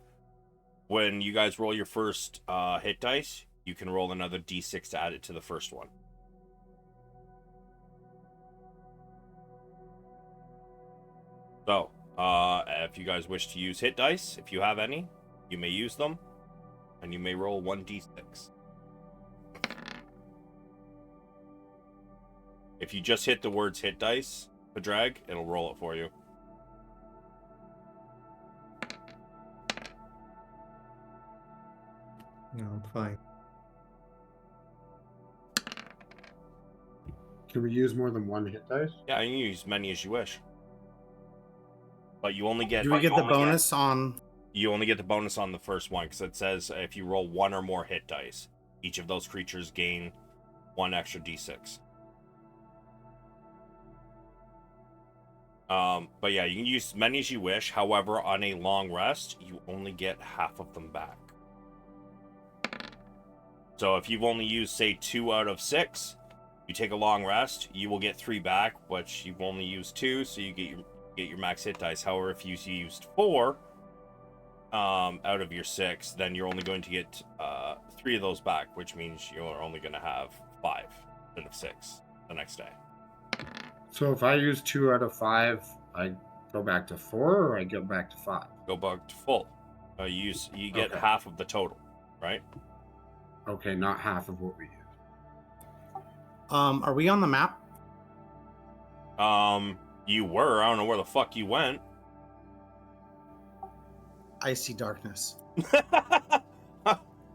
when you guys roll your first hit dice, you can roll another d6 to add it to the first one. So, if you guys wish to use hit dice, if you have any, you may use them, and you may roll 1d6. If you just hit the words hit dice, Padraig, it'll roll it for you. No, I'm fine. Can we use more than one hit dice? Yeah, you can use as many as you wish. But you only get... Do we get the bonus on... You only get the bonus on the first one, because it says if you roll one or more hit dice, each of those creatures gain one extra d6. But yeah, you can use as many as you wish. However, on a long rest, you only get half of them back. So if you've only used, say, 2 out of 6, you take a long rest, you will get 3 back, but you've only used 2, so you get your max hit dice. However, if you used 4 out of your 6, then you're only going to get 3 of those back, which means you're only going to have 5 instead of 6 the next day. So if I use 2 out of 5, I go back to 4, or I go back to 5? Go back to full. You get half of the total, right? Okay, not half of what we use. Are we on the map? You were. I don't know where the fuck you went. I see darkness.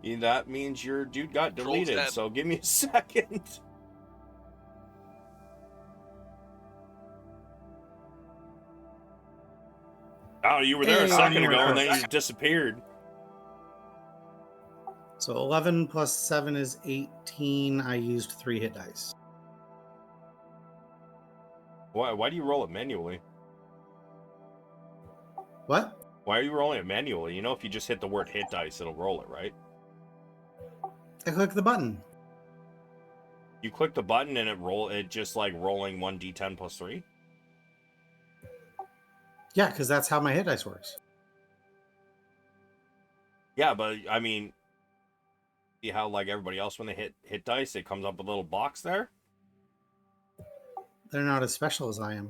That means your dude got deleted, Control Z. so give me a second. Oh, you were there a Hey, second I'm ago, here. and then you disappeared. So 11 plus 7 is 18. I used 3 hit dice. Why do you roll it manually? What? Why are you rolling it manually? You know, if you just hit the word hit dice, it'll roll it, right? I clicked the button. You click the button and it just like rolling 1d10 plus 3? Yeah, because that's how my hit dice works. Yeah, but I mean, see how like everybody else when they hit dice, it comes up a little box there? They're not as special as I am.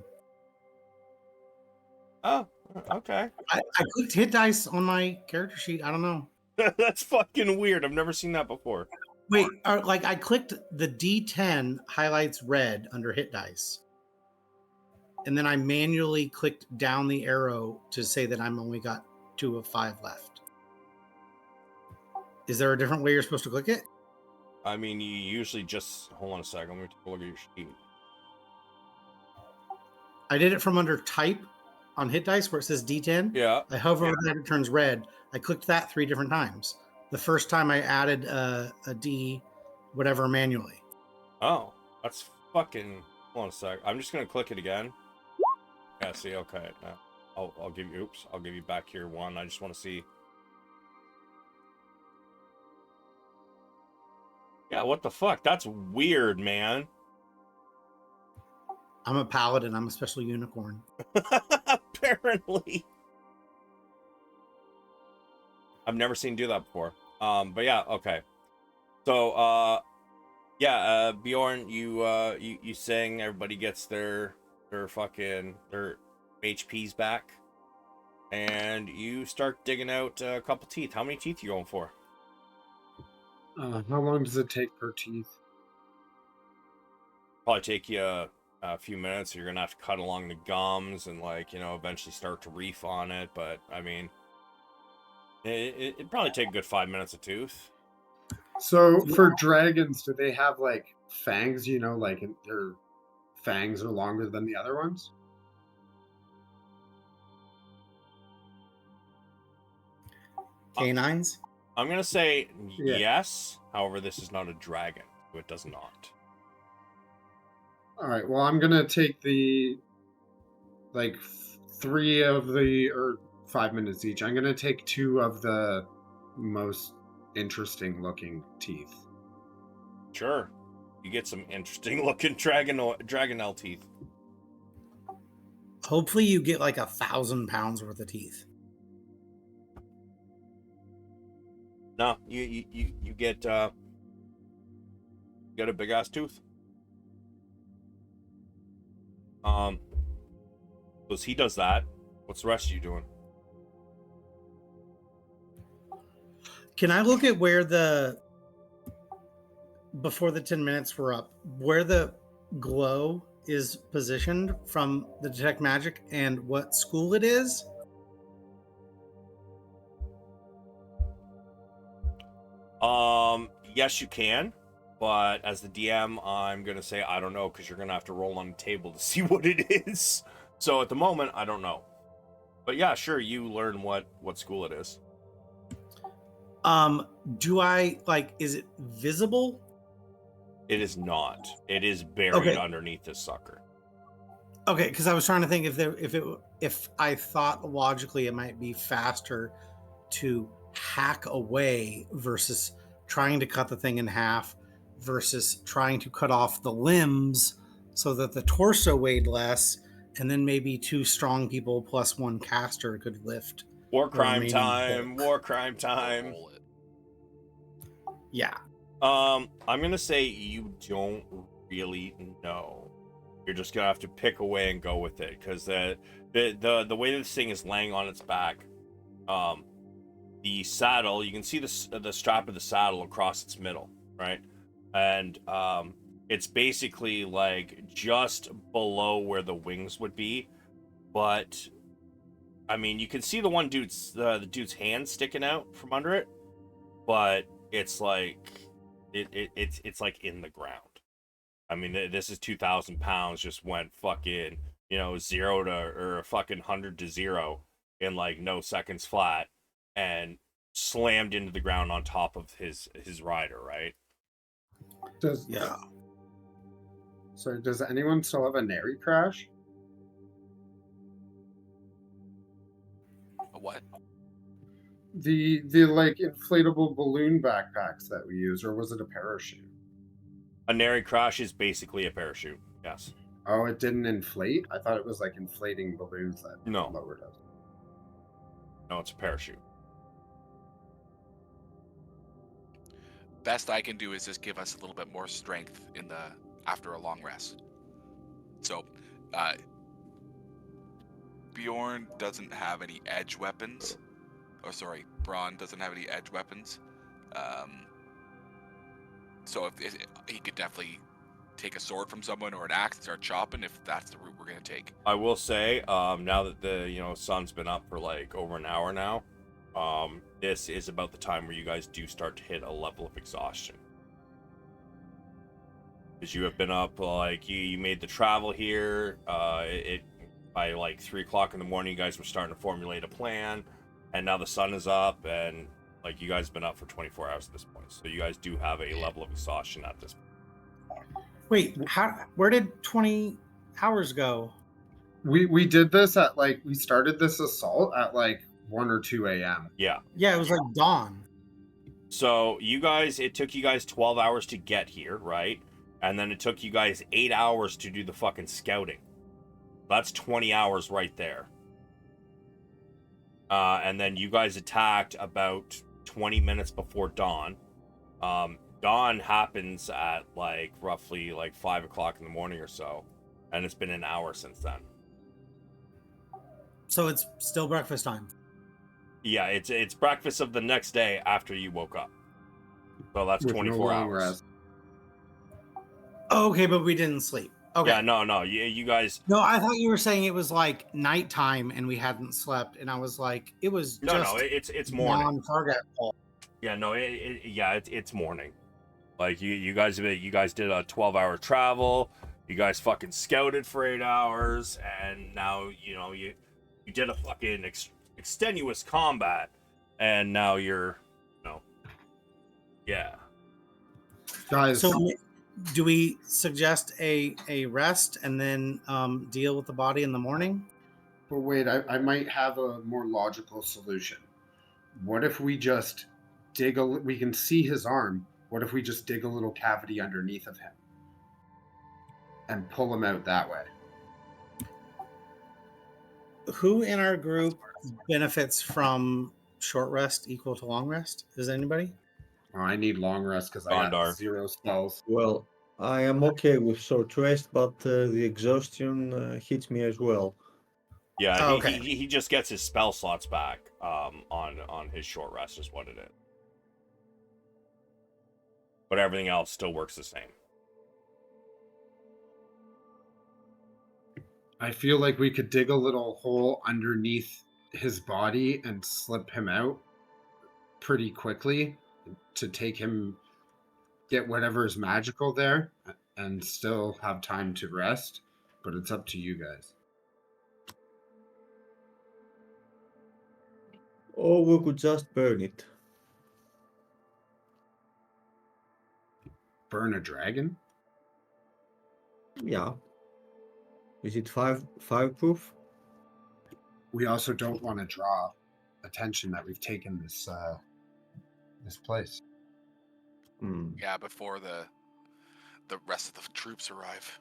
Oh, okay. I clicked hit dice on my character sheet. I don't know. That's fucking weird. I've never seen that before. Wait, like I clicked the D10 highlights red under hit dice. And then I manually clicked down the arrow to say that I'm only got 2 of 5 left. Is there a different way you're supposed to click it? I mean, you usually just... Hold on a second. Let me take a look at your sheet. I did it from under type on hit dice where it says D10. Yeah. I hover over that, it turns red. I clicked that 3 different times. The first time I added a D, whatever, manually. Oh, that's fucking. Hold on a sec. I'm just gonna click it again. Yeah. See. Okay. I'll give you. Oops. I'll give you back here one. I just want to see. Yeah. What the fuck? That's weird, man. I'm a paladin. I'm a special unicorn. Apparently. I've never seen you do that before. But yeah, okay. So, Bjorn, you sing. Everybody gets their HPs back, and you start digging out a couple teeth. How many teeth you going for? How long does it take per teeth? Probably take you a few minutes. You're gonna have to cut along the gums and eventually start to reef on it. But I mean, it'd probably take a good 5 minutes a tooth. So for dragons, do they have like fangs? Like their fangs are longer than the other ones? Canines? I'm gonna say Yeah. yes. However, this is not a dragon, so it does not. All right. Well, I'm gonna take the 3 of the or 5 minutes each. I'm gonna take 2 of the most interesting looking teeth. Sure, you get some interesting looking dragonelle teeth. Hopefully you get like 1,000 pounds worth of teeth. No, you get a big ass tooth. Because he does that. What's the rest of you doing? Can I look at where before the 10 minutes were up, where the glow is positioned from the detect magic and what school it is? Yes, you can, but as the DM, I'm gonna say I don't know because you're gonna have to roll on the table to see what it is. So at the moment, I don't know. But yeah, sure, you learn what school it is. Do I is it visible? It is not. It is buried underneath this sucker. Okay, because I was trying to think if I thought logically it might be faster to hack away versus trying to cut the thing in half versus trying to cut off the limbs so that the torso weighed less, and then maybe 2 strong people plus 1 caster could lift. War crime time. War crime time. Yeah. I'm gonna say you don't really know. You're just gonna have to pick away and go with it because the way this thing is laying on its back, the saddle, you can see the strap of the saddle across its middle, right? And it's basically like just below where the wings would be, but I mean you can see the one dude's the dude's hand sticking out from under it, but it's like it's like in the ground. I mean, this is 2,000 pounds just went fucking 0 to or fucking 100 to 0 in like no seconds flat, and slammed into the ground on top of his rider, right? So does anyone still have a nary crash? A what? The like inflatable balloon backpacks that we use, or was it a parachute? A nary crash is basically a parachute. Yes. Oh, it didn't inflate? I thought it was like inflating balloons that lowered us. No, it's a parachute. Best I can do is just give us a little bit more strength after a long rest. So, Bjorn doesn't have any edge weapons. Oh, sorry, Bronn doesn't have any edge weapons. So if he could definitely take a sword from someone or an axe and start chopping if that's the route we're gonna take. I will say, now that the sun's been up for like over an hour now, this is about the time where you guys do start to hit a level of exhaustion. Because you have been up, like you made the travel here. It by like 3 o'clock in the morning, you guys were starting to formulate a plan, and now the sun is up, and like you guys have been up for 24 hours at this point, so you guys do have a level of exhaustion at this point. Wait, where did 20 hours go? We did this at like we started this assault at like 1 or 2 a.m. Yeah. Yeah, it was like dawn. So it took you guys 12 hours to get here, right? And then it took you guys 8 hours to do the fucking scouting. That's 20 hours right there. And then you guys attacked about 20 minutes before dawn. Dawn happens at like roughly like 5 o'clock in the morning or so. And it's been an hour since then. So it's still breakfast time. Yeah, it's breakfast of the next day after you woke up. So that's With 24 no long hours. rest. Oh, okay, but we didn't sleep. Okay. Yeah, no. You guys. No, I thought you were saying it was like nighttime and we hadn't slept, and I was like, it was No, just it's morning. non-forgetful. Yeah, no, it's morning. Like you guys did a 12-hour travel. You guys fucking scouted for 8 hours, and now you did a fucking extenuous combat, and now you're, yeah. Guys, So, do we suggest a rest and then deal with the body in the morning? but wait, I might have a more logical solution. What if we just we can see his arm. What if we just dig a little cavity underneath of him and pull him out that way? Who in our group benefits from short rest equal to long rest? Is anybody? Oh, I need long rest because I Gondar. got 0 spells. Well, I am okay with short rest, but the exhaustion hits me as well. Yeah, Oh, okay. he just gets his spell slots back on his short rest is what it is. But everything else still works the same. I feel like we could dig a little hole underneath his body and slip him out pretty quickly to take him, get whatever is magical there, and still have time to rest. But it's up to you guys. Or we could just burn it. Burn a dragon? Yeah. Is it fireproof? We also don't want to draw attention that we've taken this place. Hmm. Yeah, before the rest of the troops arrive.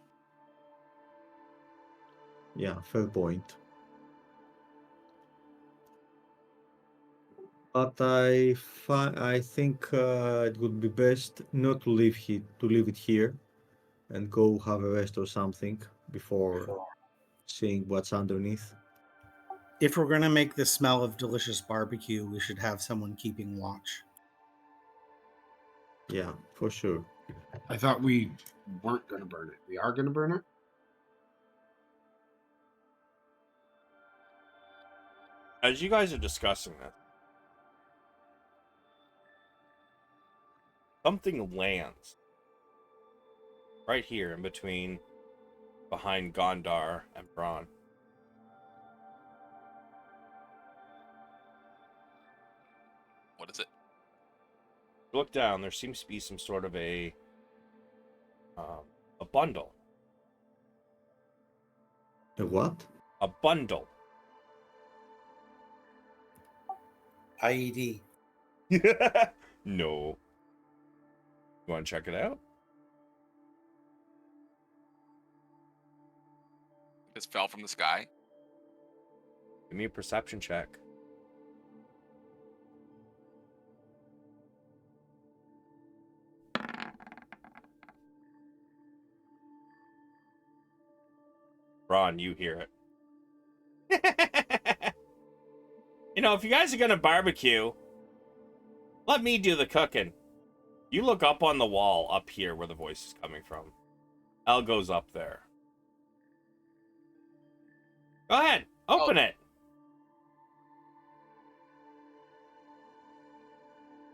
Yeah, fair point. But I think it would be best not to leave it here, and go have a rest or something before seeing what's underneath. If we're gonna make the smell of delicious barbecue, we should have someone keeping watch. Yeah, for sure. I thought we weren't going to burn it. We are going to burn it? As you guys are discussing that, something lands right here in between, behind Gondar and Bronn. What is it? Look down. There seems to be some sort of a bundle. A what? A bundle. IED. No. You want to check it out? This fell from the sky. Give me a perception check. Bronn, you hear it. If you guys are gonna barbecue, let me do the cooking. You look up on the wall up here where the voice is coming from. El goes up there. Go ahead, open it.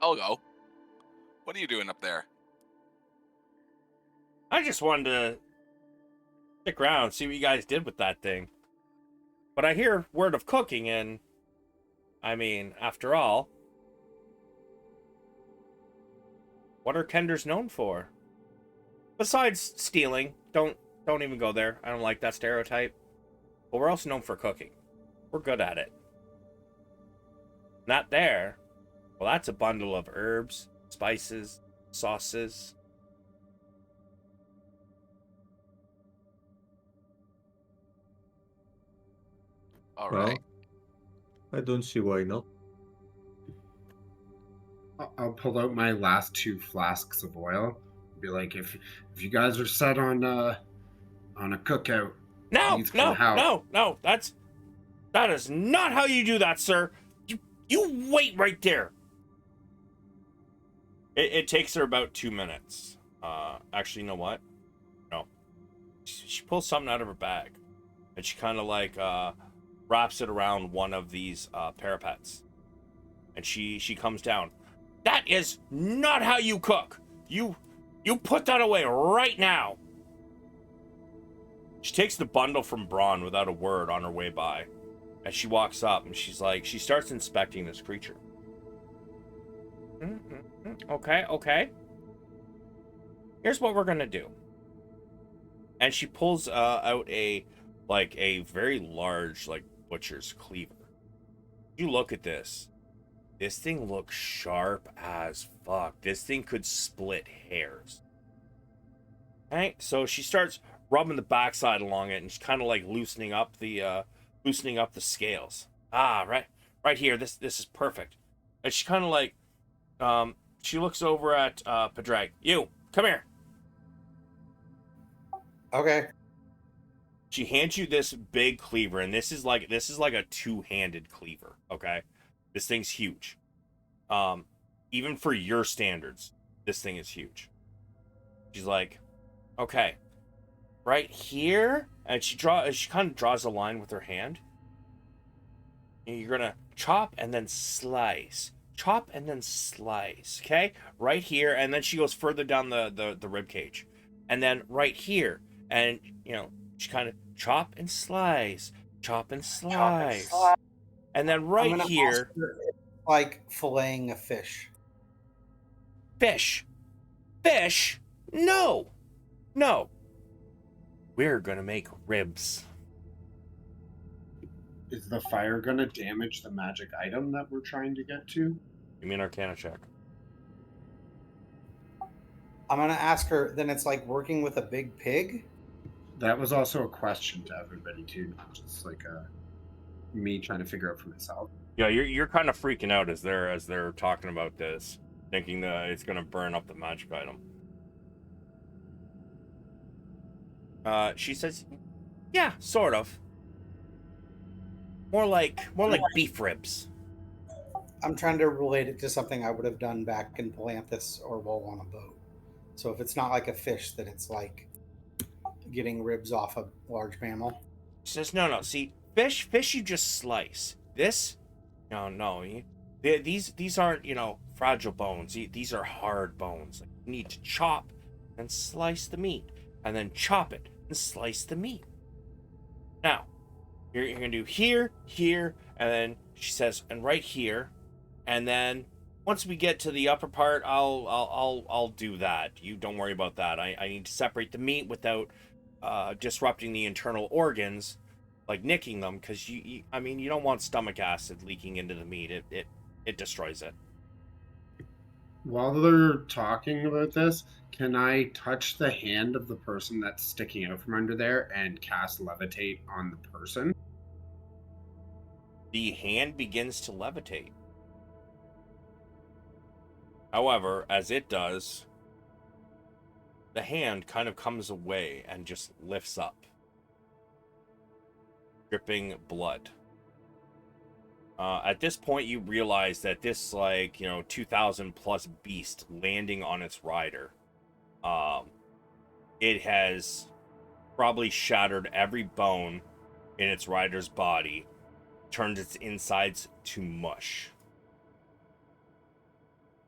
I'll go. What are you doing up there? I just wanted to stick around and see what you guys did with that thing. But I hear word of cooking, and I mean, after all, what are Kenders known for? Besides stealing, don't even go there. I don't like that stereotype. But we're also known for cooking. We're good at it. Not there. Well, that's a bundle of herbs, spices, sauces. All Well, right. I don't see why not. I'll pull out my last 2 flasks of oil. Be like, if you guys are set on a cookout, No, needs no, some help. no. That is not how you do that, sir. You wait right there. It takes her about 2 minutes. Actually, you know what? No. She pulls something out of her bag, and she kind of like wraps it around one of these parapets, and she comes down. That is not how you cook. You put that away right now. She takes the bundle from Bronn without a word on her way by, and she walks up and she's like, she starts inspecting this creature. Okay. Here's what we're gonna do. And she pulls out a very large butcher's cleaver. You look at this. This thing looks sharp as fuck. This thing could split hairs. Right? So she starts rubbing the backside along it, and she's kind of like loosening up the scales. Right here. This is perfect. And she kind of like she looks over at Padraig. You come here. Okay. She hands you this big cleaver, and this is like a 2-handed cleaver. Okay, this thing's huge. Even for your standards, this thing is huge. She's like, okay, right here, and she kind of draws a line with her hand. And you're gonna chop and then slice, okay, right here, and then she goes further down the rib cage, and then right here, and she kind of chop and slice, and then right here, like filleting a fish. Fish, no, we're gonna make ribs. Is the fire gonna damage the magic item that we're trying to get to? You mean Arcana check? I'm gonna ask her. Then it's like working with a big pig. That was also a question to everybody too, not just like me trying to figure out for myself. Yeah, you're kind of freaking out as they're talking about this, thinking that it's gonna burn up the magic item. She says, "Yeah, sort of. More like beef ribs." I'm trying to relate it to something I would have done back in Palanthus or Woe on a boat. So if it's not like a fish, then it's like getting ribs off a large mammal. She says, "No. See, fish you just slice. This, no. These aren't fragile bones. These are hard bones. Like, you need to chop and slice the meat, and then chop it and slice the meat. Now, you're gonna do here, and then she says, and right here, and then once we get to the upper part, I'll do that. You don't worry about that. I need to separate the meat without disrupting the internal organs, like nicking them, because you don't want stomach acid leaking into the meat. It destroys it." While they're talking about this, can I touch the hand of the person that's sticking out from under there and cast levitate on the person? The hand begins to levitate. However, as it does, the hand kind of comes away and just lifts up, dripping blood. At this point, you realize that this 2,000 plus beast landing on its rider, it has probably shattered every bone in its rider's body, turned its insides to mush.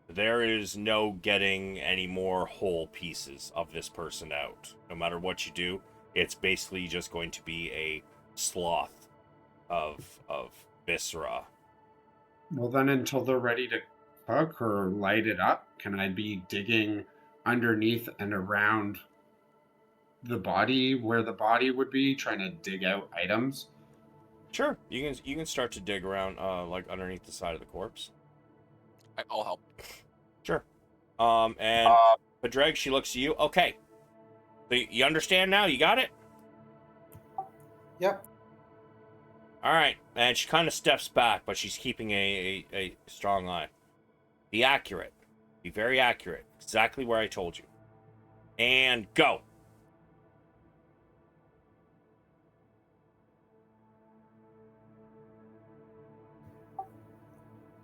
There is no getting any more whole pieces of this person out. No matter what you do, it's basically just going to be a sloth of viscera. Well, then until they're ready to cook or light it up, can I be digging underneath and around the body where the body would be, trying to dig out items? Sure, you can start to dig around like underneath the side of the corpse. I'll help. Sure. And Padraig, she looks at you. Okay. So you understand now? You got it? Yep. All right. And she kind of steps back, but she's keeping a strong eye. Be accurate. Be very accurate. Exactly where I told you. And go.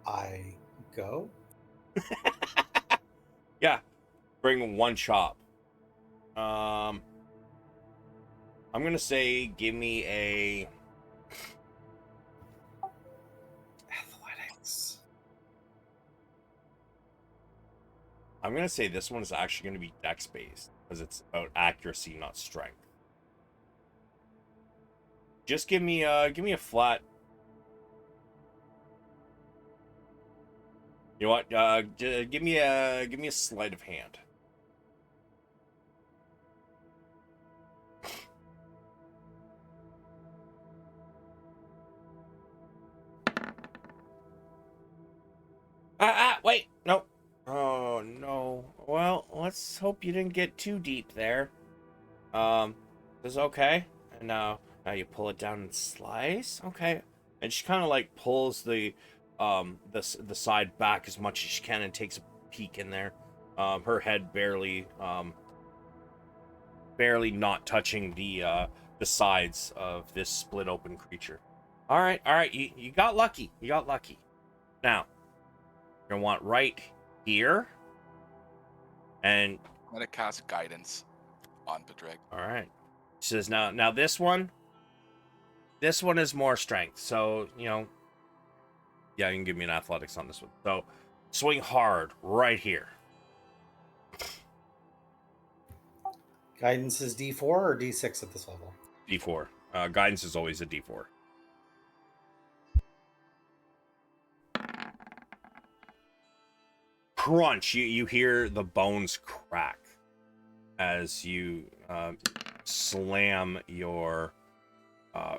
I go. Yeah. Bring one chop. I'm gonna say give me a Athletics. I'm gonna say this one is actually gonna be dex based because it's about accuracy, not strength. Just give me a flat. You know what? Give me a sleight of hand. Wait, no. Oh no. Well, let's hope you didn't get too deep there. This is okay. And now you pull it down and slice. Okay. And she kind of like pulls the side back as much as she can and takes a peek in there. Her head barely not touching the sides of this split open creature. All right. You got lucky. You got lucky. Now, you're gonna want right here. And I'm gonna cast guidance on Padraig. all right. She says now this one is more strength. So, yeah, you can give me an athletics on this one. So swing hard right here. Guidance is D4 or D6 at this level? D4. Guidance is always a D4. Crunch. You hear the bones crack as you slam your,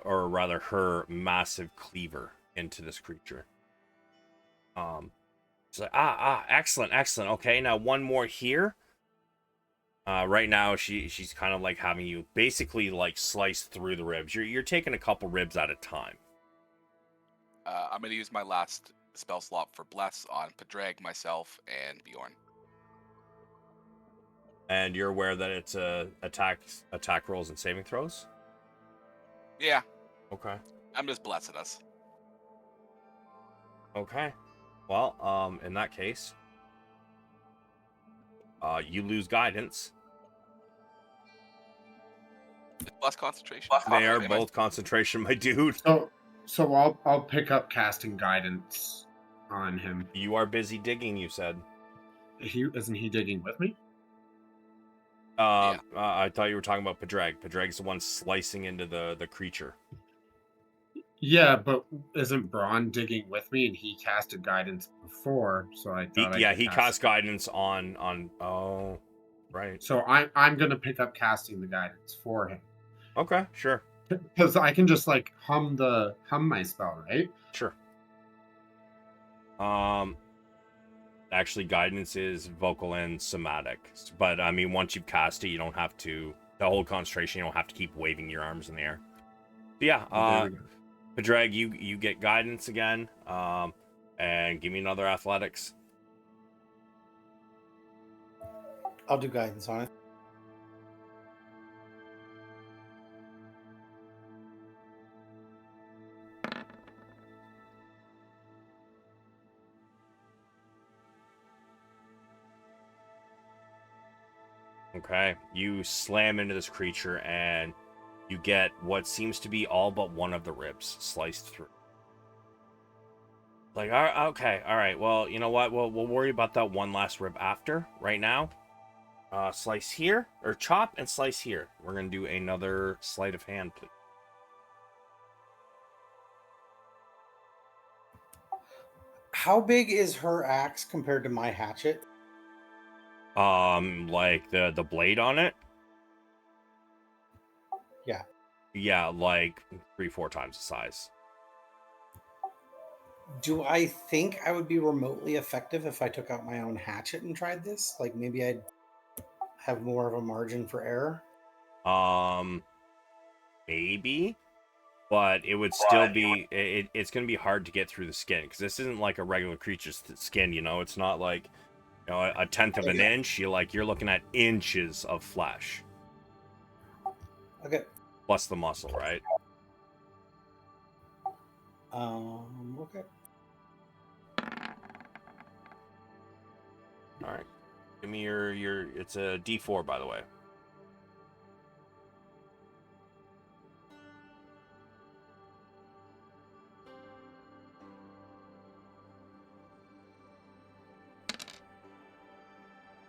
or rather her massive cleaver into this creature. It's like, excellent. Okay, now one more here. Right now she's kind of like having you basically like slice through the ribs. You're taking a couple ribs at a time. I'm gonna use my last spell slot for bless on Padraig, myself, and Bjorn. And you're aware that it's attack rolls and saving throws? Yeah, Okay. I'm just blessing us. Okay. Well, in that case, you lose guidance. It's bless concentration. They are both concentration, my dude. So I'll pick up casting guidance on him. You are busy digging, you said. Isn't he digging with me? I thought you were talking about Padraig. Padraig's the one slicing into the creature. Yeah, but isn't Bronn digging with me, and he casted guidance before? So I thought He cast guidance on. Oh, right. So I'm gonna pick up casting the guidance for him. Okay, sure. Because I can just like hum my spell, right? Sure. Actually, guidance is vocal and somatic, but I mean, once you've cast it, you don't have to. The whole concentration, you don't have to keep waving your arms in the air. But yeah. Padraig, you get guidance again. And give me another athletics. I'll do guidance on it. Okay, you slam into this creature and you get what seems to be all but one of the ribs sliced through. Like, okay, all right. Well, you know what? We'll worry about that one last rib after. Right now, slice here, or chop and slice here. We're gonna do another sleight of hand, please. How big is her axe compared to my hatchet? Like the blade on it? Yeah. Yeah, like 3-4 times the size. Do I think I would be remotely effective if I took out my own hatchet and tried this? Like maybe I'd have more of a margin for error? Maybe, but it would still be it's gonna be hard to get through the skin because this isn't like a regular creature's skin. It's not like a tenth of an Yeah. inch. You're looking at inches of flesh Okay. plus the muscle, right? Okay. All right, give me your it's a D4, by the way.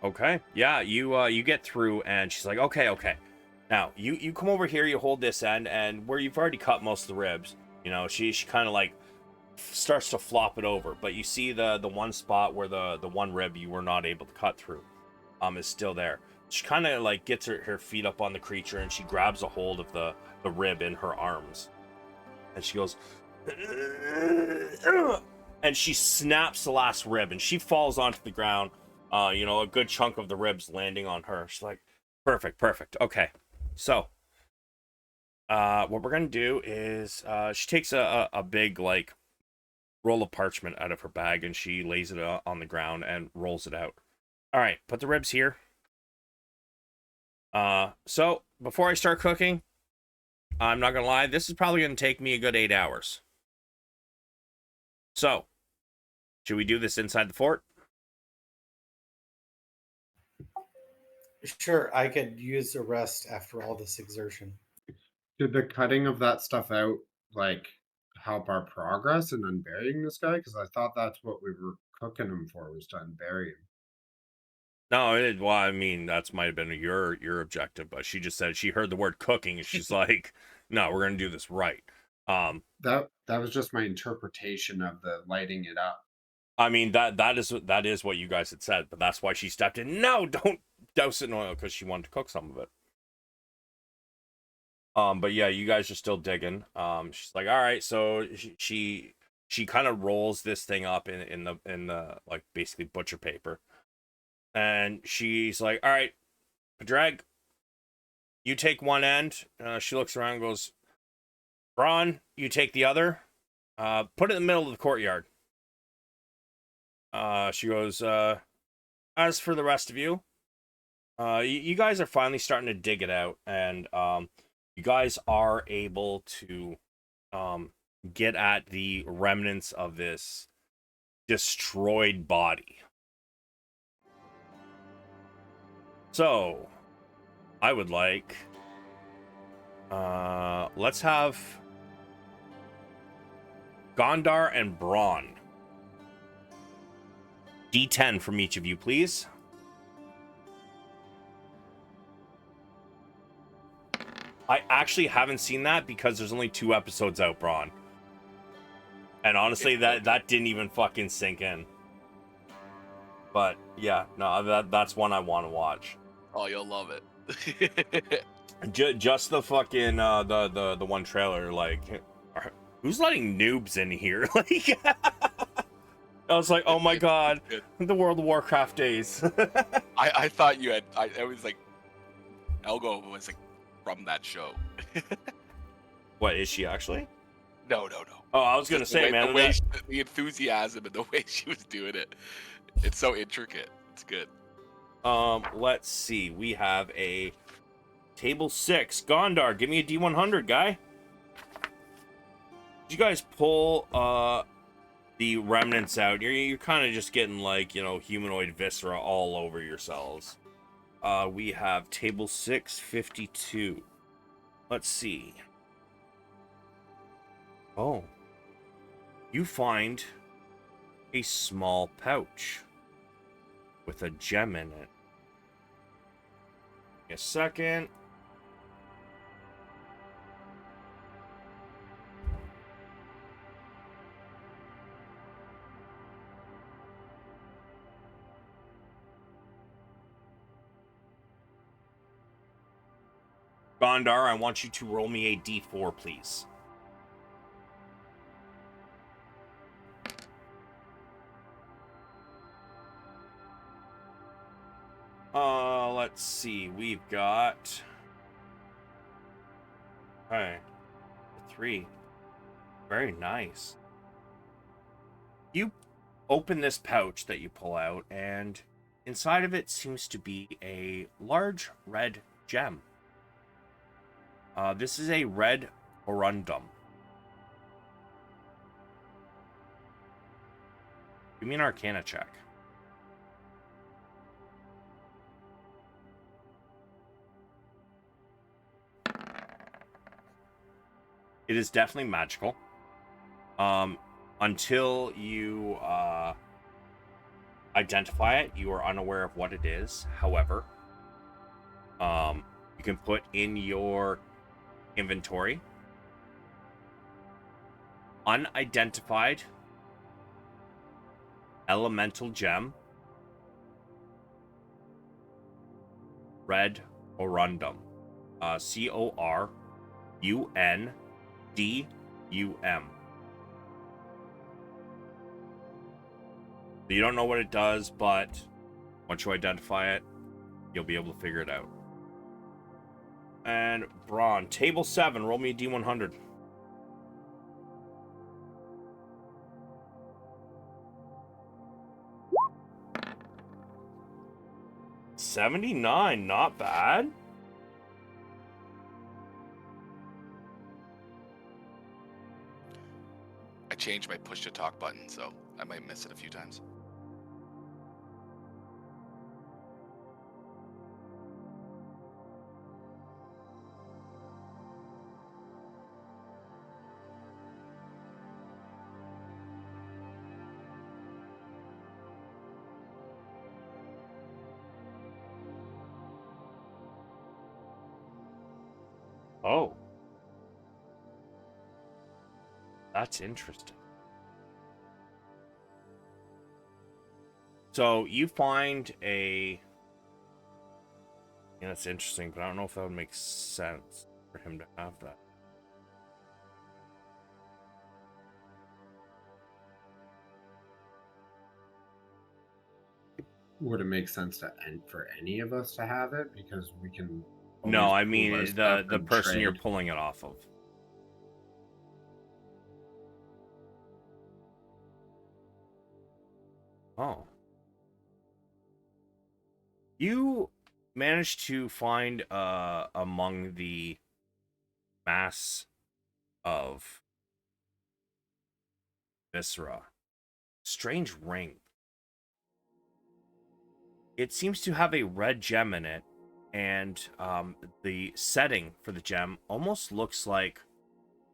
Okay. Yeah, you get through, and she's like, okay. Now you come over here, you hold this end, and where you've already cut most of the ribs, she kind of like starts to flop it over, but you see the one spot where the one rib you were not able to cut through, is still there. She kind of like gets her feet up on the creature, and she grabs a hold of the rib in her arms, and she goes, and she snaps the last rib, and she falls onto the ground. A good chunk of the ribs landing on her. She's like, perfect. Okay. So, what we're gonna do is, she takes a big like roll of parchment out of her bag and she lays it on the ground and rolls it out. All right, put the ribs here. So before I start cooking, I'm not gonna lie, this is probably gonna take me a good 8 hours. So, should we do this inside the fort? Sure, I could use a rest after all this exertion. Did the cutting of that stuff out like help our progress in unburying this guy? Because I thought that's what we were cooking him for, was to unbury him. No, well, I mean, that's might have been your objective, but she just said she heard the word cooking and she's like, no, we're gonna do this right. That was just my interpretation of the lighting it up. I mean, that is what you guys had said, but that's why she stepped in. No, don't douse it in oil, because she wanted to cook some of it. But yeah, you guys are still digging. She's like, all right, so she kind of rolls this thing up in the like basically butcher paper, and she's like, all right, Padraig, you take one end. She looks around and goes, Bronn, you take the other. Put it in the middle of the courtyard. She goes, as for the rest of you, you guys are finally starting to dig it out, and you guys are able to get at the remnants of this destroyed body. So, I would like, let's have Gondar and Bronn. D10 from each of you, please. I actually haven't seen that because there's only 2 episodes out, Bronn. And honestly, that didn't even fucking sink in. But yeah, no, that's one I want to watch. Oh, you'll love it. Just the fucking the one trailer, like, who's letting noobs in here? Like, I was like, oh my god, the World of Warcraft days. I thought you had. I was like, Elgo was like from that show. What is she actually? No. Oh, I was gonna say, man, the enthusiasm and the way she was doing it. It's so intricate. It's good. Let's see. We have a table 6. Gondar, give me a D100, guy. Did you guys pull the remnants out? You're kind of just getting like, humanoid viscera all over yourselves. We have table 652. Let's see. Oh. You find a small pouch with a gem in it. A second. Gondar, I want you to roll me a d4, please. Let's see. We've got... Okay. 3. Very nice. You open this pouch that you pull out, and inside of it seems to be a large red gem. This is a red corundum. Give me an Arcana check. It is definitely magical. Until you identify it, you are unaware of what it is. However, you can put in your inventory unidentified elemental gem, red corundum. CORUNDUM. You don't know what it does, but once you identify it, you'll be able to figure it out. And Bronn, table 7, roll me a D100. $79, not bad. I changed my push to talk button, so I might miss it a few times. Oh. That's interesting. So you find a... Yeah, that's interesting, but I don't know if that would make sense for him to have that. Would it make sense for any of us to have it? Because we can. No, always I pool mean our stuff the and person you're trade. pulling it off of. Oh. You managed to find among the mass of viscera strange ring. It seems to have a red gem in it, and the setting for the gem almost looks like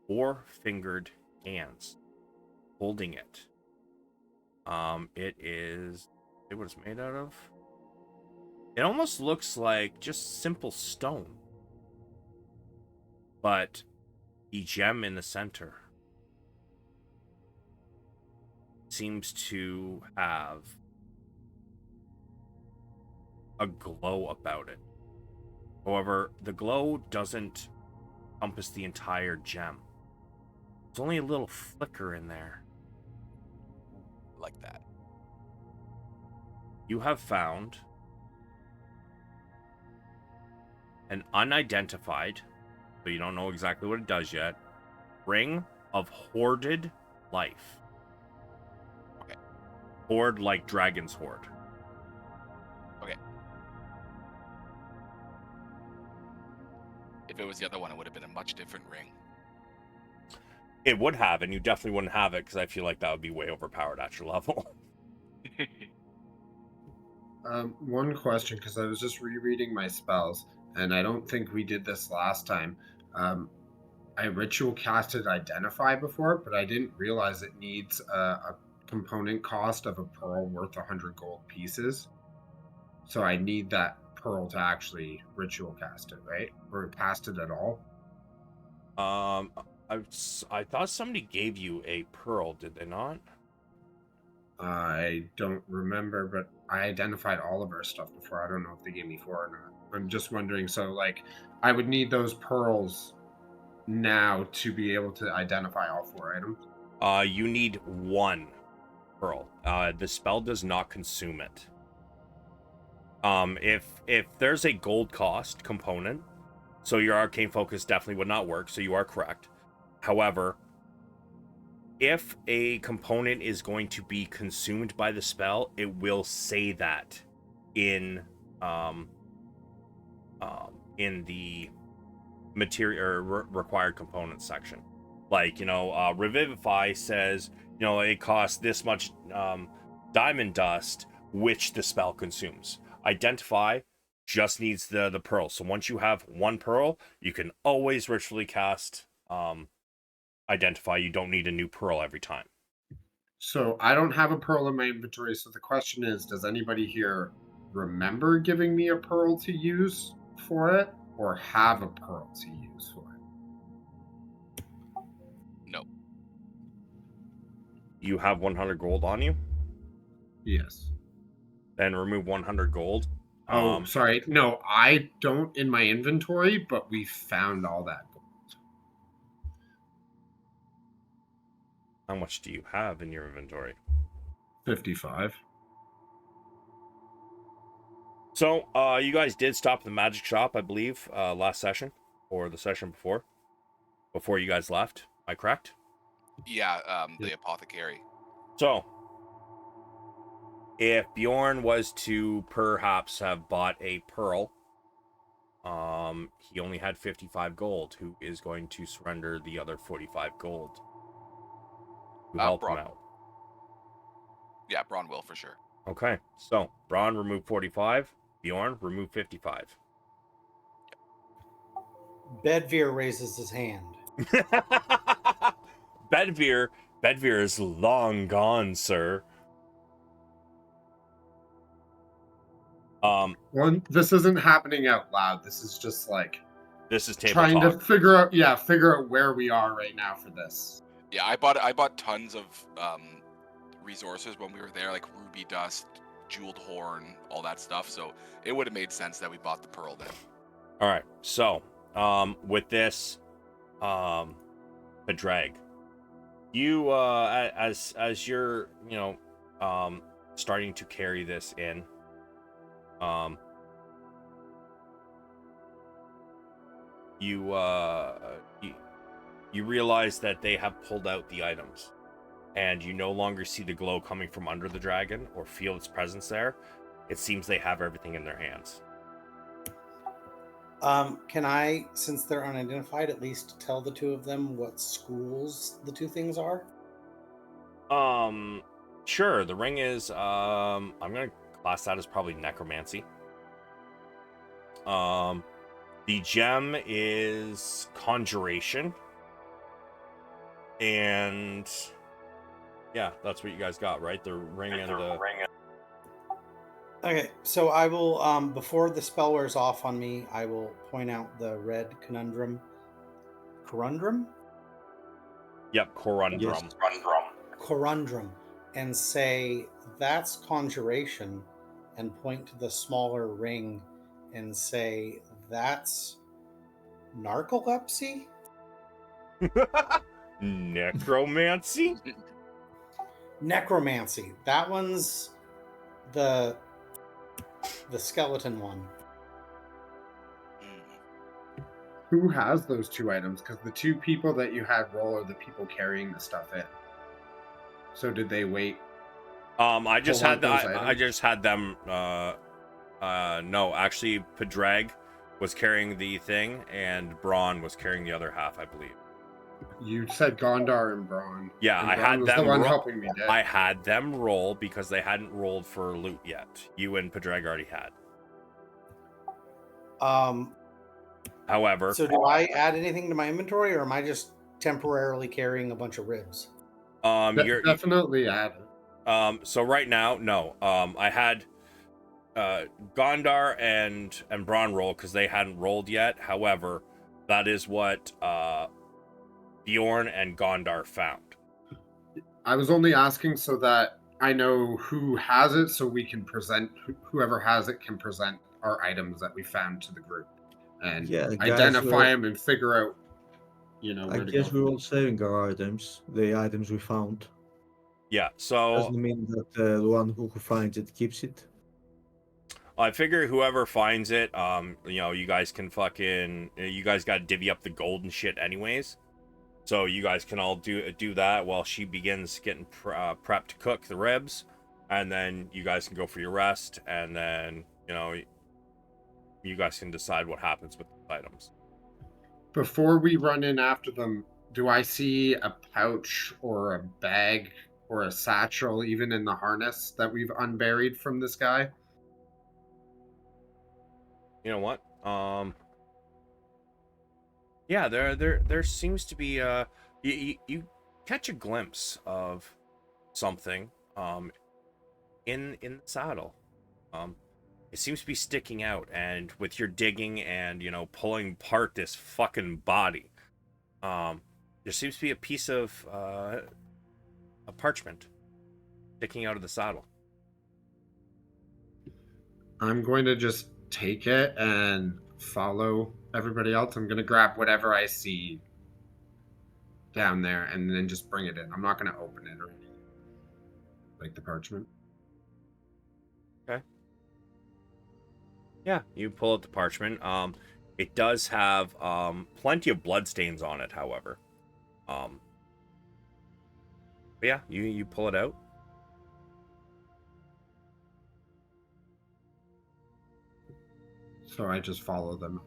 4-fingered hands holding it. It is... what it's made out of? It almost looks like just simple stone. But the gem in the center seems to have a glow about it. However, the glow doesn't encompass the entire gem. There's only a little flicker in there. Like that. You have found an unidentified, so you don't know exactly what it does yet, ring of hoarded life. Okay. Hoard like dragon's hoard. Okay. If it was the other one, it would have been a much different ring. It would have, and you definitely wouldn't have it because I feel like that would be way overpowered at your level. One question, because I was just rereading my spells, and I don't think we did this last time. I ritual casted Identify before, but I didn't realize it needs a component cost of a pearl worth 100 gold pieces. So I need that pearl to actually ritual cast it, right? Or cast it at all. I thought somebody gave you a pearl, did they not? I don't remember, but I identified all of our stuff before. I don't know if they gave me 4 or not. I'm just wondering. So, like, I would need those pearls now to be able to identify all 4 items. You need 1 pearl. The spell does not consume it. If there's a gold cost component, so your arcane focus definitely would not work, so you are correct. However, if a component is going to be consumed by the spell, it will say that in the material or required components section. Like, Revivify says, it costs this much diamond dust, which the spell consumes. Identify just needs the pearl. So once you have 1 pearl, you can always ritually cast Identify. You don't need a new pearl every time. So I don't have a pearl in my inventory. So the question is, does anybody here remember giving me a pearl to use for it, or have a pearl to use for it? No. You have 100 gold on you? Yes. Then remove 100 gold. Oh, sorry. No, I don't in my inventory, but we found all that gold. How much do you have in your inventory? 55. So, you guys did stop at the magic shop, I believe, last session, or the session before you guys left. Am I correct? Yeah, the apothecary. So, if Bjorn was to perhaps have bought a pearl, he only had 55 gold. Who is going to surrender the other 45 gold? Who helped him Bronn. out? Yeah, Bronn will for sure. Okay, so Bronn remove 45, Bjorn remove 55. Bedveer raises his hand. Bedveer is long gone, sir. Well, this isn't happening out loud. This is just like This is table trying talk. to figure out where we are right now for this. Yeah, I bought tons of resources when we were there, like ruby dust, jeweled horn, all that stuff. So it would have made sense that we bought the pearl then. All right, so with this, Padraig, you as you're starting to carry this in, you realize that they have pulled out the items, and you no longer see the glow coming from under the dragon or feel its presence there. It seems they have everything in their hands. Can I, since they're unidentified, at least tell the 2 of them what schools the 2 things are? Sure. The ring is I'm gonna class that as probably necromancy. The gem is conjuration. And yeah, that's what you guys got, right? The ring and the Okay, so I will, before the spell wears off on me, I will point out the red conundrum. Corundrum? Yep, corundrum. Yes. Corundrum. And say, that's conjuration, and point to the smaller ring and say, that's narcolepsy? Necromancy? Necromancy. That one's the skeleton one. Who has those 2 items? Because the 2 people that you had roll are the people carrying the stuff in. So did they wait? I just Pull had out those I items? just had them. No, actually, Padraig was carrying the thing, and Bronn was carrying the other half, I believe. You said Gondar and Bronn. Yeah, and I Bronn had was them the one roll- helping me. I had them roll because they hadn't rolled for loot yet. You and Padraig already had. However, So do I add anything to my inventory, or am I just temporarily carrying a bunch of ribs? you're Definitely add it. so right now, no. I had Gondar and Bronn roll because they hadn't rolled yet. However, that is what Bjorn and Gondar found. I was only asking so that I know who has it, so we can present. Whoever has it can present our items that we found to the group and Yeah, guys, identify them and figure out, I where to guess go. we're all saving our items, the items we found. Yeah, so Doesn't mean that the one who finds it keeps it. I figure whoever finds it, you guys can you guys got to divvy up the gold and shit anyways. So you guys can all do that while she begins getting prepped to cook the ribs, and then you guys can go for your rest, and then you guys can decide what happens with the items. Before we run in after them, do I see a pouch or a bag or a satchel, even in the harness, that we've unburied from this guy? You know what? Yeah, there seems to be you catch a glimpse of something in the saddle. It seems to be sticking out, and with your digging and pulling apart this fucking body, there seems to be a piece of a parchment sticking out of the saddle. I'm going to just take it and follow everybody else. I'm going to grab whatever I see down there and then just bring it in. I'm not going to open it or anything, like the parchment. Okay. Yeah, you pull out the parchment. It does have plenty of bloodstains on it, however. But yeah, you pull it out. So I just follow them.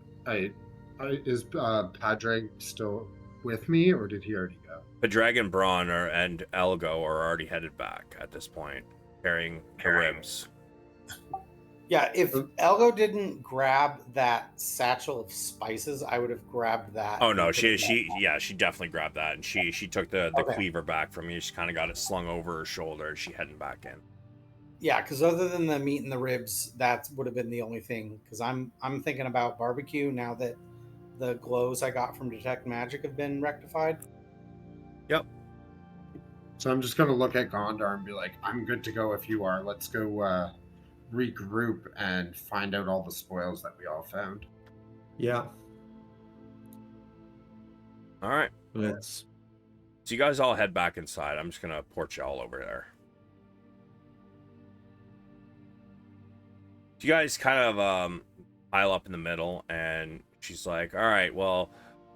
Is Padraig still with me, or did he already go? Padraig and Bronn and Elgo are already headed back at this point, carrying the ribs. Yeah, if Elgo didn't grab that satchel of spices, I would have grabbed that. Oh no, and put it she in that she definitely grabbed that, and she took the Okay. cleaver back from you. She kind of got it slung over her shoulder. She heading back in. Yeah, because other than the meat and the ribs, that would have been the only thing. Because I'm thinking about barbecue now that the glows I got from Detect Magic have been rectified. Yep. So I'm just going to look at Gondar and be like, I'm good to go if you are. Let's go regroup and find out all the spoils that we all found. Yeah, All right. let's. So you guys all head back inside. I'm just gonna port you all over there. So you guys kind of pile up in the middle, and she's like, "All right, well,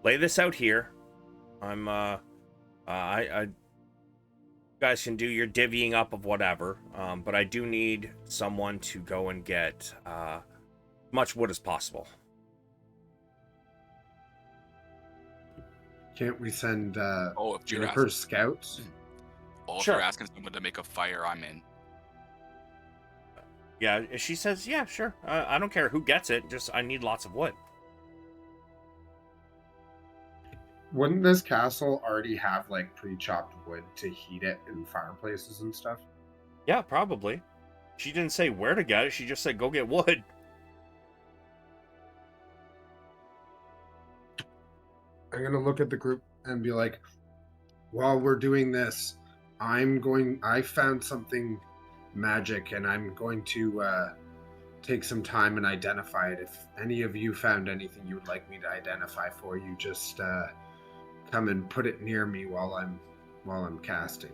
lay this out here. I'm you guys can do your divvying up of whatever, but I do need someone to go and get much wood as possible." Can't we send If you're Juniper scouts? if Sure. you're asking someone to make a fire, I'm in. Yeah, she says, "Yeah, sure. I don't care who gets it. Just I need lots of wood." Wouldn't this castle already have like pre-chopped wood to heat it in fireplaces and stuff? Yeah, probably. She didn't say where to get it. She just said, "Go get wood." I'm gonna look at the group and be like, while we're doing this, I found something magic, and I'm going to take some time and identify it. If any of you found anything you would like me to identify for you, just come and put it near me while I'm casting.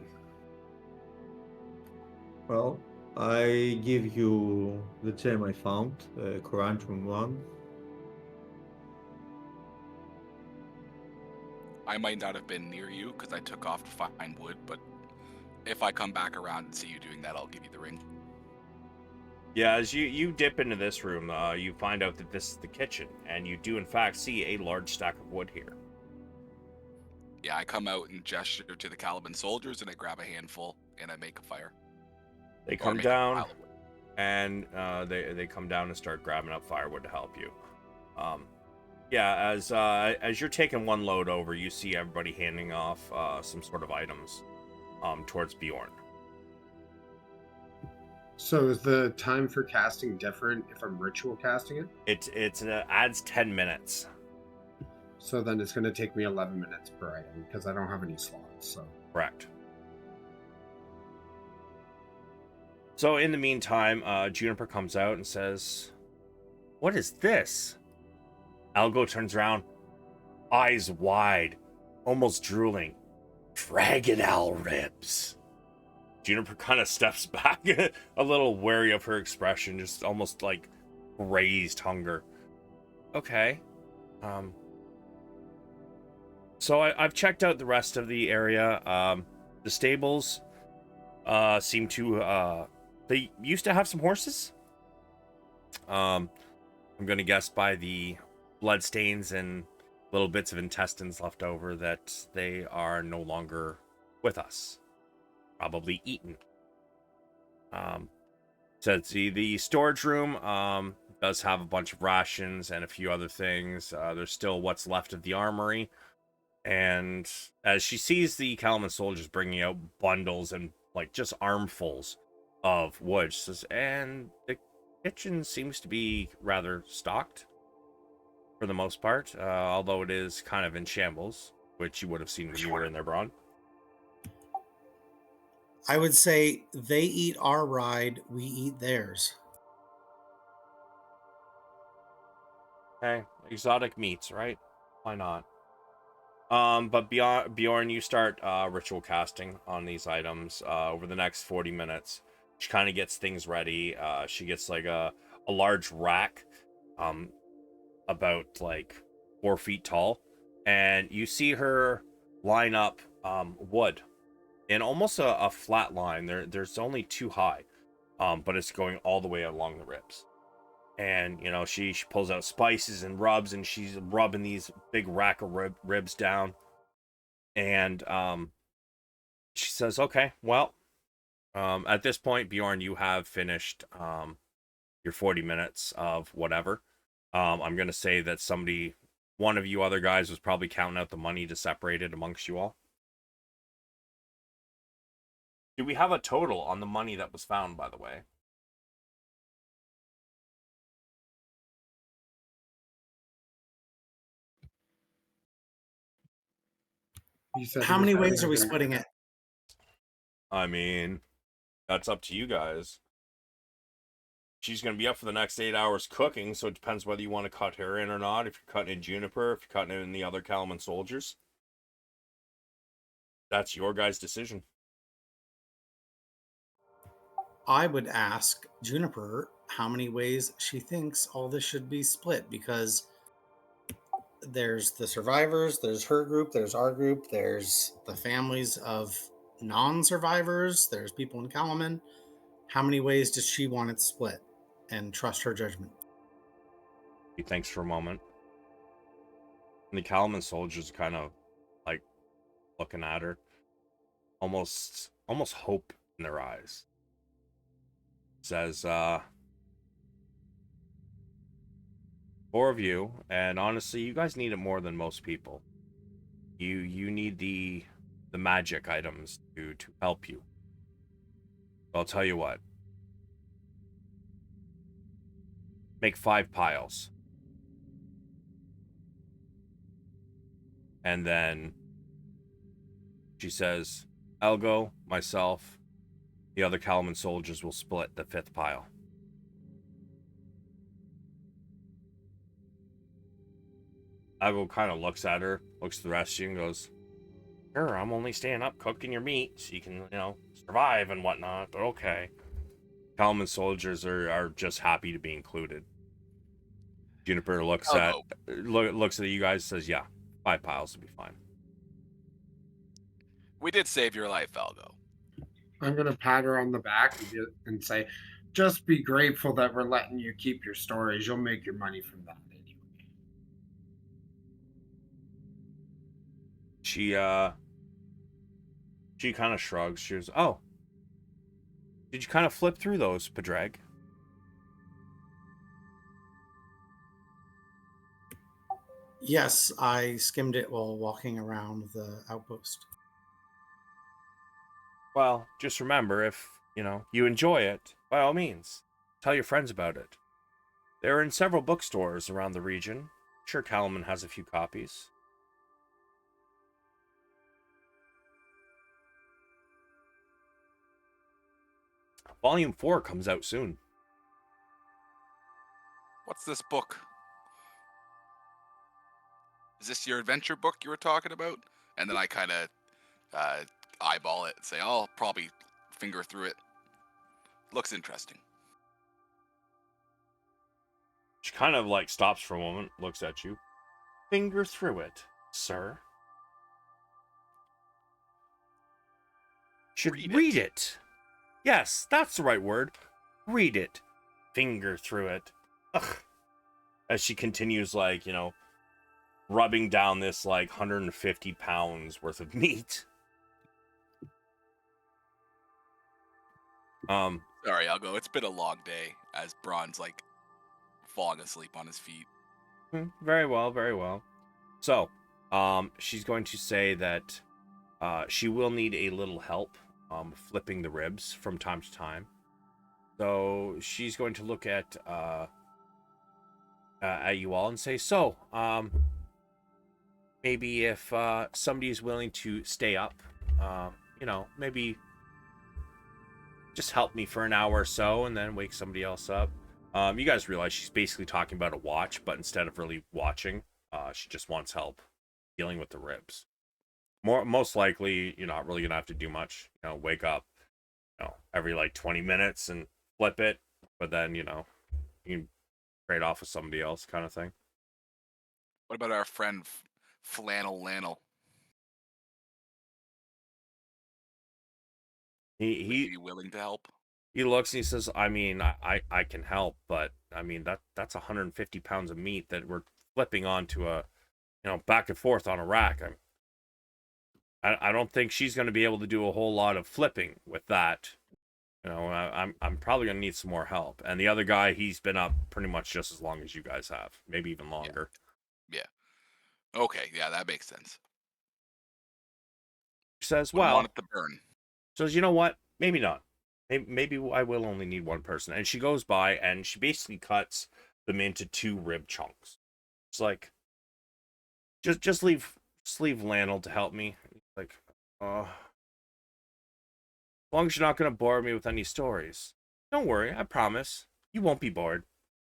Well, I give you the gem I found, Corantrum 1. I might not have been near you because I took off to find wood, but if I come back around and see you doing that, I'll give you the ring. Yeah, as you dip into this room, you find out that this is the kitchen, and you do in fact see a large stack of wood here. Yeah, I come out and gesture to the Caliban soldiers, and I grab a handful and I make a fire. They Or come make a down, pile of wood. and they come down and start grabbing up firewood to help you. Yeah, as you're taking one load over, you see everybody handing off some sort of items towards Bjorn. So is the time for casting different if I'm ritual casting it? It adds 10 minutes. So then it's going to take me 11 minutes per item because I don't have any slots. So Correct. So in the meantime, Juniper comes out and says, What is this? Algo turns around, eyes wide, almost drooling. Dragon owl ribs. Juniper kind of steps back, a little wary of her expression, just almost like raised hunger. Okay. So I've checked out the rest of the area. The stables seem to they used to have some horses. I'm gonna guess by the blood stains and little bits of intestines left over that they are no longer with us. Probably eaten. So the storage room does have a bunch of rations and a few other things. There's still what's left of the armory. And as she sees the Kalaman soldiers bringing out bundles and like just armfuls of wood, she says, and the kitchen seems to be rather stocked for the most part, although it is kind of in shambles, which you would have seen when you were in there, Bronn. I would say they eat our ride, we eat theirs. Okay, exotic meats, right? Why not? But Bjorn, you start ritual casting on these items over the next 40 minutes. She kind of gets things ready. She gets like a large rack, about like 4 feet tall, and you see her line up wood in almost a flat line. There's only 2 high, but it's going all the way along the ribs. And you know, she pulls out spices and rubs, and she's rubbing these big rack of ribs down. And she says, okay, well, at this point, Bjorn, you have finished your 40 minutes of whatever. I'm gonna say that one of you other guys was probably counting out the money to separate it amongst you all. Do we have a total on the money that was found, by the way? You said How it was many ways are we 700. splitting it? I mean, that's up to you guys. She's going to be up for the next 8 hours cooking, so it depends whether you want to cut her in or not. If you're cutting in Juniper, if you're cutting in the other Kalaman soldiers. That's your guys' decision. I would ask Juniper how many ways she thinks all this should be split, because there's the survivors, there's her group, there's our group, there's the families of non-survivors, there's people in Kalaman. How many ways does she want it split? And trust her judgment. He thinks for a moment. And the Kalaman soldiers kind of like looking at her. Almost hope in their eyes. Says, 4 of you, and honestly, you guys need it more than most people. You need the magic items to help you. I'll tell you what. Make 5 piles. And then she says, Elgo, myself, the other Kalaman soldiers will split the 5th pile. Elgo kind of looks at her, looks at the rest of you, and goes, sure, I'm only staying up cooking your meat so you can, survive and whatnot, but okay. Kalaman soldiers are just happy to be included. Juniper looks at you guys, says, yeah, 5 piles will be fine. We did save your life, Algo. I'm gonna pat her on the back and say, just be grateful that we're letting you keep your stories. You'll make your money from that anyway. She kind of shrugs. She goes, oh, did you kind of flip through those, Padraig? Yes, I skimmed it while walking around the outpost. Well, just remember, if, you enjoy it, by all means, tell your friends about it. They're in several bookstores around the region. I'm sure Kalaman has a few copies. Volume 4 comes out soon. What's this book? Is this your adventure book you were talking about? And then I kind of eyeball it and say, I'll probably finger through it. Looks interesting. She kind of like stops for a moment, looks at you. Finger through it, sir. Should read it. Yes, that's the right word. Read it. Finger through it. Ugh. As she continues, like, you know, rubbing down this, like, 150 pounds worth of meat. Sorry, I'll go. It's been a long day as Bronn's, like, falling asleep on his feet. Very well, very well. So, she's going to say that she will need a little help flipping the ribs from time to time. So she's going to look at you all and say, so, maybe if somebody's willing to stay up, you know, maybe just help me for an hour or so and then wake somebody else up. You guys realize she's basically talking about a watch, but instead of really watching, she just wants help dealing with the ribs. Most likely, you're not really gonna have to do much. You know, wake up, you know, every like 20 minutes and flip it, but then, you know, you can trade off with somebody else, kind of thing. What about our friend Flannel Lannel? Would he be willing to help? He looks and he says, I mean, I can help, but I mean that's 150 pounds of meat that we're flipping onto a, you know, back and forth on a rack. I don't think she's going to be able to do a whole lot of flipping with that. You know, I'm probably going to need some more help. And the other guy, he's been up pretty much just as long as you guys have, maybe even longer. Yeah. Okay, yeah, that makes sense. She says, Wouldn't well, want it to burn. says, you know what? Maybe not. Maybe I will only need one person. And she goes by and she basically cuts them into 2 rib chunks. It's like, just leave Lannel to help me. Like, as long as you're not going to bore me with any stories. Don't worry, I promise. You won't be bored.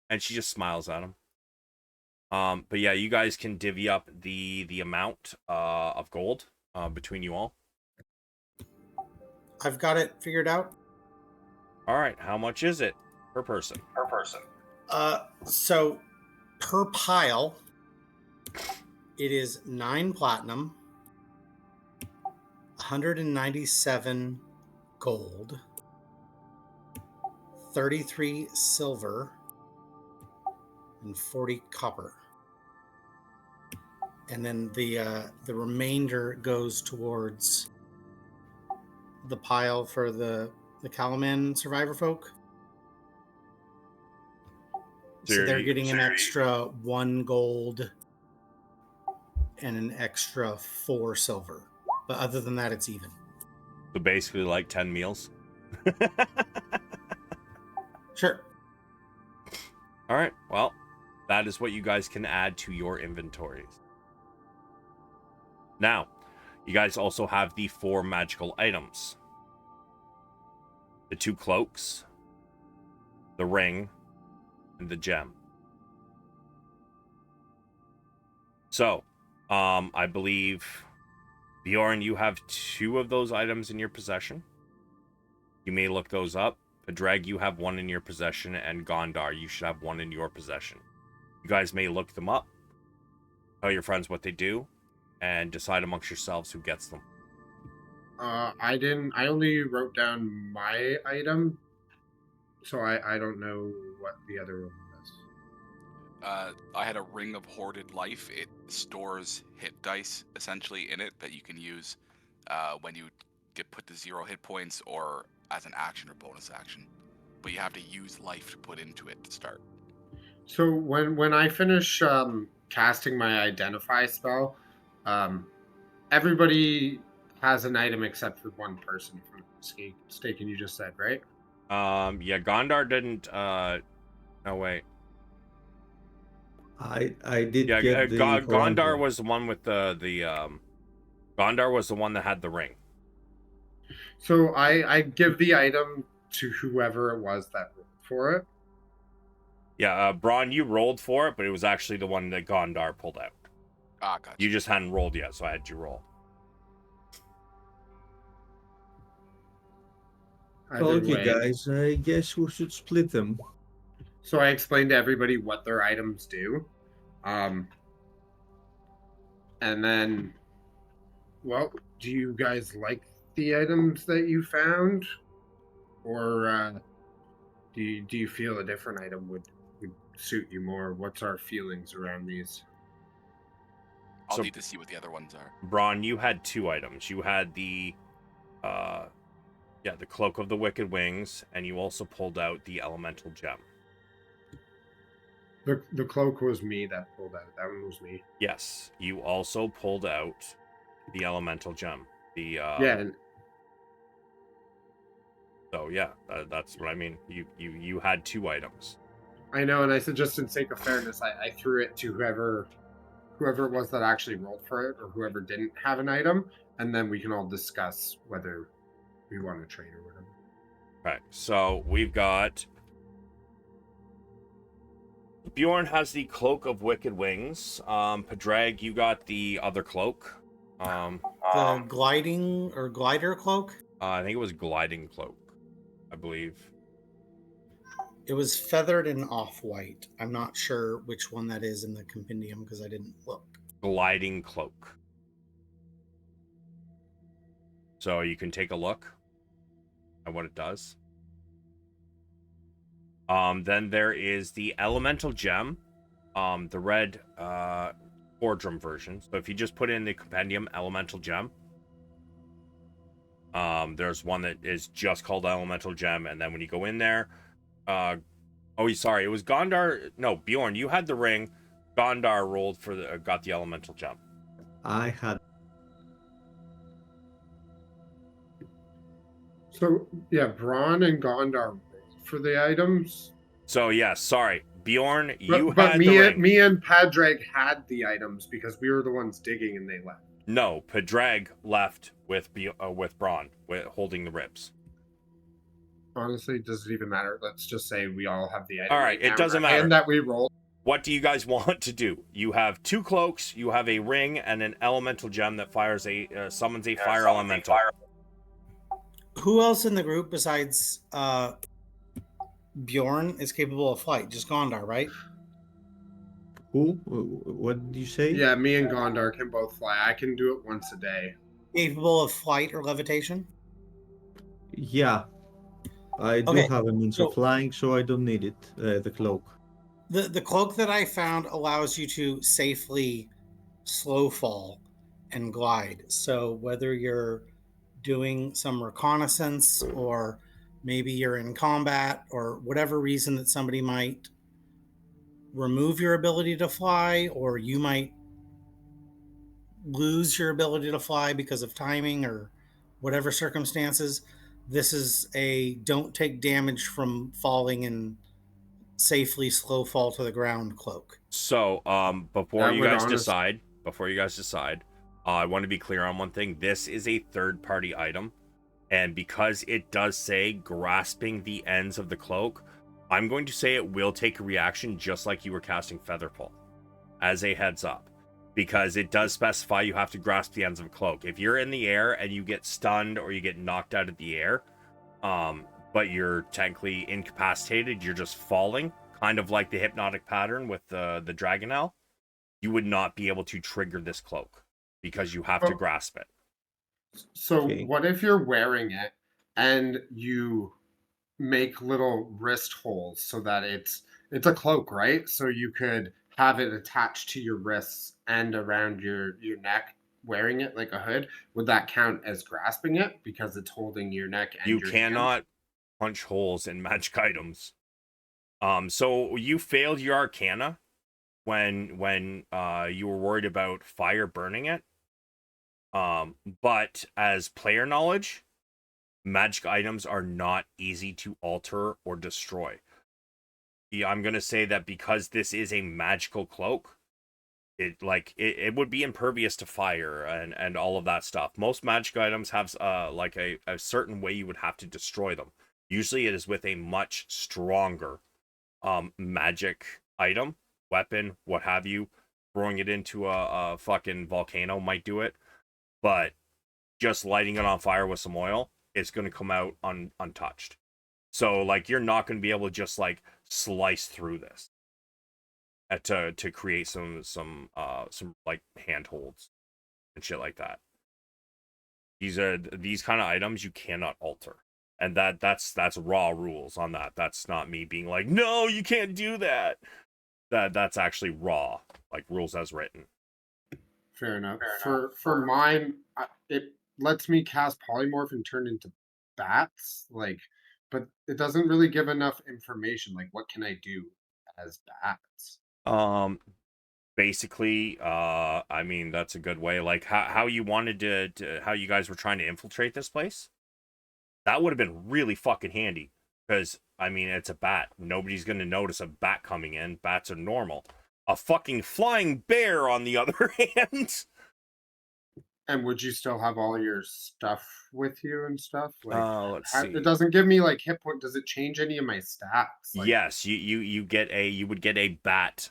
And she just smiles at him. But yeah, you guys can divvy up the amount of gold between you all. I've got it figured out. All right, how much is it per person? So per pile, it is 9 platinum, 197 gold, 33 silver, and 40 copper. And then the remainder goes towards the pile for the Calaman survivor folk. So they're getting an extra 1 gold and an extra 4 silver. But other than that, it's even. So basically like 10 meals. Sure. All right, well, that is what you guys can add to your inventories. Now, you guys also have the 4 magical items. The 2 cloaks, the ring, and the gem. So, I believe, Bjorn, you have 2 of those items in your possession. You may look those up. Padraig, you have 1 in your possession, and Gondar, you should have 1 in your possession. You guys may look them up, tell your friends what they do, and decide amongst yourselves who gets them. I didn't. I only wrote down my item, so I don't know what the other one was. I had a ring of hoarded life. It stores hit dice essentially in it that you can use when you get put to 0 hit points or as an action or bonus action. But you have to use life to put into it to start. So when I finish casting my identify spell, everybody has an item except for one person from the stake, you just said, right? Yeah, Gondar didn't. No, wait. I did. Yeah, get the Gondar was the one with the Gondar was the one that had the ring. So I give the item to whoever it was that rolled for it. Yeah, Bronn, you rolled for it, but it was actually the one that Gondar pulled out. Ah, gotcha. You just hadn't rolled yet, so I had you roll. Either Okay, way. guys, I guess we should split them. So I explained to everybody what their items do. And then, well, do you guys like the items that you found? Or do you feel a different item would suit you more? What's our feelings around these? I'll So- need to see what the other ones are. Bronn, you had 2 items. You had the Cloak of the Wicked Wings, and you also pulled out the Elemental Gem. The cloak was me that pulled out. That one was me. Yes, you also pulled out the Elemental Gem. The Yeah, and So yeah, that's what I mean. You had 2 items. I know, and I said just in sake of fairness, I threw it to whoever it was that actually rolled for it, or whoever didn't have an item, and then we can all discuss whether we want to trade or whatever. Okay, so we've got Bjorn has the Cloak of Wicked Wings. Padraig, you got the other cloak. The gliding or glider cloak. I think it was Gliding Cloak, I believe. It was feathered and off-white. I'm not sure which one that is in the compendium because I didn't look. Gliding Cloak. So you can take a look at what it does. Then there is the Elemental Gem, the red Boardroom version. So if you just put in the compendium Elemental Gem, there's one that is just called Elemental Gem, and then when you go in there, sorry, it was Gondar. No, Bjorn, you had the ring. Gondar rolled for got the Elemental Gem. I had. So yeah, Bronn and Gondar rolled for the items. So yeah, sorry, Bjorn, you But had the ring. me and Padraig had the items because we were the ones digging and they left. No, Padraig left with Bronn, holding the ribs. Honestly, does it even matter? Let's just say we all have the item. All right, it now, doesn't and matter. that we rolled. What do you guys want to do? You have 2 cloaks, you have a ring, and an elemental gem that fires summons a fire elemental. Who else in the group besides Bjorn is capable of flight? Just Gondar, right? Who? What did you say? Yeah, me and Gondar can both fly. I can do it once a day. Capable of flight or levitation? Yeah. I do Okay, have a means so- of flying, so I don't need it. The cloak. The cloak that I found allows you to safely slow fall and glide. So whether you're doing some reconnaissance or maybe you're in combat or whatever reason that somebody might remove your ability to fly, or you might lose your ability to fly because of timing or whatever circumstances, this is a don't take damage from falling and safely slow fall to the ground cloak. So, before That you would guys honest- decide, I want to be clear on one thing. This is a third-party item, and because it does say grasping the ends of the cloak, I'm going to say it will take a reaction just like you were casting Featherfall, as a heads up, because it does specify you have to grasp the ends of a cloak. If you're in the air and you get stunned or you get knocked out of the air, but you're technically incapacitated, you're just falling, kind of like the hypnotic pattern with the Dragonel, you would not be able to trigger this cloak because you have to Oh. grasp it. So Okay. what if you're wearing it and you make little wrist holes so that it's a cloak, right? So you could have it attached to your wrists and around your neck, wearing it like a hood. Would that count as grasping it because it's holding your neck and You your cannot punch holes in magic items. So you failed your Arcana when you were worried about fire burning it. But as player knowledge, magic items are not easy to alter or destroy. Yeah, I'm gonna say that because this is a magical cloak, it would be impervious to fire and all of that stuff. Most magic items have like a certain way you would have to destroy them. Usually it is with a much stronger magic item, weapon, what have you, throwing it into a fucking volcano might do it, but just lighting it on fire with some oil, it's going to come out untouched. So like you're not going to be able to just like slice through this to create some like handholds and shit like that. These kind of items you cannot alter. And that's raw rules on that. That's not me being like, no, you can't do that. That's actually raw, like rules as written. Fair enough. For mine, it lets me cast polymorph and turn into bats. Like, but it doesn't really give enough information. Like, what can I do as bats? Basically, I mean that's a good way. Like how you wanted to how you guys were trying to infiltrate this place. That would have been really fucking handy because, I mean, it's a bat. Nobody's going to notice a bat coming in. Bats are normal. A fucking flying bear, on the other hand. And would you still have all your stuff with you and stuff? Like, Let's see. It doesn't give me like hit point. Does it change any of my stats? Like, yes, you would get a bat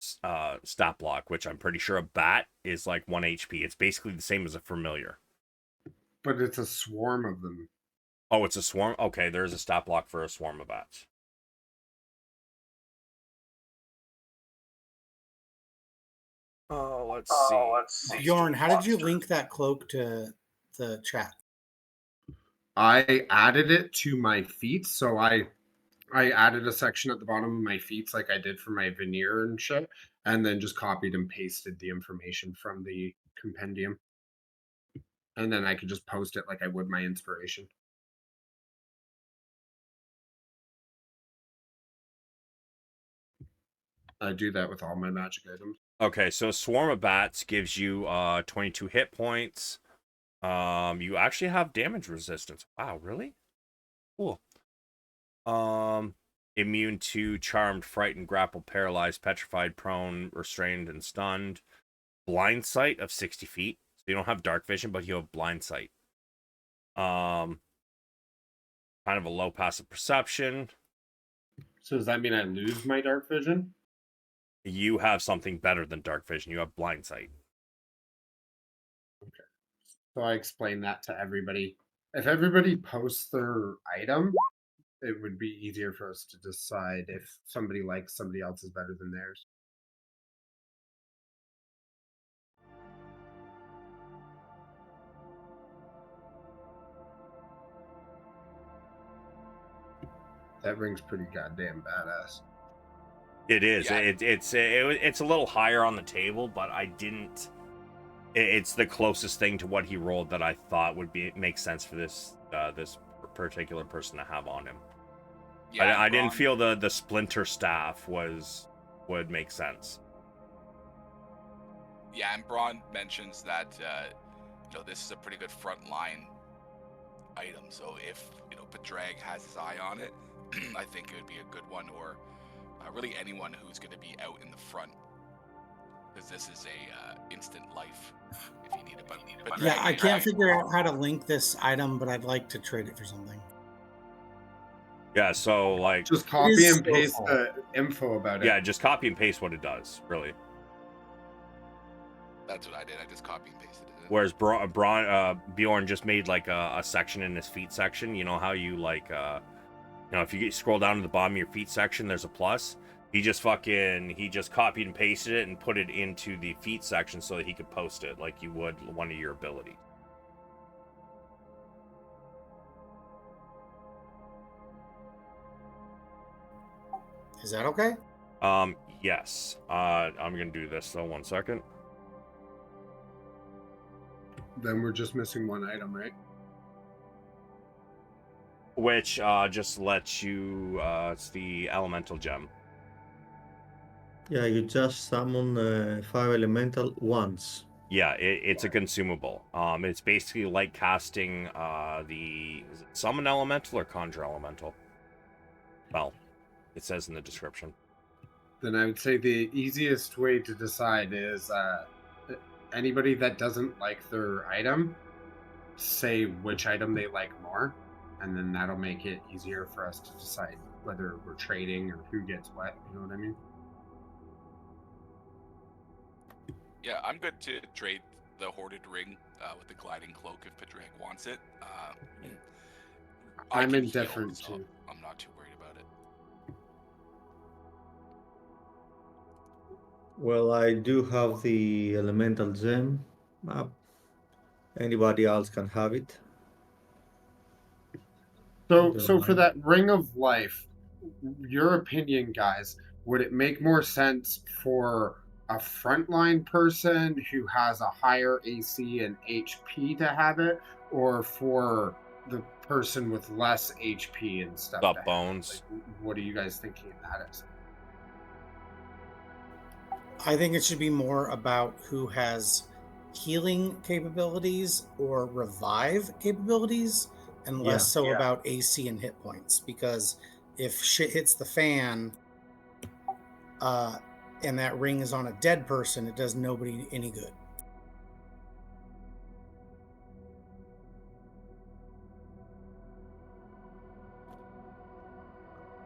stat block, which I'm pretty sure a bat is like 1 HP. It's basically the same as a familiar. But it's a swarm of them. Oh, it's a swarm? Okay, there's a stat block for a swarm of bats. Let's see. Bjorn, how did you link that cloak to the chat? I added it to my feats, so I added a section at the bottom of my feats like I did for my veneer and shit, and then just copied and pasted the information from the compendium. And then I could just post it like I would my inspiration. I do that with all my magic items. Okay, so Swarm of Bats gives you 22 hit points. You actually have damage resistance. Wow, really? Cool. Immune to Charmed, Frightened, Grappled, Paralyzed, Petrified, Prone, Restrained, and Stunned. Blind Sight of 60 feet. So you don't have Dark Vision, but you have Blind Sight. Kind of a low passive perception. So does that mean I lose my dark vision? You have something better than Dark Vision. You have Blind Sight. Okay. So I explain that to everybody. If everybody posts their item, it would be easier for us to decide if somebody likes somebody else is better than theirs. That ring's pretty goddamn badass. It is. Yeah. It's a little higher on the table, but I didn't. It's the closest thing to what he rolled that I thought would make sense for this this particular person to have on him. Yeah, I didn't Bronn- feel the splinter staff would make sense. Yeah, and Bronn mentions that this is a pretty good front line item. So if Padraig has his eye on it, I think it would be a good one, or really anyone who's going to be out in the front, because this is a instant life if you need it. But Yeah, I can't figure out how to link this item, but I'd like to trade it for something. Yeah, so like Just copy is and so paste cool. the info about it. yeah, just copy and paste what it does, really. That's what I did. I just copy and pasted it. Whereas Bjorn just made like a section in his feet section. You know how you like if you scroll down to the bottom of your feet section, there's a plus. He just copied and pasted it and put it into the feet section so that he could post it like you would one of your abilities. Is that okay? Yes. I'm gonna do this though. 1 second. Then we're just missing one item, right? Which just lets you it's the elemental gem. Yeah, you just summon fire elemental once. Yeah, it's a consumable. It's basically like casting is it summon elemental or conjure elemental? Well, it says in the description. Then I would say the easiest way to decide is anybody that doesn't like their item, say which item they like more, and then that'll make it easier for us to decide whether we're trading or who gets what. You know what I mean? Yeah, I'm good to trade the hoarded ring with the gliding cloak if Padraig wants it. I I'm can indifferent heal, so too. I'm not too worried about it. Well, I do have the elemental gem. Anybody else can have it. So, Don't for mind. that ring of life, your opinion, guys, would it make more sense for a frontline person who has a higher AC and HP to have it, or for the person with less HP and stuff The to have it? bones. Like, what are you guys thinking that is? I think it should be more about who has healing capabilities or revive capabilities, and less Yeah. so about AC and hit points. Because if shit hits the fan, and that ring is on a dead person, it does nobody any good.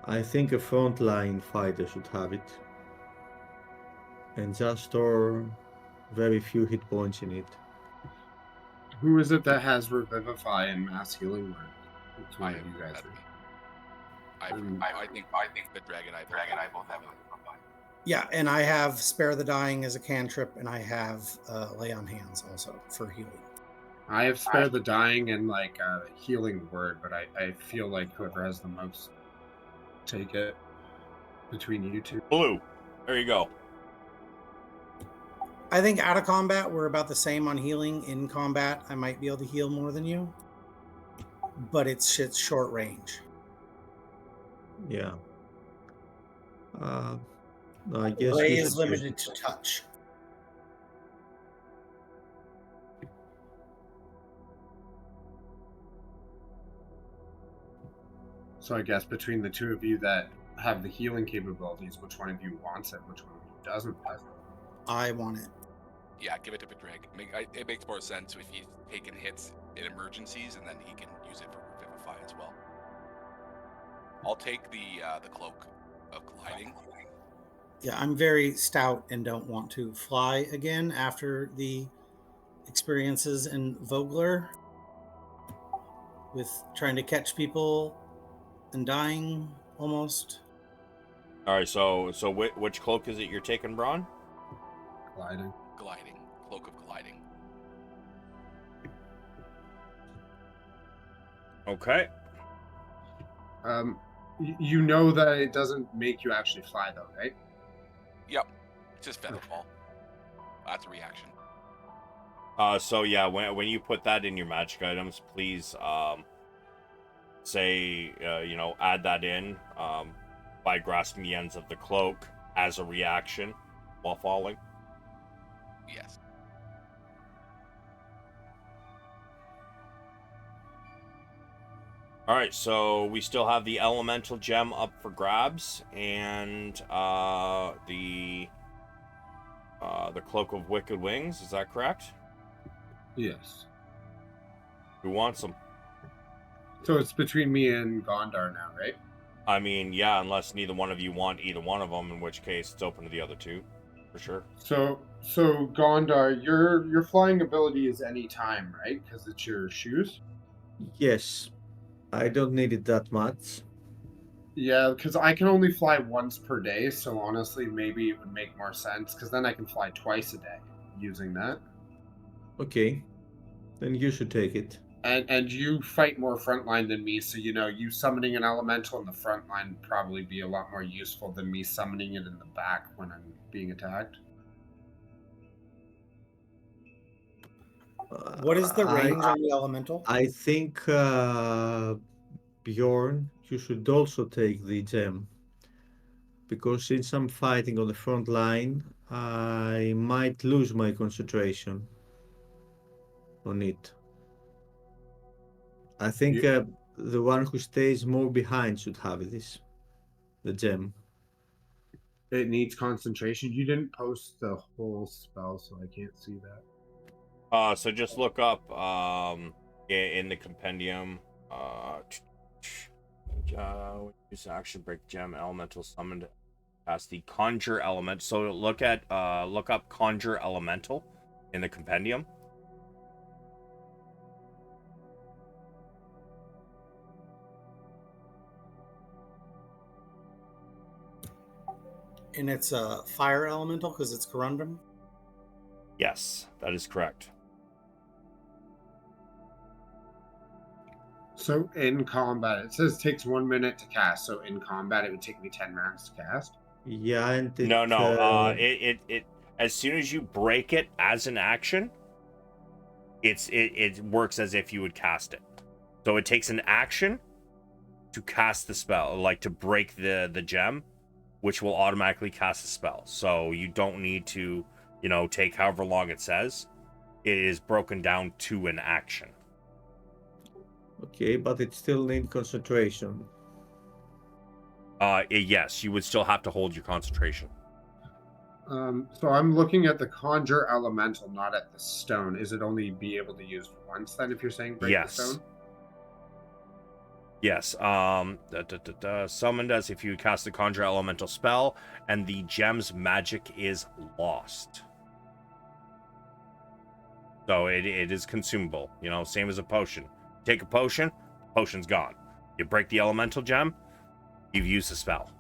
I think a frontline fighter should have it. And just store very few hit points in it. Who is it that has Revivify and Mass Healing Word? Which one I of have you guys that. are? I think Padraig and I both have it. Yeah, and I have Spare the Dying as a cantrip, and I have Lay on Hands also for healing. I have Spare the Dying and like a Healing Word, but I feel like whoever has the most, take it between you two. Blue. There you go. I think out of combat, we're about the same on healing. In combat, I might be able to heal more than you, but it's short range. Yeah. I guess Ray we is should use limited it. to touch. So I guess between the two of you that have the healing capabilities, which one of you wants it? Which one of you doesn't? I want it. Yeah, give it to Padraig. It makes more sense if he's taking hits in emergencies, and then he can use it for Revivify as well. I'll take the cloak of gliding. Yeah, I'm very stout and don't want to fly again after the experiences in Vogler with trying to catch people and dying almost. All right, so which cloak is it you're taking, Bronn? Gliding. Gliding. Cloak of gliding. Okay. You know that it doesn't make you actually fly, though, right? Yep. It's just feather fall. That's a reaction. So yeah, when you put that in your magic items, please say add that in by grasping the ends of the cloak as a reaction while falling. Yes. All right, so we still have the elemental gem up for grabs, and the cloak of wicked wings. Is that correct? Yes. Who wants them? So it's between me and Gondar now, right? I mean, yeah, unless neither one of you want either one of them, in which case it's open to the other two, for sure. So Gondar, your flying ability is any time, right? Because it's your shoes. Yes. I don't need it that much. Yeah, because I can only fly once per day, so honestly, maybe it would make more sense because then I can fly twice a day using that. Okay. Then you should take it. And you fight more frontline than me, so you summoning an elemental in the front line would probably be a lot more useful than me summoning it in the back when I'm being attacked. What is the range on the elemental? I think Bjorn, you should also take the gem. Because since I'm fighting on the front line, I might lose my concentration on it. I think the one who stays more behind should have this, the gem. It needs concentration. You didn't post the whole spell, so I can't see that. So just look up in the compendium. use action break gem elemental summoned. Cast the conjure element. So look up conjure elemental in the compendium. And it's a fire elemental because it's corundum. Yes, that is correct. So in combat, it says takes 1 minute to cast. So in combat, it would take me 10 rounds to cast. Yeah, and it, No. It as soon as you break it as an action, it works as if you would cast it. So it takes an action to cast the spell, like to break the gem, which will automatically cast the spell. So you don't need to, take however long it says. It is broken down to an action. Okay, but it still needs concentration. Yes, you would still have to hold your concentration. So I'm looking at the conjure elemental, not at the stone. Is it only be able to use once then if you're saying break Yes. the stone? Yes. Summoned as if you cast the conjure elemental spell and the gem's magic is lost. So it is consumable, same as a potion. Take a potion, potion's gone. You break the elemental gem, you've used the spell.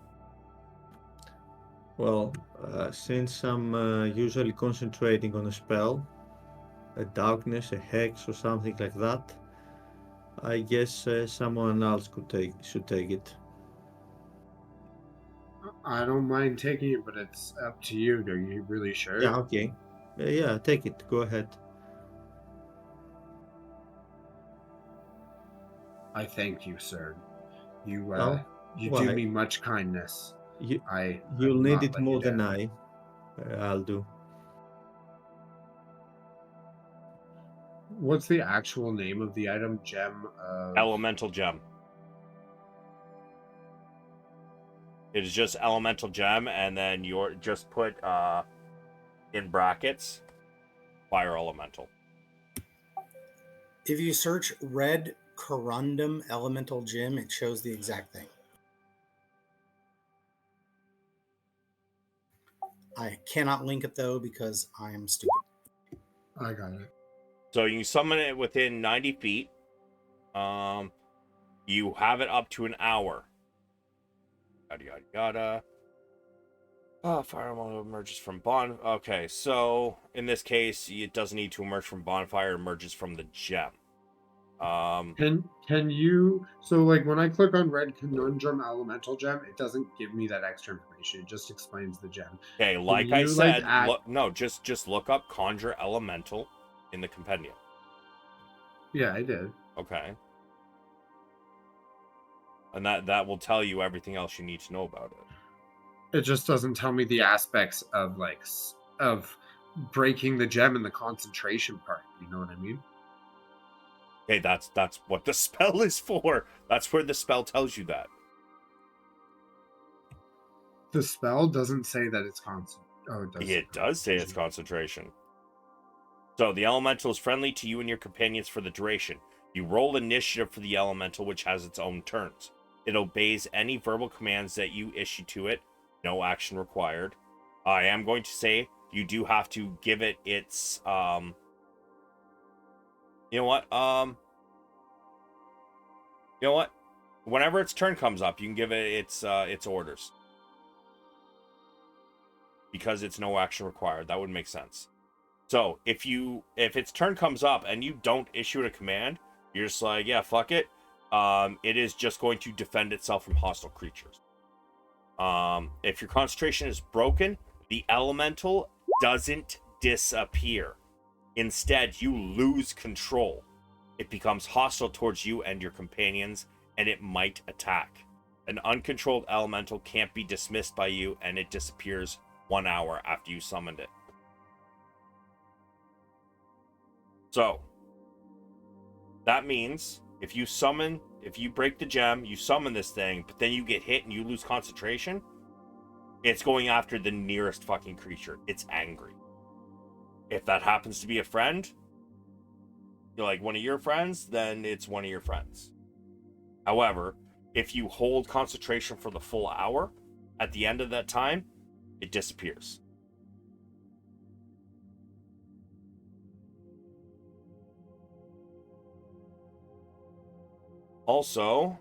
Well, since I'm usually concentrating on a spell, a darkness, a hex, or something like that, I guess someone else should take it. I don't mind taking it, but it's up to you. Are you really sure? Yeah, okay. Yeah, take it. Go ahead. I thank you, sir. You Well, you why? do me much kindness. You'll will need not it let you more than down. I'll do. What's the actual name of the item? Gem of... Elemental gem. It is just elemental gem, and then you're just put in brackets fire elemental. If you search red corundum elemental gem, it shows the exact thing. I cannot link it though because I am stupid. I got it. So you summon it within 90 feet. You have it up to an hour. Yada yada yada. Fire elemental emerges from bond. Okay, so in this case, it doesn't need to emerge from bonfire. It emerges from the gem. Can you... So like when I click on red conundrum elemental gem, it doesn't give me that extra information. It just explains the gem. Okay, like I said, just look up conjure elemental in the compendium. Yeah, I did. Okay. And that will tell you everything else you need to know about it. It just doesn't tell me the aspects of of breaking the gem and the concentration part. You know what I mean? Okay, that's what the spell is for. That's where the spell tells you that. The spell doesn't say that it's constant. Oh, it does. It does say it's concentration. So the elemental is friendly to you and your companions for the duration. You roll initiative for the elemental, which has its own turns. It obeys any verbal commands that you issue to it. No action required. I am going to say you do have to give it its you know what? Whenever its turn comes up, you can give it its orders. Because it's no action required. That would make sense. So if its turn comes up and you don't issue it a command, you're just like, yeah, fuck it. It is just going to defend itself from hostile creatures. If your concentration is broken, the elemental doesn't disappear. Instead, you lose control. It becomes hostile towards you and your companions, and it might attack. An uncontrolled elemental can't be dismissed by you, and it disappears 1 hour after you summoned it. So, that means if you break the gem, you summon this thing, but then you get hit and you lose concentration, it's going after the nearest fucking creature. It's angry. If that happens to be a friend, you're like one of your friends, then it's one of your friends. However, If you hold concentration for the full hour, at the end of that time, it disappears. Also,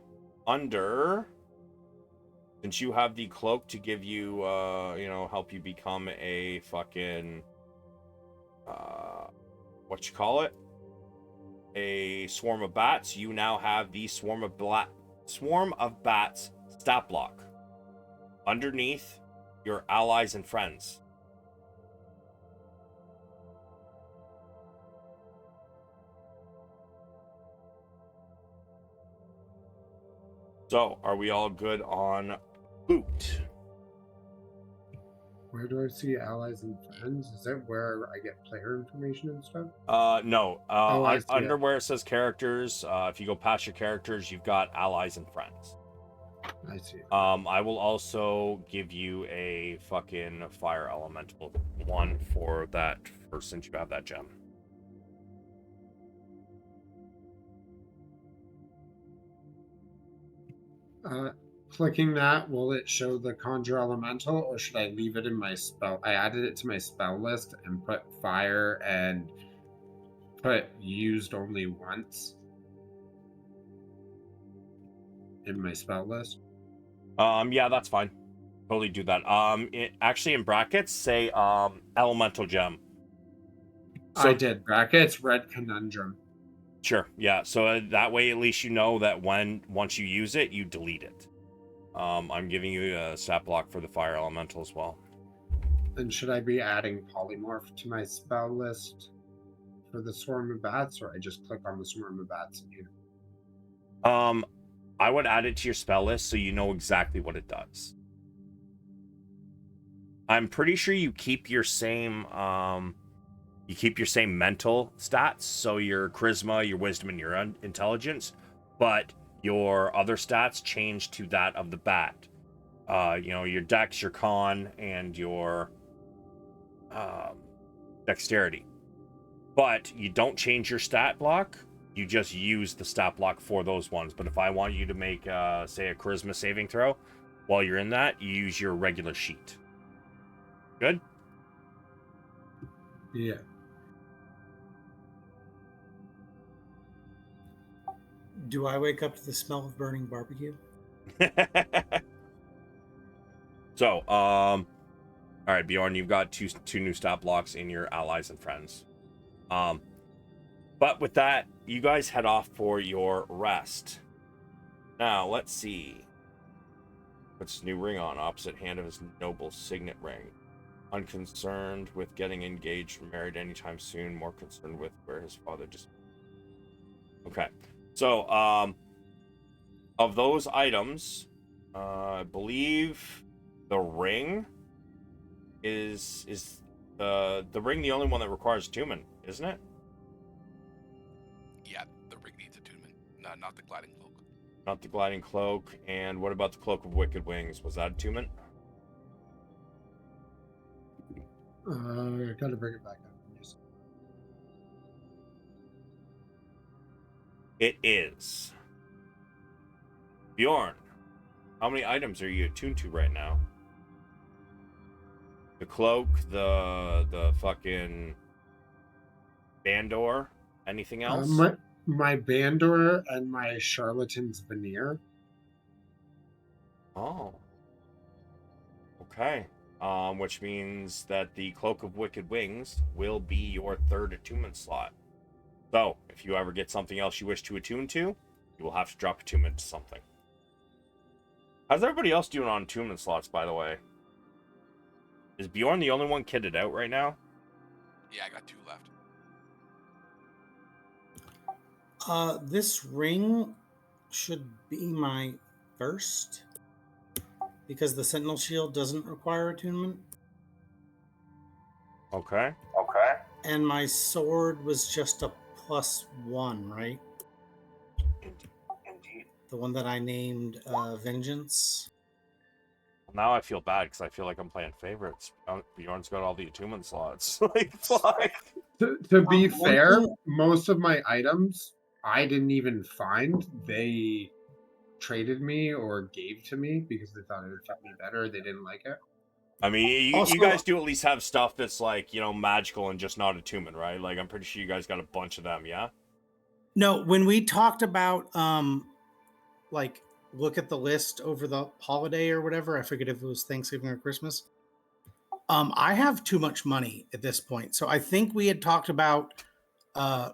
since you have the cloak to give you, help you become a fucking, a swarm of bats, you now have the swarm of bats stat block underneath your allies and friends. So, are we all good on loot? Where do I see allies and friends? Is that where I get player information and stuff? No. I see Under it. where it says characters, if you go past your characters, you've got allies and friends. I see. I will also give you a fucking fire elemental one for that, since you have that gem. Clicking that, will it show the conjure elemental, or should I leave it in my spell? I added it to my spell list and put fire and put used only once in my spell list. Yeah, that's fine. Totally do that. Actually in brackets say elemental gem. So, I did brackets red conundrum. Sure. Yeah. So that way, at least you know that once you use it, you delete it. I'm giving you a stat block for the fire elemental as well. And should I be adding polymorph to my spell list for the swarm of bats, or I just click on the swarm of bats in here? I would add it to your spell list so you know exactly what it does. I'm pretty sure you keep your same mental stats, so your charisma, your wisdom, and your intelligence, but your other stats change to that of the bat. Your dex, your con, and your dexterity. But you don't change your stat block. You just use the stat block for those ones. But if I want you to make, say, a charisma saving throw, while you're in that, you use your regular sheet. Good? Yeah. Do I wake up to the smell of burning barbecue? So, all right, Bjorn, you've got two new stat blocks in your allies and friends. But with that, you guys head off for your rest. Now, let's see. Puts his new ring on, opposite hand of his noble signet ring. Unconcerned with getting engaged or married anytime soon, more concerned with where his father just... Okay. So, of those items, I believe the ring is the ring the only one that requires attunement, isn't it? Yeah, the ring needs attunement. No, not the gliding cloak. Not the gliding cloak. And what about the cloak of wicked wings? Was that attunement? I gotta bring it back up. It is. Bjorn, how many items are you attuned to right now? The cloak, the fucking bandor, anything else? My bandor and my charlatan's veneer. Oh. Okay. Which means that the cloak of wicked wings will be your third attunement slot. So, if you ever get something else you wish to attune to, you will have to drop attunement to something. How's everybody else doing on attunement slots, by the way? Is Bjorn the only one kitted out right now? Yeah, I got 2 left. This ring should be my first, because the Sentinel Shield doesn't require attunement. Okay. And my sword was just a +1, right? Indeed. The one that I named Vengeance. Now I feel bad because I feel like I'm playing favorites. Bjorn's got all the attunement slots. Like, fuck. To be One fair, thing- most of my items I didn't even find. They traded me or gave to me because they thought it would fit me better. They didn't like it. I mean, you Also- guys do at least have stuff that's like, magical and just not attunement, right? Like, I'm pretty sure you guys got a bunch of them, yeah? No, when we talked about like look at the list over the holiday or whatever, I forget if it was Thanksgiving or Christmas. I have too much money at this point. So I think we had talked about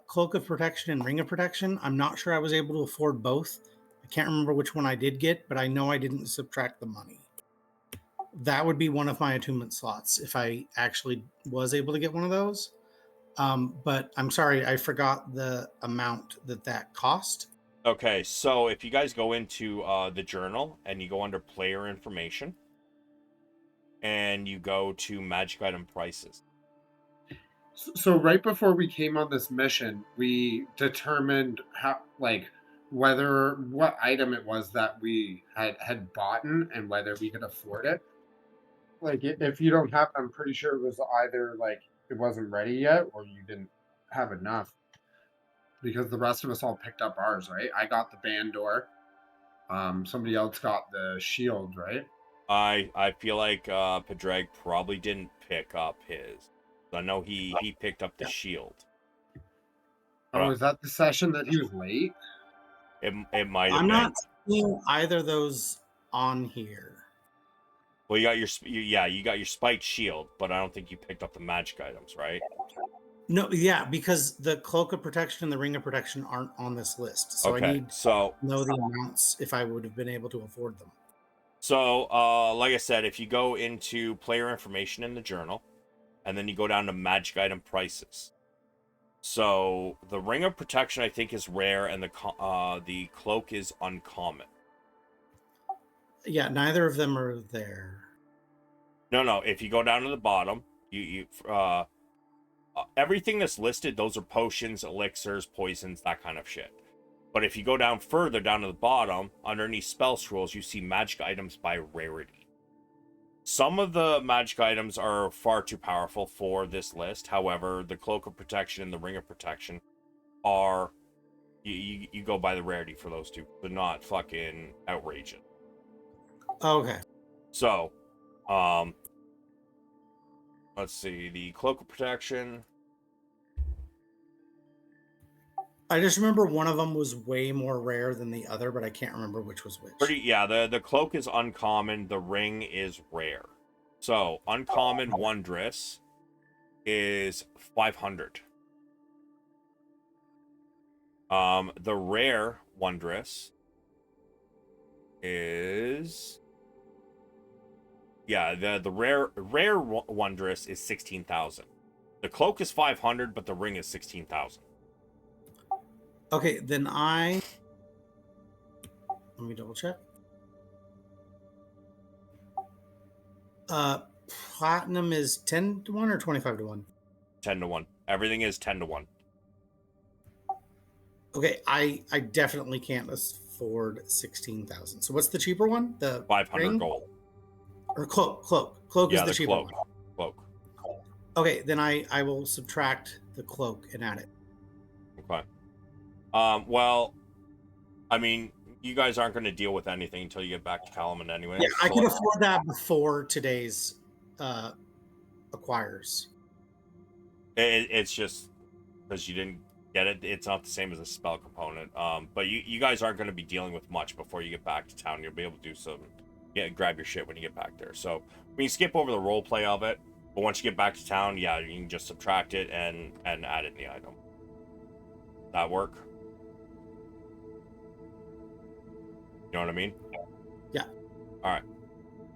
Cloak of Protection and Ring of Protection. I'm not sure I was able to afford both. I can't remember which one I did get, but I know I didn't subtract the money. That would be one of my attunement slots if I actually was able to get one of those. But I'm sorry, I forgot the amount that cost. Okay, so if you guys go into the journal and you go under player information and you go to magic item prices. So right before we came on this mission, we determined how, like, what item it was that we had bought and whether we could afford it. Like, if you don't have, I'm pretty sure it was either like it wasn't ready yet or you didn't have enough. Because the rest of us all picked up ours, right? I got the Bandor. Somebody else got the shield, right? I feel like Padraig probably didn't pick up his. I know he picked up the shield. Oh, is that the session that he was late? It might have I'm been. not seeing either of those on here. Well, you got you got your spiked shield, but I don't think you picked up the magic items, right? No, yeah, because the Cloak of Protection and the Ring of Protection aren't on this list. So I Okay, need so to know the amounts if I would have been able to afford them. So, like I said, if you go into player information in the journal, and then you go down to magic item prices. So the Ring of Protection, I think, is rare, and the cloak is uncommon. Yeah, neither of them are there. No. If you go down to the bottom, everything that's listed, those are potions, elixirs, poisons, that kind of shit. But if you go down further, down to the bottom, underneath spell scrolls, you see magic items by rarity. Some of the magic items are far too powerful for this list. However, the Cloak of Protection and the Ring of Protection are... You go by the rarity for those two. They're not fucking outrageous. Okay. So, let's see. The Cloak of Protection... I just remember one of them was way more rare than the other, but I can't remember which was which. The cloak is uncommon, the ring is rare. So, uncommon wondrous is 500. The rare wondrous is the rare wondrous is 16,000. The cloak is 500, but the ring is 16,000. Okay, then let me double check. Platinum is 10 to 1 or 25 to 1? 10 to 1. Everything is 10 to 1. Okay, I definitely can't afford 16,000. So what's the cheaper one? The 500 ring? gold. Or cloak. Cloak is the cheaper cloak. one. Cloak. Okay, then I will subtract the cloak and add it. Okay. Well, I mean, you guys aren't going to deal with anything until you get back to Kalaman anyway. Yeah, I so can afford that before today's acquires. it's just because you didn't get it. It's not the same as a spell component. But you guys aren't going to be dealing with much before you get back to town. You'll be able to do some, grab your shit when you get back there. So we can skip over the role play of it. But once you get back to town, you can just subtract it and add it in the item. That work? You know what I mean? Yeah. All right.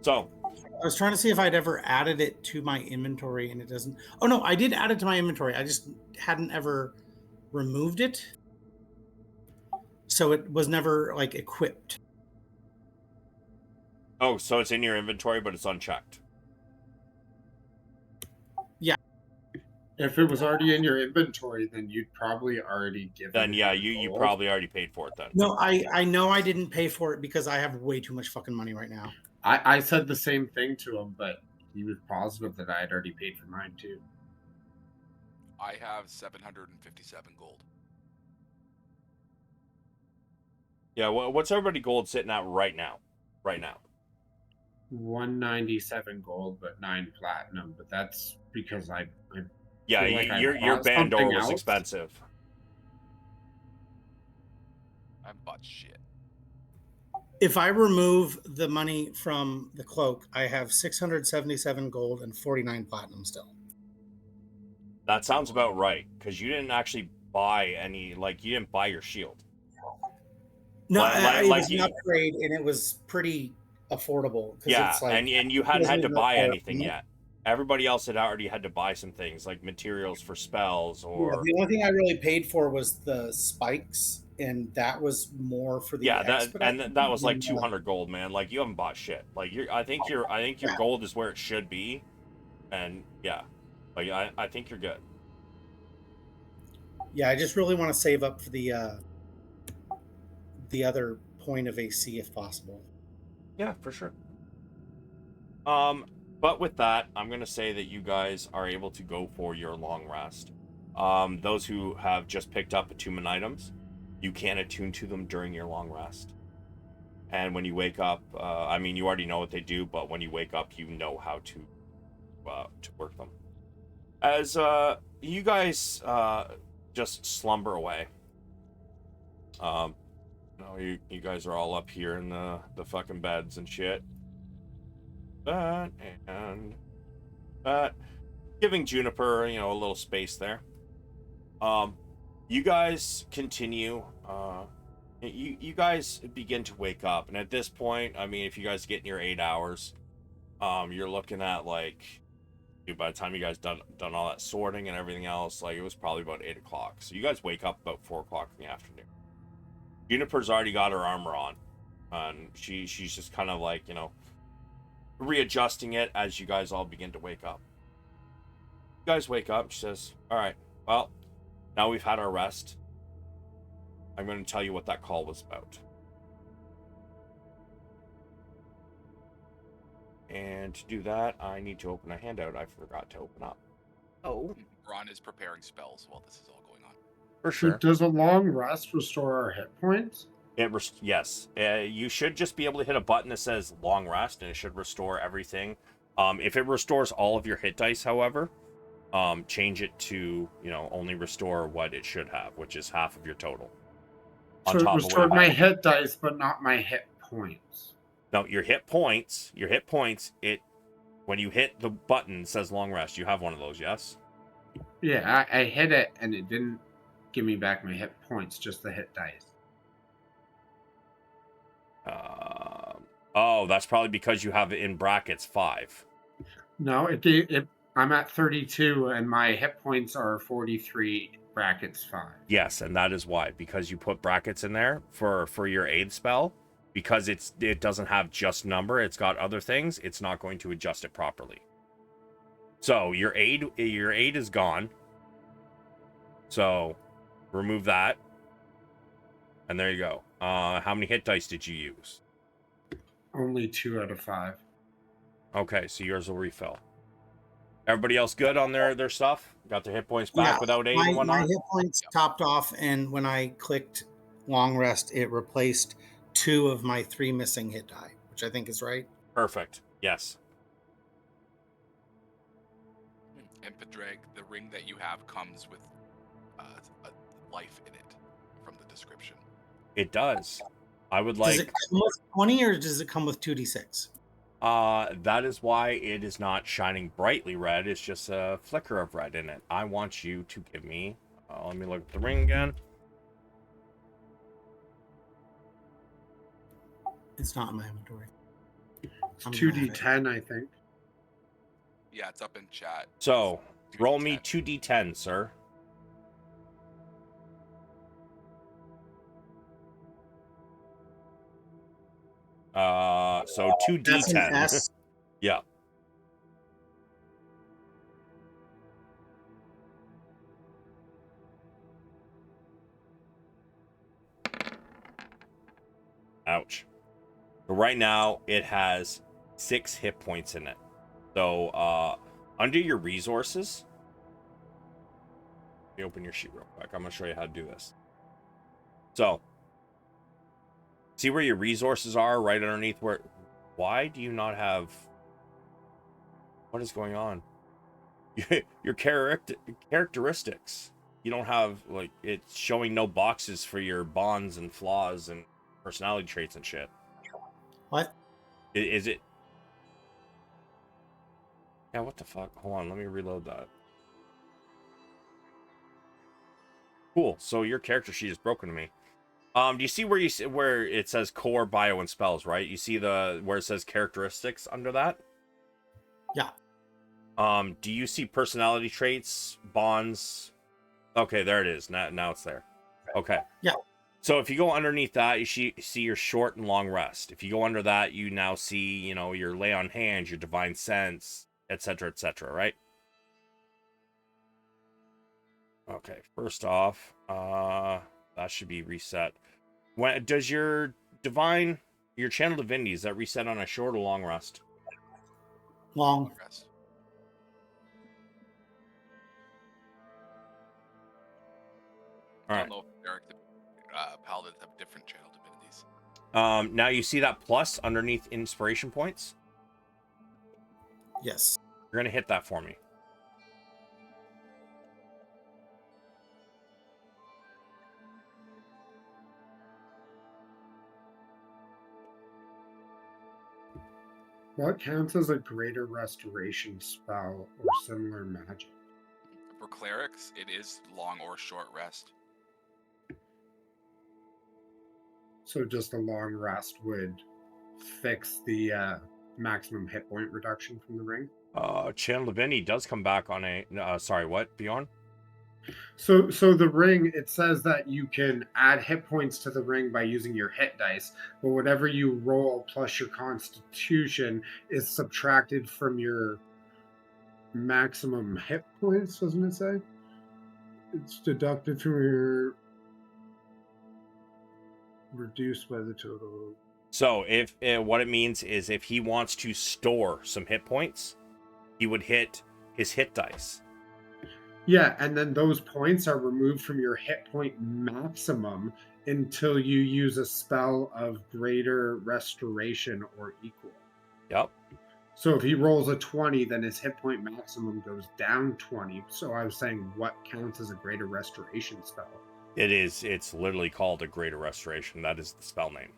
So I was trying to see if I'd ever added it to my inventory, and it doesn't. Oh no, I did add it to my inventory. I just hadn't ever removed it, so it was never like equipped. Oh, so it's in your inventory, but it's unchecked. Yeah. If it was already in your inventory, then you'd probably already given. Then it you gold. probably already paid for it then. No, I know I didn't pay for it because I have way too much fucking money right now. I said the same thing to him, but he was positive that I had already paid for mine too. I have 757 gold. Yeah, what's everybody gold sitting at right now? Right now. 197 gold, but 9 platinum. But that's because I Yeah, feel like I your bought something Bandor was else. expensive. I haven't bought shit. If I remove the money from the cloak, I have 677 gold and 49 platinum still. That sounds about right, because you didn't actually buy any, like, you didn't buy your shield. No, Like it was an you, upgrade, and it was pretty affordable because yeah, it's like and you hadn't had to wasn't buy enough anything yet. Everybody else had already had to buy some things, like materials for spells Yeah, or... the only thing I really paid for was the spikes, and that was more for the Yeah, expedite. that was like 200 gold, man. Like, you haven't bought shit. Like, I think your Yeah. gold is where it should be, and yeah, like I think you're good. Yeah, I just really want to save up for the other point of AC if possible. Yeah, for sure. But with that, I'm gonna say that you guys are able to go for your long rest. Those who have just picked up attunement items, you can attune to them during your long rest. And when you wake up, I mean, you already know what they do, but when you wake up, you know how to work them. As you guys just slumber away. You guys are all up here in the fucking beds and shit. But giving Juniper, a little space there. You guys continue. You guys begin to wake up, and at this point, I mean, if you guys get in your 8 hours, you're looking at like, by the time you guys done all that sorting and everything else, like, it was probably about 8 o'clock. So you guys wake up about 4 o'clock in the afternoon. Juniper's already got her armor on, and she's just kind of like, readjusting it as you guys all begin to wake up. You guys wake up. She says, "All right, well, now we've had our rest. I'm going to tell you what that call was about." And to do that, I need to open a handout I forgot to open up. Oh, Bronn is preparing spells while this is all going on. For So sure. does a long rest restore our hit points? Yes. You should just be able to hit a button that says long rest, and it should restore everything. If it restores all of your hit dice, however, change it to, only restore what it should have, which is half of your total. So it restored my hit dice, but not my hit points. No, your hit points, when you hit the button that says long rest, you have one of those, yes? Yeah, I hit it, and it didn't give me back my hit points, just the hit dice. Oh, that's probably because you have it in brackets 5. No, it gave it. I'm at 32, and my hit points are 43 brackets 5. Yes, and that is why, because you put brackets in there for your aid spell, because it doesn't have just number, it's got other things, it's not going to adjust it properly. So your aid is gone. So remove that. And there you go. How many hit dice did you use? Only 2 out of 5. Okay, so yours will refill. Everybody else good on their stuff? Got their hit points back without aid and whatnot? My hit points topped off, and when I clicked long rest, it replaced 2 of my 3 missing hit die, which I think is right. Perfect. Yes. And Padraig, the ring that you have comes with a life in it from the description. It does. I would like... Does it come with 20 or does it come with 2d6? That is why it is not shining brightly red. It's just a flicker of red in it. I want you to give me... let me look at the ring again. It's not in my inventory. It's 2d10, I think. Yeah, it's up in chat. So, roll me 2d10. 2d10, sir. So 2d10. That's an S. Yeah. Ouch. But right now, it has 6 hit points in it. So, under your resources, let me open your sheet real quick. I'm going to show you how to do this. So, See where your resources are, right underneath where. Why do you not have? What is going on? Your characteristics. You don't have, like, it's showing no boxes for your bonds and flaws and personality traits and shit. What? Is it? Yeah, what the fuck? Hold on, let me reload that. Cool. So your character sheet is broken to me. Do you see where it says core, bio, and spells, right? You see where it says characteristics under that? Yeah. Do you see personality traits, bonds? Okay, there it is. Now it's there. Okay. Yeah. So if you go underneath that, you see your short and long rest. If you go under that, you now see, your lay on hands, your divine sense, etc., etc., right? Okay, first off, that should be reset. When does your channel divinity, is that reset on a short or long rest? Long. Rest. All I right. don't know if Eric, the paladins have different channel divinities. Now you see that plus underneath inspiration points? Yes. You're gonna hit that for me. What counts as a greater restoration spell or similar magic? For clerics, it is long or short rest. So just a long rest would fix the maximum hit point reduction from the ring. Channel Divinity does come back on a. Sorry, what, Bjorn? So the ring, it says that you can add hit points to the ring by using your hit dice, but whatever you roll plus your constitution is subtracted from your maximum hit points, doesn't it say? It's deducted from your reduced by the total. So if what it means is if he wants to store some hit points, he would hit his hit dice. Yeah, and then those points are removed from your hit point maximum until you use a spell of greater restoration or equal. Yep. So if he rolls a 20, then his hit point maximum goes down 20. So I was saying, what counts as a greater restoration spell? It's literally called a greater restoration. That is the spell name.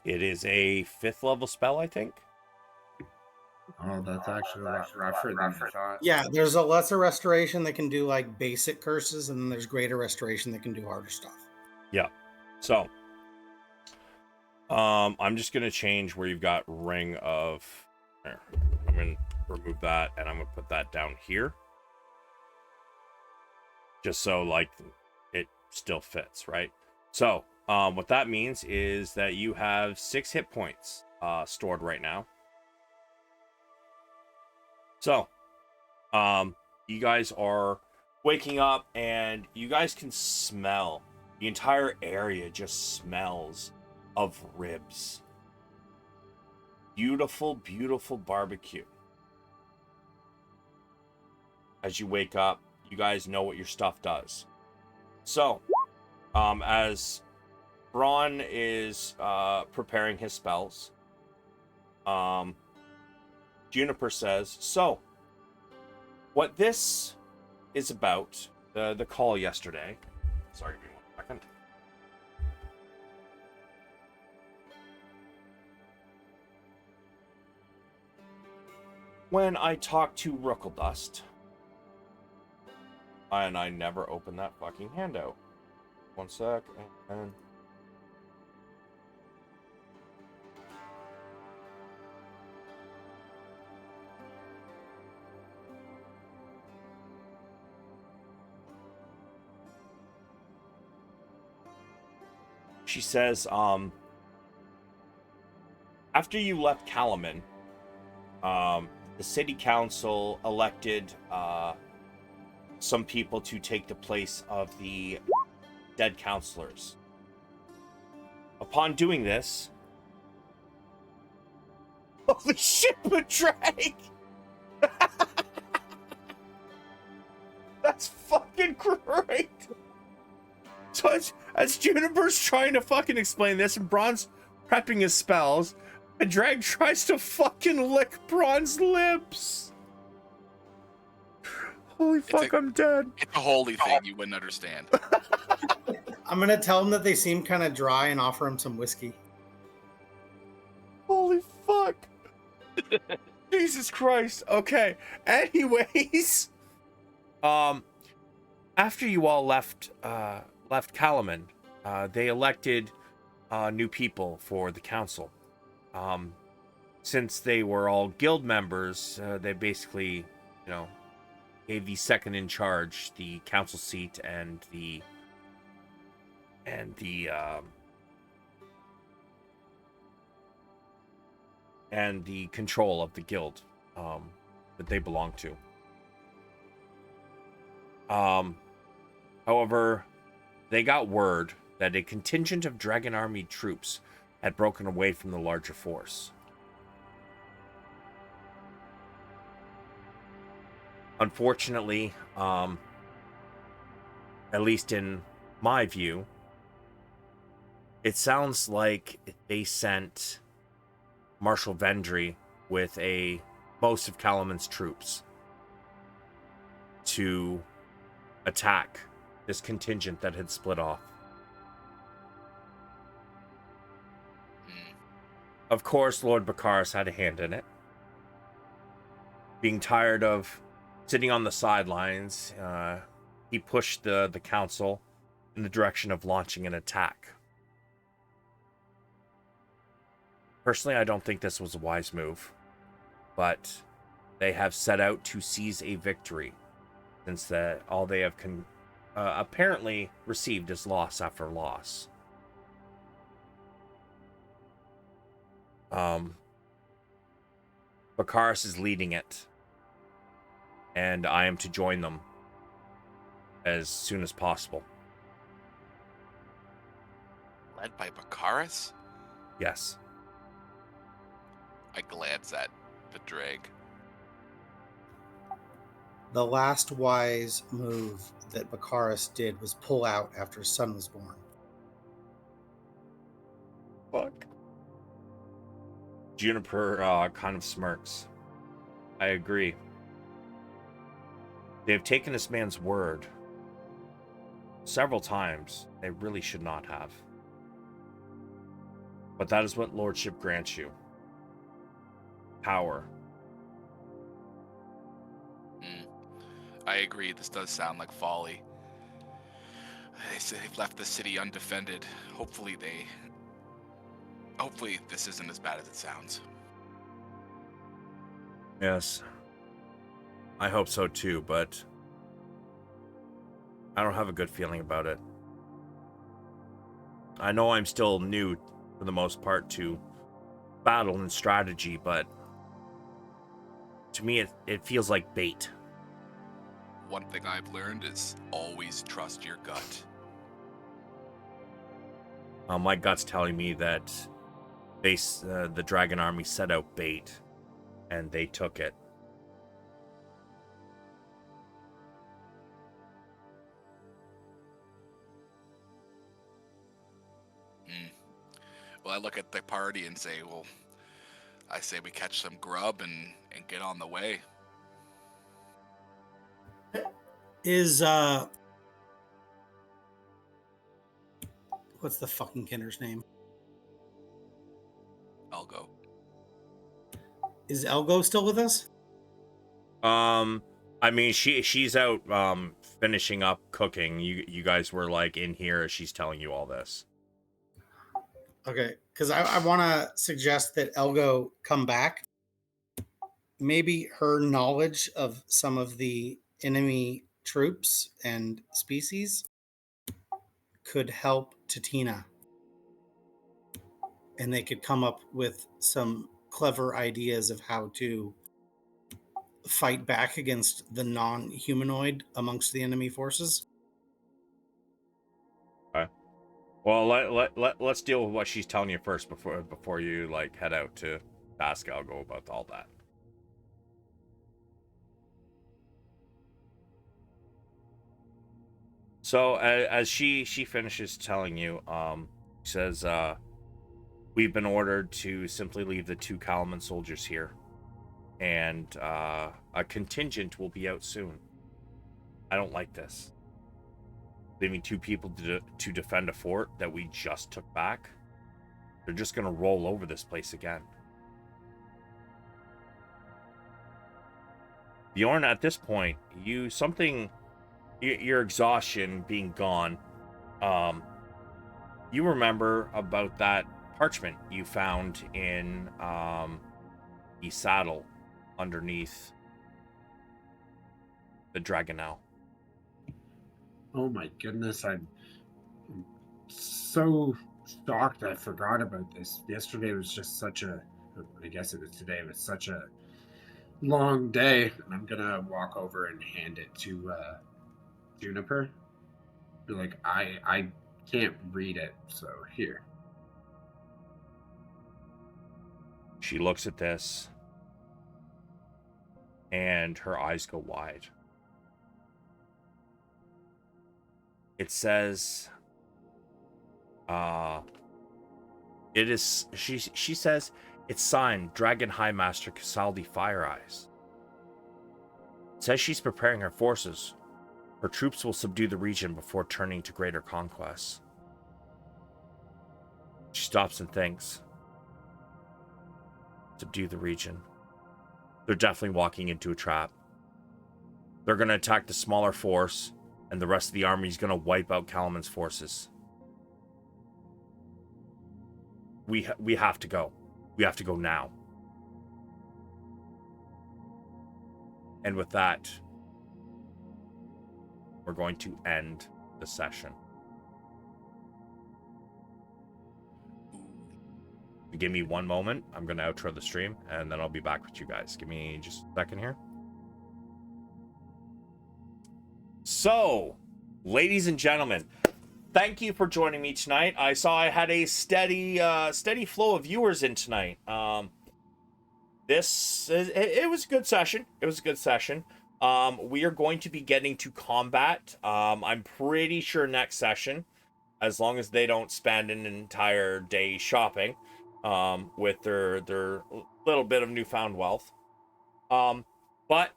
It is a 5th level spell, I think. Oh, that's actually a lot rougher than I thought. Yeah, there's a lesser restoration that can do like basic curses, and then there's greater restoration that can do harder stuff. Yeah. So, I'm just gonna change where you've got Ring of. There. I'm gonna remove that, and I'm gonna put that down here, just so like it still fits, right? So, what that means is that you have 6 hit points stored right now. So, you guys are waking up, and you guys can smell. The entire area just smells of ribs. Beautiful, beautiful barbecue. As you wake up, you guys know what your stuff does. So, as Bronn is preparing his spells, Juniper says, so, what this is about, the call yesterday. Sorry, give me 1 second. When I talked to Rookledust, and I never opened that fucking handout. 1 sec, and she says, after you left Calaman, the city council elected some people to take the place of the dead councilors. Upon doing this, holy shit, Padraig! Great. So as Juniper's trying to fucking explain this and Bronn's prepping his spells, Padraig tries to fucking lick Bronn's lips. Holy fuck, I'm dead. It's a holy thing you wouldn't understand. I'm gonna tell him that they seem kind of dry and offer him some whiskey. Holy fuck. Jesus Christ. Okay. Anyways, after you all left Kalaman, they elected new people for the council. Since they were all guild members, they basically, gave the second in charge the council seat and the control of the guild that they belong to. However, they got word that a contingent of Dragon Army troops had broken away from the larger force. Unfortunately, at least in my view, it sounds like they sent Marshal Vendry with most of Kalaman's troops to attack this contingent that had split off. Of course, Lord Bakaris had a hand in it. Being tired of sitting on the sidelines, he pushed the council in the direction of launching an attack. Personally, I don't think this was a wise move, but they have set out to seize a victory, since all they have apparently received is loss after loss. Bakaris is leading it, and I am to join them as soon as possible. Led by Bakaris? Yes. I glance at Padraig. The last wise move that Bakaris did was pull out after his son was born. Fuck. Juniper kind of smirks. I agree. They have taken this man's word several times. They really should not have. But that is what lordship grants you. Power. I agree, this does sound like folly. They say they've left the city undefended. Hopefully this isn't as bad as it sounds. Yes. I hope so too, but I don't have a good feeling about it. I know I'm still new, for the most part, to battle and strategy, but to me it feels like bait. One thing I've learned is always trust your gut. My gut's telling me that the Dragon Army set out bait, and they took it. Well, I look at the party and say, I say we catch some grub and get on the way. Is what's the fucking kinder's name? I'll go. Is Elgo still with us? I mean, she's out finishing up cooking. You guys were like in here as she's telling you all this. Okay, because I want to suggest that Elgo come back. Maybe her knowledge of some of the enemy troops and species could help Tatina. And they could come up with some clever ideas of how to fight back against the non-humanoid amongst the enemy forces. Okay. Well, let's deal with what she's telling you first before you like head out to ask Elgo about all that. So as she finishes telling you, she says, we've been ordered to simply leave the 2 Kalaman soldiers here, and a contingent will be out soon. I don't like this. Leaving 2 people to defend a fort that we just took back. They're just gonna roll over this place again. Bjorn, at this point, your exhaustion being gone, you remember about that parchment you found in the saddle underneath the Dragonel. Oh my goodness, I'm so shocked I forgot about this. Yesterday was just such a, I guess it was today, it was such a long day. And I'm gonna walk over and hand it to Juniper. Be like, I can't read it, so here. She looks at this, and her eyes go wide. It says, it is, she says, it's signed Dragon High Master Casaldi Fire Eyes. It says she's preparing her forces. Her troops will subdue the region before turning to greater conquests. She stops and thinks. Subdue the region. They're definitely walking into a trap. They're going to attack the smaller force, and the rest of the army is going to wipe out Kalaman's forces. We have to go. We have to go now. And with that, we're going to end the session. Give me one moment. I'm going to outro the stream, and then I'll be back with you guys. Give me just a second here. So, ladies and gentlemen, thank you for joining me tonight. I saw I had a steady flow of viewers in tonight. It was a good session. It was a good session. We are going to be getting to combat. I'm pretty sure next session, as long as they don't spend an entire day shopping, with their little bit of newfound wealth. But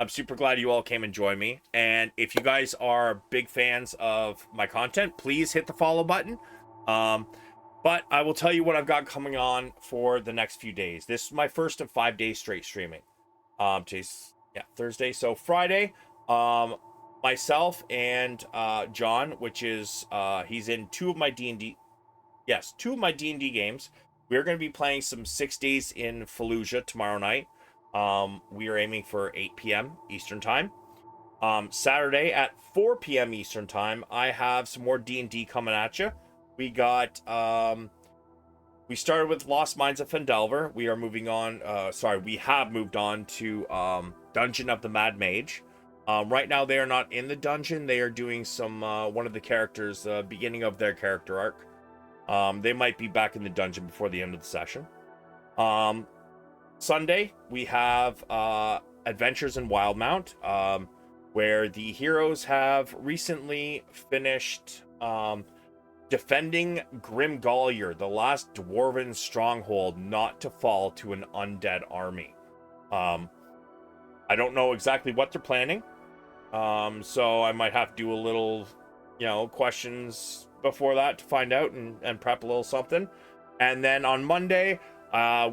I'm super glad you all came and joined me. And if you guys are big fans of my content, please hit the follow button. But I will tell you what I've got coming on for the next few days. This is my first of 5 days straight streaming. Today's, Thursday. So Friday, myself and John, which is he's in 2 of my D&D. Yes, 2 of my D&D games. We're going to be playing some 6 Days in Fallujah tomorrow night. We are aiming for 8 p.m. Eastern Time. Saturday at 4 p.m. Eastern Time, I have some more D&D coming at you. We got, we started with Lost Mines of Fendelver. We are moving on, we have moved on to Dungeon of the Mad Mage. Right now, they are not in the dungeon. They are doing some, one of the characters, beginning of their character arc. They might be back in the dungeon before the end of the session. Sunday, we have Adventures in Wildmount, where the heroes have recently finished defending Grimgollier, the last dwarven stronghold not to fall to an undead army. I don't know exactly what they're planning, so I might have to do a little, questions before that to find out and prep a little something. And then on Monday,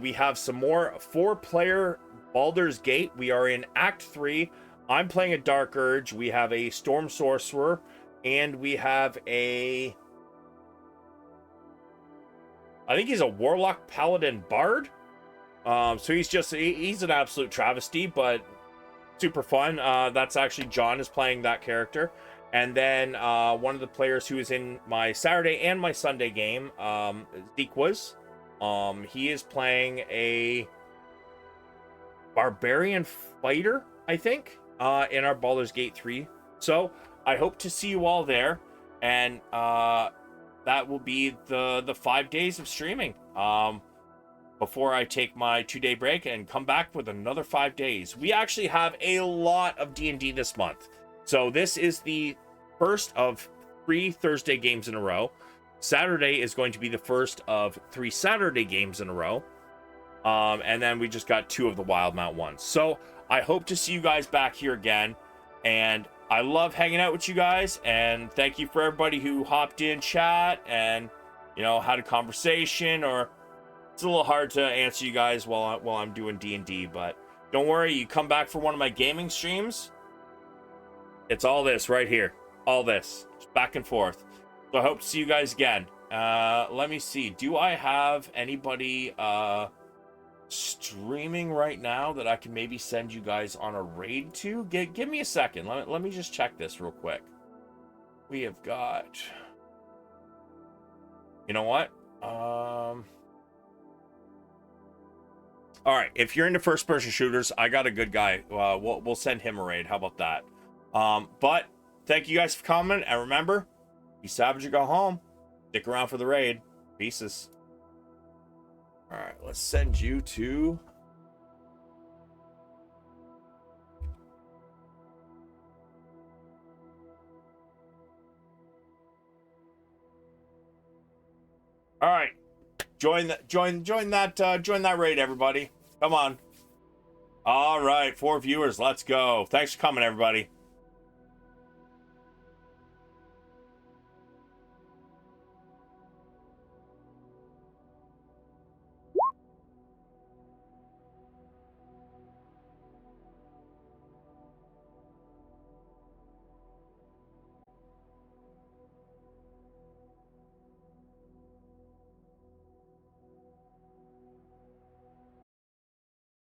we have some more 4-player Baldur's Gate. We are in Act 3. I'm playing a Dark Urge. We have a Storm Sorcerer, and we have I think he's a Warlock Paladin Bard. So he's an absolute travesty, but super fun. That's actually John is playing that character. And then one of the players who is in my Saturday and my Sunday game, Zequaz. He is playing a barbarian fighter, I think, in our Baldur's Gate 3. So I hope to see you all there, and that will be the 5 days of streaming before I take my 2-day break and come back with another 5 days. We actually have a lot of D&D this month. So this is the first of 3 Thursday games in a row. Saturday is going to be the first of 3 Saturday games in a row. And then we just got 2 of the Wildmount ones. So I hope to see you guys back here again. And I love hanging out with you guys. And thank you for everybody who hopped in chat and, you know, had a conversation. Or it's a little hard to answer you guys while I'm doing D&D. But don't worry, you come back for one of my gaming streams. It's all this right here. All this. Just back and forth. So I hope to see you guys again. Let me see. Do I have anybody streaming right now that I can maybe send you guys on a raid to? Give me a second. Let me just check this real quick. We have got... You know what? All right. If you're into first-person shooters, I got a good guy. We'll send him a raid. How about that? But thank you guys for coming. And remember... Be savage or go home. Stick around for the raid. Pieces. Alright, let's send you to... Alright. Join that raid, everybody. Come on. Alright, 4 viewers. Let's go. Thanks for coming, everybody.